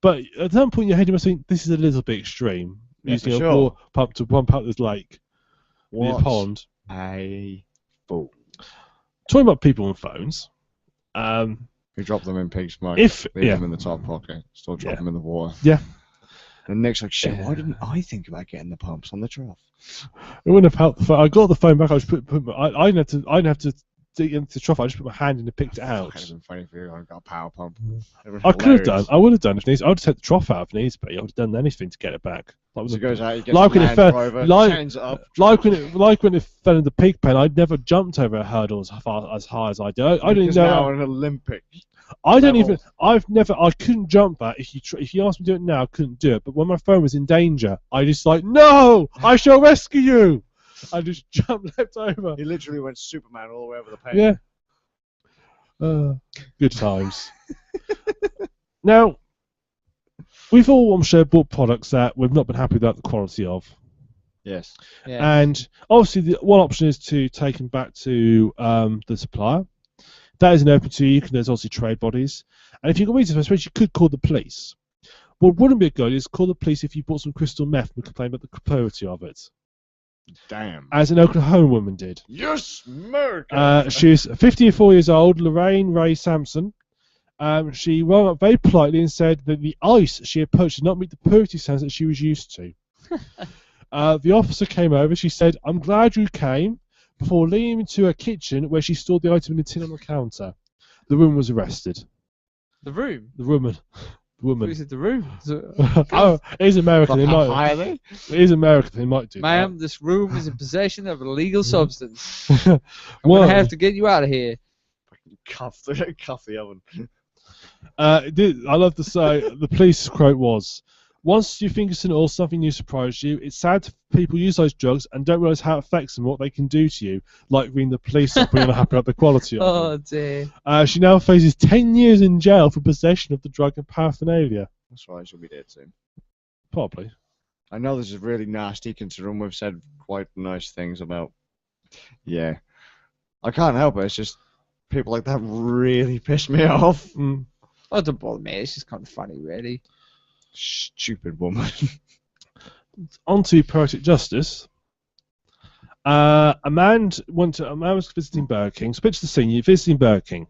but at some point in your head you must think this is a little bit extreme. Yeah, using for a sure. water pump to pump out this lake, the pond. A fool. Talking about people on phones. Who dropped them in pig smoke? Leave them in the top pocket. Still drop them in the water. Yeah. And Nick's like, shit, why didn't I think about getting the pumps on the trough? It wouldn't have helped. I got the phone back. I just I didn't have to dig into the trough. I just put my hand in and picked it out. That would have been funny for you. I got a power pump. I could have done. I would have done if needs. I would have taken the trough out if needs, but I would have done anything to get it back. So it goes out, you get like some when it fell, chains it up. like when it fell in the pig pen. I'd never jumped over a hurdle as high as I did. I didn't know. Now an Olympic. I couldn't jump that. If you asked me to do it now, I couldn't do it. But when my phone was in danger, I just like, no, I shall rescue you. I just jumped left over. He literally went Superman all the way over the pen. Yeah. Good times. Now, we've all, I'm sure, bought products that we've not been happy about the quality of. Yes. Yeah. And obviously, the one option is to take them back to the supplier. That isn't open to you. There's obviously trade bodies. And if you've got reasons, I suppose you could call the police. What wouldn't be a good idea is call the police if you bought some crystal meth and complain about the purity of it. Damn. As an Oklahoma woman did. Yes, America. She's 54 years old, Lorraine Ray Sampson. She rang up very politely and said that the ice she had purchased did not meet the purity standards that she was used to. The officer came over. She said, "I'm glad you came," before leading into her kitchen where she stored the item in a tin on the counter. The woman was arrested. The room? The woman. The woman. Who is it, the room? Oh, it is American. They How might, high are they? it is American. They might do Ma'am, this room is in possession of an illegal substance. that. I'm going to have to get you out of here. Cuff the oven. I love to say the police quote was, "Once you think it's an or something new surprised you, it's sad that people use those drugs and don't realise how it affects them, what they can do to you, like ringing the police up when you're not happy about the quality of Oh, them." dear. She now faces 10 years in jail for possession of the drug and paraphernalia. That's right, she'll be dead soon. Probably. I know this is really nasty considering we've said quite nice things about... Yeah. I can't help it, it's just people like that really piss me off. Mm. Oh, don't bother me. It's just kind of funny, really. Stupid woman. On to poetic justice. A man was visiting Burger King. So picture the scene, you're visiting Burger King.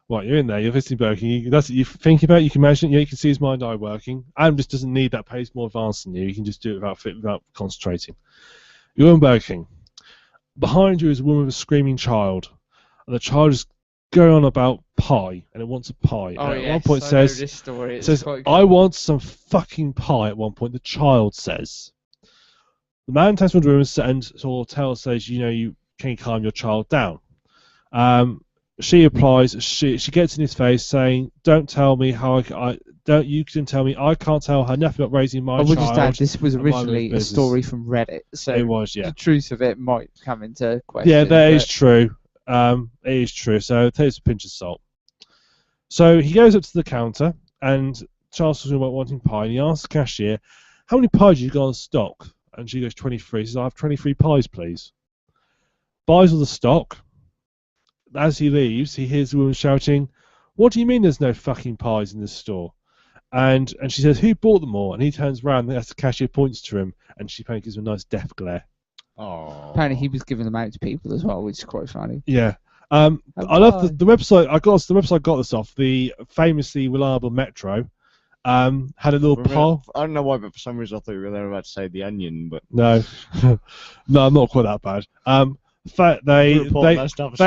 Right, you're in there, you're visiting Burger King. That's what you're thinking about. You can imagine it. Yeah, you can see his mind eye working. Adam just doesn't need that pace more advanced than you. You can just do it without concentrating. You're in Burger King. Behind you is a woman with a screaming child, and the child is going on about pie, and it wants a pie. Oh, and at one point it says, "I want some fucking pie." At one point, the child says. The man turns to the room and sort of says, "You can calm your child down." She replies, she gets in his face saying, "Don't tell me how you can tell me I can't tell her nothing about raising my child." I would just add, this was originally a story from Reddit, so it was, yeah. The truth of it might come into question. Yeah, that is true. It is true. So take it with a pinch of salt. So he goes up to the counter, and Charles talking about wanting pie, and he asks the cashier, "How many pies you got on stock?" And she goes, 23. He says, "I have 23 pies, please." Buys all the stock. As he leaves, he hears the woman shouting, "What do you mean there's no fucking pies in this store?" And she says, "Who bought them all?" And he turns around, and the cashier points to him, and she gives him a nice death glare. Oh. Apparently he was giving them out to people as well, which is quite funny. Yeah. I love the website. The website I got this off, the famously reliable Metro, had a little poll. I don't know why, but for some reason I thought you were about to say The Onion, but no, no, I'm not quite that bad. In fact, they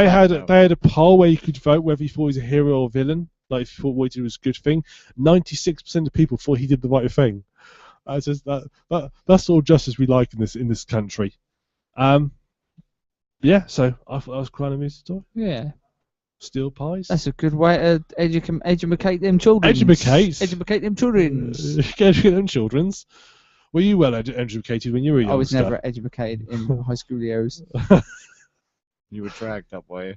had a poll where you could vote whether you thought he was a hero or villain. Like if you thought what he did was a good thing. 96% of people thought he did the right thing. That's all justice we like in this country. Yeah. So I thought that was quite an amusing story. Yeah. Steal pies. That's a good way to educate them children. Educate them children. Educate them childrens. Were you well educated when you were young? I was never educated in high school years. You were dragged up, were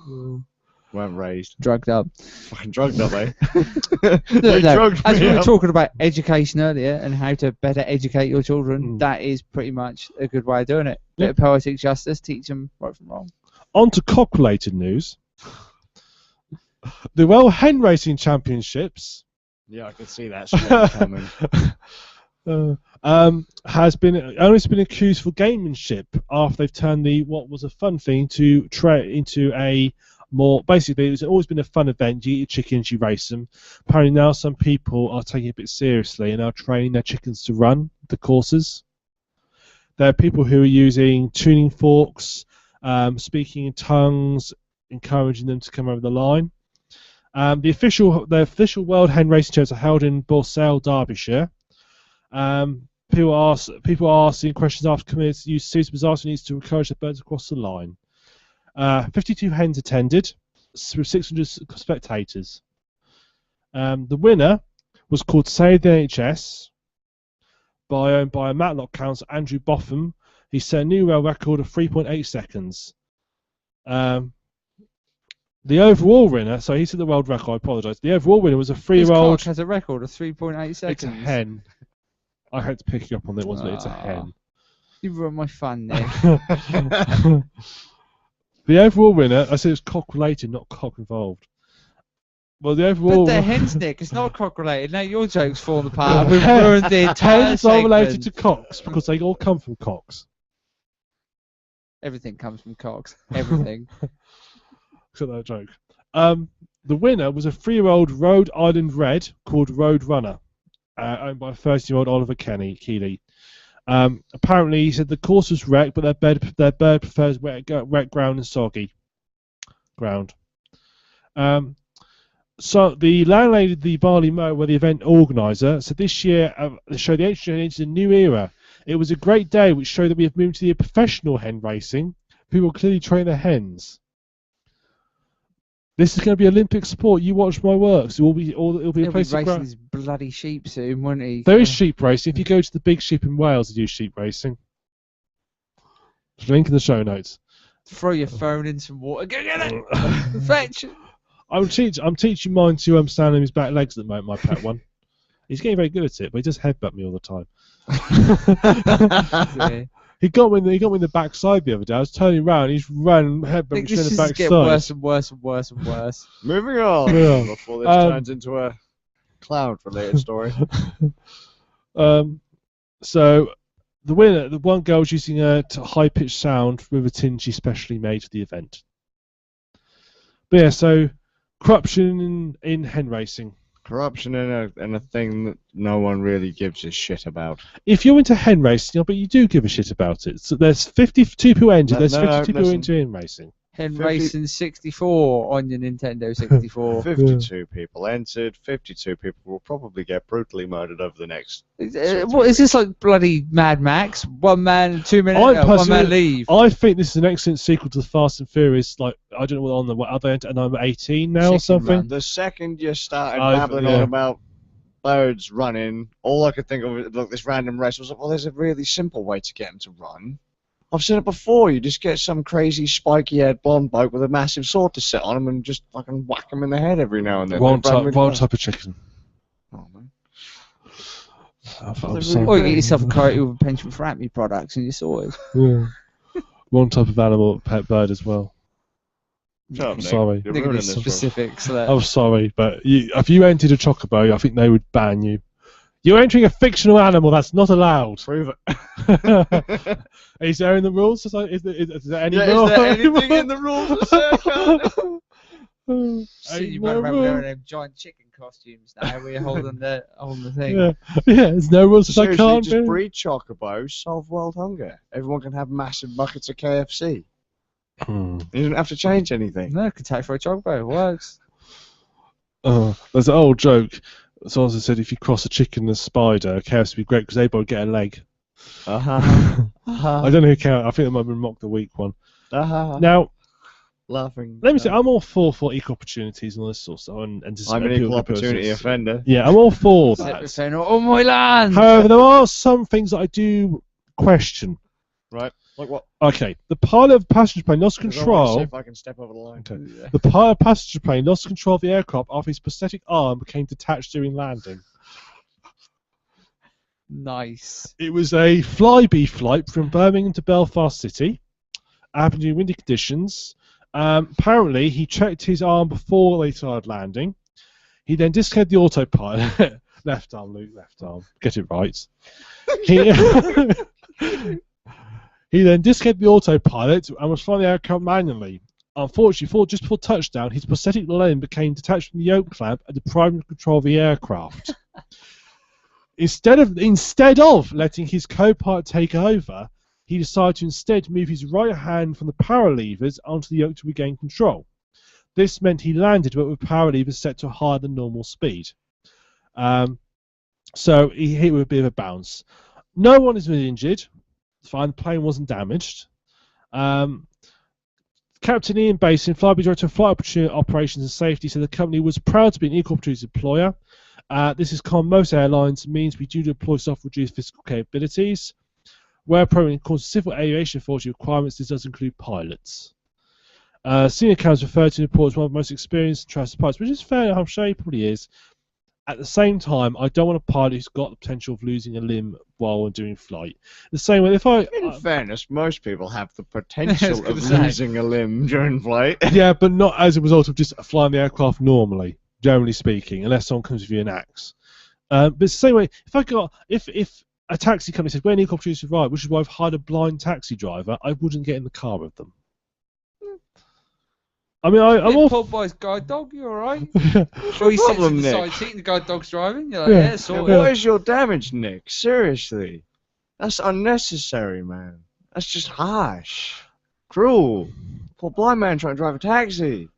you? Weren't raised. Drugged up. Fucking drugged up, eh? As we were talking about education earlier and how to better educate your children, that is pretty much a good way of doing it. Bit of poetic justice, teach them right from wrong. On to cock-related news. The World Hen Racing Championships. Yeah, I could see that coming. Has been accused for gamemanship after they've turned what was a fun thing into a more, basically it's always been a fun event. You eat your chickens, you race them. Apparently now some people are taking it a bit seriously and are training their chickens to run the courses. There are people who are using tuning forks, speaking in tongues, encouraging them to come over the line. The official World Hen Racing Championships are held in Borsell, Derbyshire. People are asking questions after committees use series of bizarre needs to encourage the birds across the line. 52 hens attended, with 600 spectators. The winner was called Save the NHS by a Matlock counsellor, Andrew Boffin. He set a new world record of 3.8 seconds. The overall winner, so he set the world record, I apologise. The overall winner was a 3-year-old. His cock has a record of 3.8 seconds. It's a hen. I had to pick you up on that, wasn't it? It's a hen. You ruined my fun there. The overall winner, I said it was cock-related, not cock-involved. Well, the overall... But they're hens, Nick. It's not cock-related. Now your joke's fallen apart. We've ruined the entire Hens are related to cocks because they all come from cocks. Everything comes from cocks. Everything. Except that joke. The winner was a 3-year-old Rhode Island Red called Road Runner, owned by 30-year-old Oliver Keeley. Apparently, he said the course was wrecked, but their bird prefers wet ground and soggy ground. So the landlady of the Barley Mow, were the event organiser, said this year the show the entry into a new era. It was a great day, which showed that we have moved to the professional hen racing. People clearly train their hens. This is going to be Olympic sport. You watch my works. It'll be a place to racing these bloody sheep soon, won't he? There is sheep racing. If you go to the big sheep in Wales, they do sheep racing. Link in the show notes. Throw your phone in some water. Go get it. Fetch. I'm teaching mine to stand on his back legs at the moment. My pet one. He's getting very good at it, but he just headbutt me all the time. He got me in the backside the other day. I was turning around, he's run headbutt me in the backside. This is getting worse and worse and worse and worse. Moving on before this turns into a cloud-related story. So the winner, the one girl was using a high-pitched sound with a tin she specially made for the event. But yeah, so Corruption in hen racing. Corruption in a thing that no one really gives a shit about. If you're into hen racing, but you do give a shit about it. So there's 52 people entered. There's 52 people into hen racing. Hen Racing 64 on your Nintendo 64. 52 people entered. 52 people will probably get brutally murdered over the next. What is this, like bloody Mad Max? 1 man, 2 minutes, 1 man leave. I think this is an excellent sequel to the Fast and Furious. Like, I don't know what are they at number 18 now or something? Run. The second you started babbling on about birds running, all I could think of was, look, this random race. I was like, well, there's a really simple way to get them to run. I've seen it before. You just get some crazy spiky-haired blonde bloke with a massive sword to sit on him and just fucking whack him in the head every now and then. One type of chicken. Oh, man. Or you get yourself a crate with a penchant for acne products and you're sorted. Yeah. One type of animal, pet bird as well. I'm sorry. You're ruining this specifics. I'm sorry, but if you entered a chocobo, I think they would ban you. You're entering a fictional animal. That's not allowed. Prove it. Is there in the rules? Is there any rule? Is there anything in the rules that say you better remember wearing them giant chicken costumes now where you're holding the thing. Yeah, there's no rules that I can't just breed chocobos, solve world hunger. Everyone can have massive buckets of KFC. You don't have to change anything. No, can take for a chocobo. It works. There's an old joke. Someone said if you cross a chicken and a spider, KFC would be great because they both get a leg. I don't know who count. I think it might have been Mock the Weak one. Now, laughing. Let me say, I'm all for equal opportunities and all this sort of stuff. And I'm an equal opportunity offender. Yeah, I'm all for that. Oh my land! However, there are some things that I do question. Right. Like what? Okay, the pilot of the passenger plane lost control. See if I can step over the line. Okay. The pilot of the passenger plane lost control of the aircraft after his prosthetic arm became detached during landing. Nice. It was a Flybe flight from Birmingham to Belfast City. Happened during windy conditions. Apparently, he checked his arm before they started landing. He then disconnected the autopilot. Left arm, Luke, left arm. Get it right. He then disconnected the autopilot and was flying the aircraft manually. Unfortunately, just before touchdown, his prosthetic limb became detached from the yoke clamp and deprived him of control of the aircraft. Instead of letting his co-pilot take over, he decided to instead move his right hand from the power levers onto the yoke to regain control. This meant he landed but with power levers set to higher than normal speed. So he hit with a bit of a bounce. No one has been injured. Fine, the plane wasn't damaged. Captain Ian Basin, Flybe Director of Flight Operations and Safety, said the company was proud to be an equal opportunity employer. This is common most airlines, means we do deploy staff with reduced physical capabilities. Where appropriate, in accordance with civil aviation authority requirements, this does include pilots. Senior accounts referred to the report as one of the most experienced and trusted pilots, which is fair, I'm sure he probably is. At the same time, I don't want a pilot who's got the potential of losing a limb while doing flight. The same way, in fairness, most people have the potential of losing a limb during flight. Yeah, but not as a result of just flying the aircraft normally, generally speaking, unless someone comes with you an axe. But it's the same way, if a taxi company said, we're an equal opportunity ride, which is why I've hired a blind taxi driver, I wouldn't get in the car with them. I mean, I'm all pulled by his guide dog. You all right? Sure, he sits in the side seat and the guide dog's driving. You're like, yeah, sorted. What is your damage, Nick? Seriously, that's unnecessary, man. That's just harsh, cruel. Poor blind man trying to drive a taxi.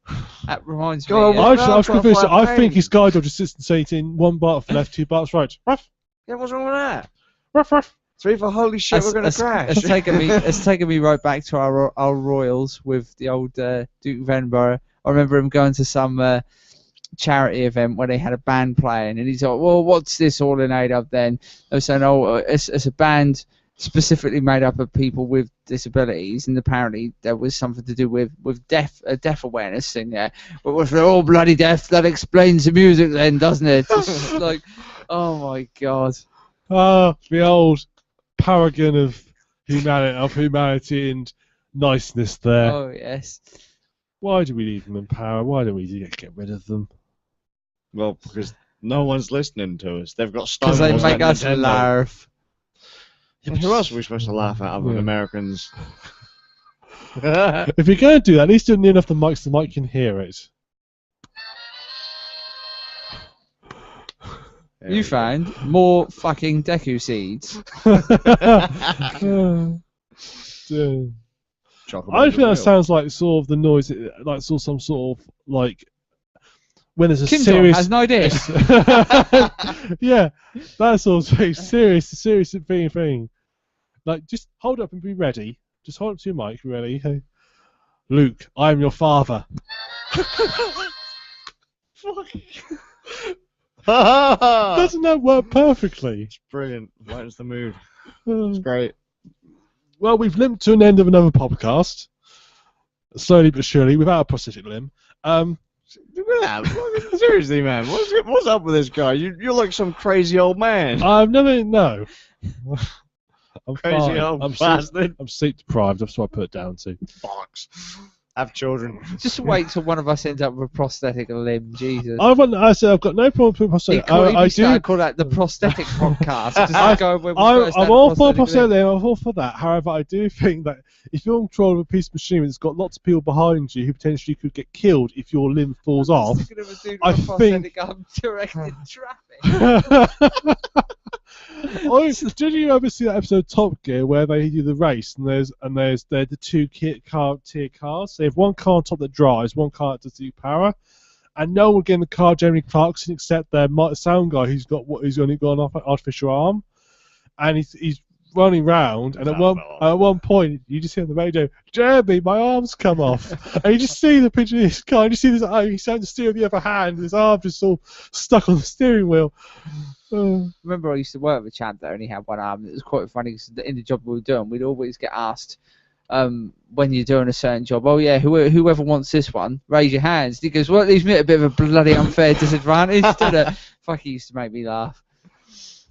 That reminds me. I think his guide dog just sits in the seat in one bar left, 2 bars right. Ruff. Yeah, what's wrong with that? Ruff, ruff. 3 for holy shit, we're gonna crash. It's taken me right back to our Royals with the old Duke of Edinburgh. I remember him going to some charity event where they had a band playing, and he's like, "Well, what's this all in aid of?" Then they were saying, "Oh, it's a band specifically made up of people with disabilities, and apparently there was something to do with deaf awareness in there. But if they're all bloody deaf, that explains the music, then, doesn't it?" It's like, oh my god. The old paragon of humanity and niceness there. Oh yes. Why do we leave them in power? Why don't we get rid of them? Well, because no one's listening to us. They've got stones. Because they make us laugh. Yeah, who else are we supposed to laugh at other than Americans? If you're going to do that, at least do it near enough the mic so the mic can hear it. You found more fucking Deku seeds. Dude. Chocolate I think that milk. sounds like sort of the noise, like sort of some sort of like when there's a Kim serious. has no idea. Yeah, that sort of very serious thing. Like, just hold up and be ready. Just hold up to your mic, ready. Hey, Luke, I am your father. Doesn't that work perfectly? It's brilliant. Lightens the mood. It's great. Well, we've limped to an end of another podcast, slowly but surely, without a prosthetic limb. Seriously, man, what's up with this guy? You're like some crazy old man. I've never no. I'm Crazy fine. old bastard. I'm sleep deprived. That's what I put it down to. Bollocks. Have children. Just wait till one of us ends up with a prosthetic limb, Jesus. I said I've got no problem with prosthetic. I do. Call that the prosthetic podcast. Just go where we first I'm had a all for prosthetic prosthetic limb. limb. I'm all for that. However, I do think that if you're in control of a piece of machinery that's got lots of people behind you who potentially could get killed if your limb falls off, I think. Directed traffic. Did you ever see that episode of Top Gear where they do the race and there's the two tier cars? They have one car on top that drives, one car that does the power, and no one would get in the car Jeremy Clarkson except their sound guy who's only got an artificial arm, and he's running round, and at one point you just hear on the radio, Jeremy, my arm's come off, and you just see the picture of this guy, and you see this, he's trying to steer with the other hand, his arm just all stuck on the steering wheel. Remember, I used to work with Chad that only had one arm. It was quite funny because in the job we were doing, we'd always get asked when you're doing a certain job, oh yeah, whoever wants this one, raise your hands. And he goes, well, it leaves me at a bit of a bloody unfair disadvantage. Fuck, he used to make me laugh.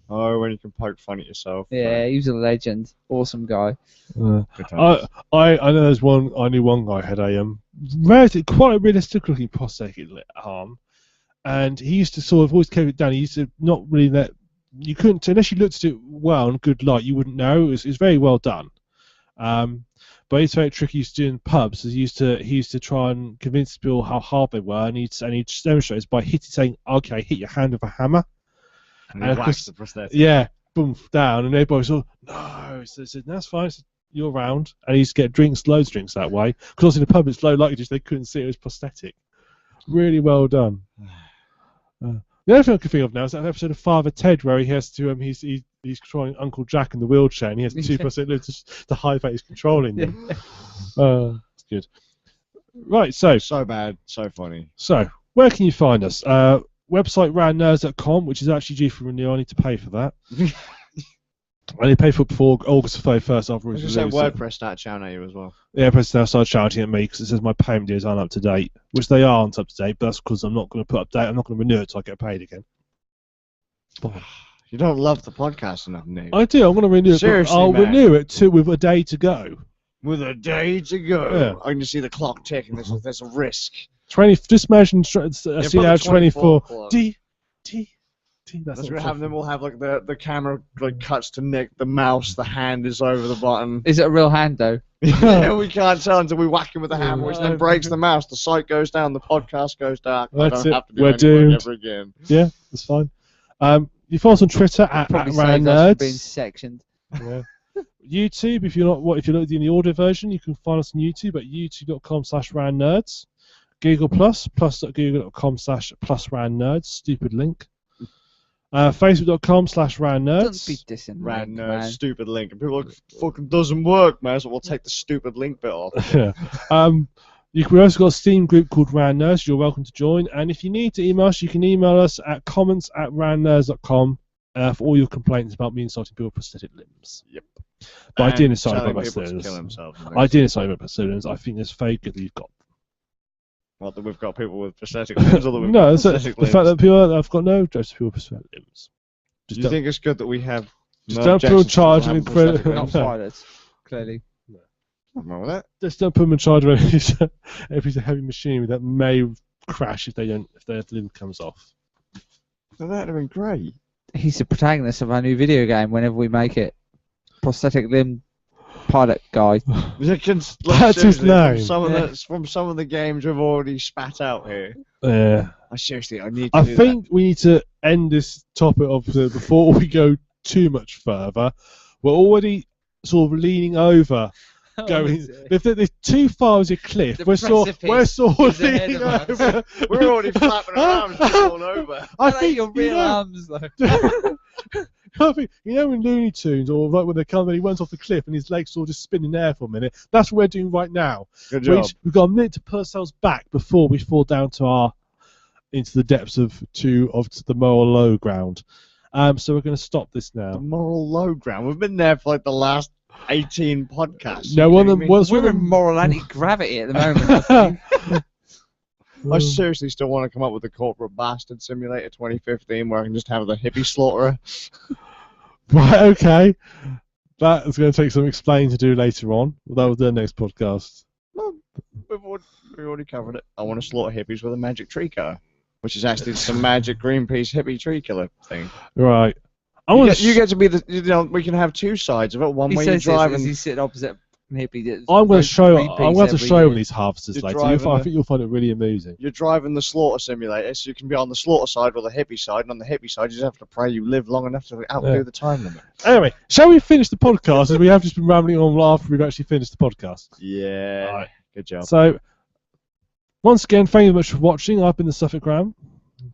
Oh, when you can poke fun at yourself. Yeah, he was a legend. Awesome guy. I know there's one. I knew one guy had a quite a realistic looking prosthetic arm, and he used to sort of always keep it down. He used to not really let you couldn't unless you looked at it well in good light. You wouldn't know. It was very well done. But it's very tricky. He used to do in pubs. He used to try and convince people how hard they were, and he'd demonstrate it by saying, "Okay, hit your hand with a hammer." And of course, the prosthetic. Yeah, boom, down, and everybody's all, no. So they said, that's fine. Said, you're round, and he used to get loads of drinks that way. Because in the pub, it's low luggage, they couldn't see it was prosthetic. Really well done. The other thing I can think of now is that episode of Father Ted where he has to he's controlling Uncle Jack in the wheelchair, and he has two prosthetic limbs to hide that he's controlling them. It's good. Right, so bad, so funny. So where can you find us? Website randnerds.com, which is actually due for renewal. I need to pay for that. I need to pay for it before August 31st after it's released. WordPress start shouting at you as well. Yeah, WordPress now started shouting at me because it says my payment deals aren't up to date, which they aren't up to date, but that's because I'm not going to put update. I'm not going to renew it until I get paid again. You don't love the podcast enough, Nick. I do. I'm going to renew it. Seriously, I'll man. renew it with a day to go. With a day to go. Yeah. I can just see the clock ticking. There's a risk. 20. Just imagine. See now 24. D. That's what happen. Then we'll have like the camera like cuts to Nick. The mouse, the hand is over the button. Is it a real hand though? Yeah, we can't tell until we whack him with the hammer, which then breaks the mouse. The site goes down. The podcast goes dark. That's I don't it. have to do We're anything doomed. ever again. Yeah, that's fine. You follow us on Twitter at randnerds. Being sectioned. Yeah. YouTube, if you're not doing the audio version, you can find us on YouTube at youtube.com/randnerds. Google plus.google.com/+randnerds. Stupid link. Facebook.com/randnerds. Don't be dissing Randnerds, stupid link. And people are like, fucking doesn't work, man, so we'll take the stupid link bit off. Yeah. We also got a Steam group called Randnerds. You're welcome to join. And if you need to email us, you can email us at comments@randnerds.com for all your complaints about me insulting people with prosthetic limbs. Yep. But I didn't insult telling about people to prosthetic kill limbs. themselves. I didn't insult about prosthetic limbs. I think it's very good that you've got. Not that we've got people with prosthetic limbs, or that we've No, got it's prosthetic the limbs. fact that people I've got no jokes to people with prosthetic limbs. Do you think it's good that we have just no don't put them in objections to charge people of having prosthetic incredible. limbs? Not pilots, clearly. Nothing wrong with that. Just don't put them in charge of any piece of heavy machinery that may crash if their limb comes off. So that'd have been great. He's the protagonist of our new video game whenever we make it. Prosthetic limb pilot guy. That's his name. From some of the games we've already spat out here. Yeah. I need to think we need to end this topic before we go too much further. We're already sort of leaning over. If there's too far as a cliff, we're sort of leaning over. We're already flapping around, falling over. I think your real arms, though. I think, you know, in Looney Tunes, or right when they come and he went off the cliff and his legs sort of just spinning there for a minute. That's what we're doing right now. Good job. We've got a minute to pull ourselves back before we fall down into the depths of the moral low ground. So we're going to stop this now. The moral low ground. We've been there for like the last 18 podcasts. No one of them. We're in moral anti-gravity at the moment. I think. I seriously still want to come up with the Corporate Bastard Simulator 2015 where I can just have the hippie slaughterer. Right, okay. That is going to take some explaining to do later on. That will do the next podcast. Well, we've already covered it. I want to slaughter hippies with a magic tree cutter, which is actually some magic Greenpeace hippie tree killer thing. Right. You get to be we can have two sides of it. One way you're driving. He's sitting opposite hippie. I'm going to show you these harvesters later. I think you'll find it really amusing. You're driving the slaughter simulator, so you can be on the slaughter side or the hippie side, and on the hippie side, you just have to pray you live long enough to outdo the time limit. Anyway, shall we finish the podcast? As we have just been rambling on after we've actually finished the podcast. Yeah. Right. Good job. So, once again, thank you very much for watching. I've been the Suffolk Ram.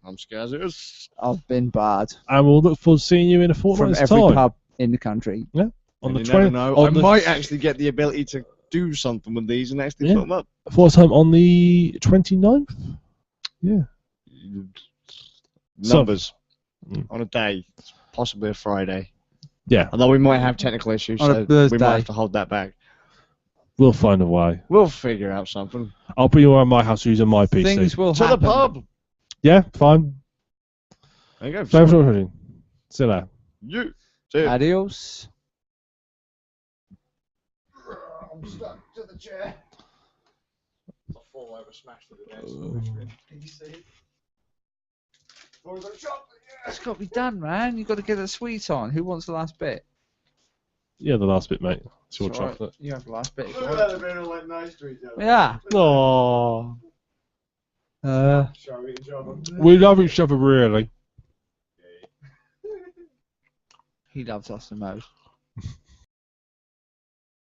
I'm Skazz. I've been bad. And we'll look forward to seeing you in a fortnight's time. From every pub in the country. Yeah. On the 20th. I might actually get the ability to do something with these and actually put them up. Fortnight's time on the 29th? Yeah. Numbers. On a day. Possibly a Friday. Yeah. Although we might have technical issues, so we might have to hold that back. We'll find a way. We'll figure out something. I'll bring you around my house using my PC. Things will happen. To the pub! Yeah, fine. There you go. Thanks for watching. See you later. Adios. I'm stuck to the chair. I'll fall over, smashed to the desk. Can you see it? It's got to be done, man. You've got to get the sweet on. Who wants the last bit? Yeah, the last bit, mate. It's your chocolate. Right. You have the last bit. Yeah. Aww. Shall we each other? We love each other, really. He loves us the most.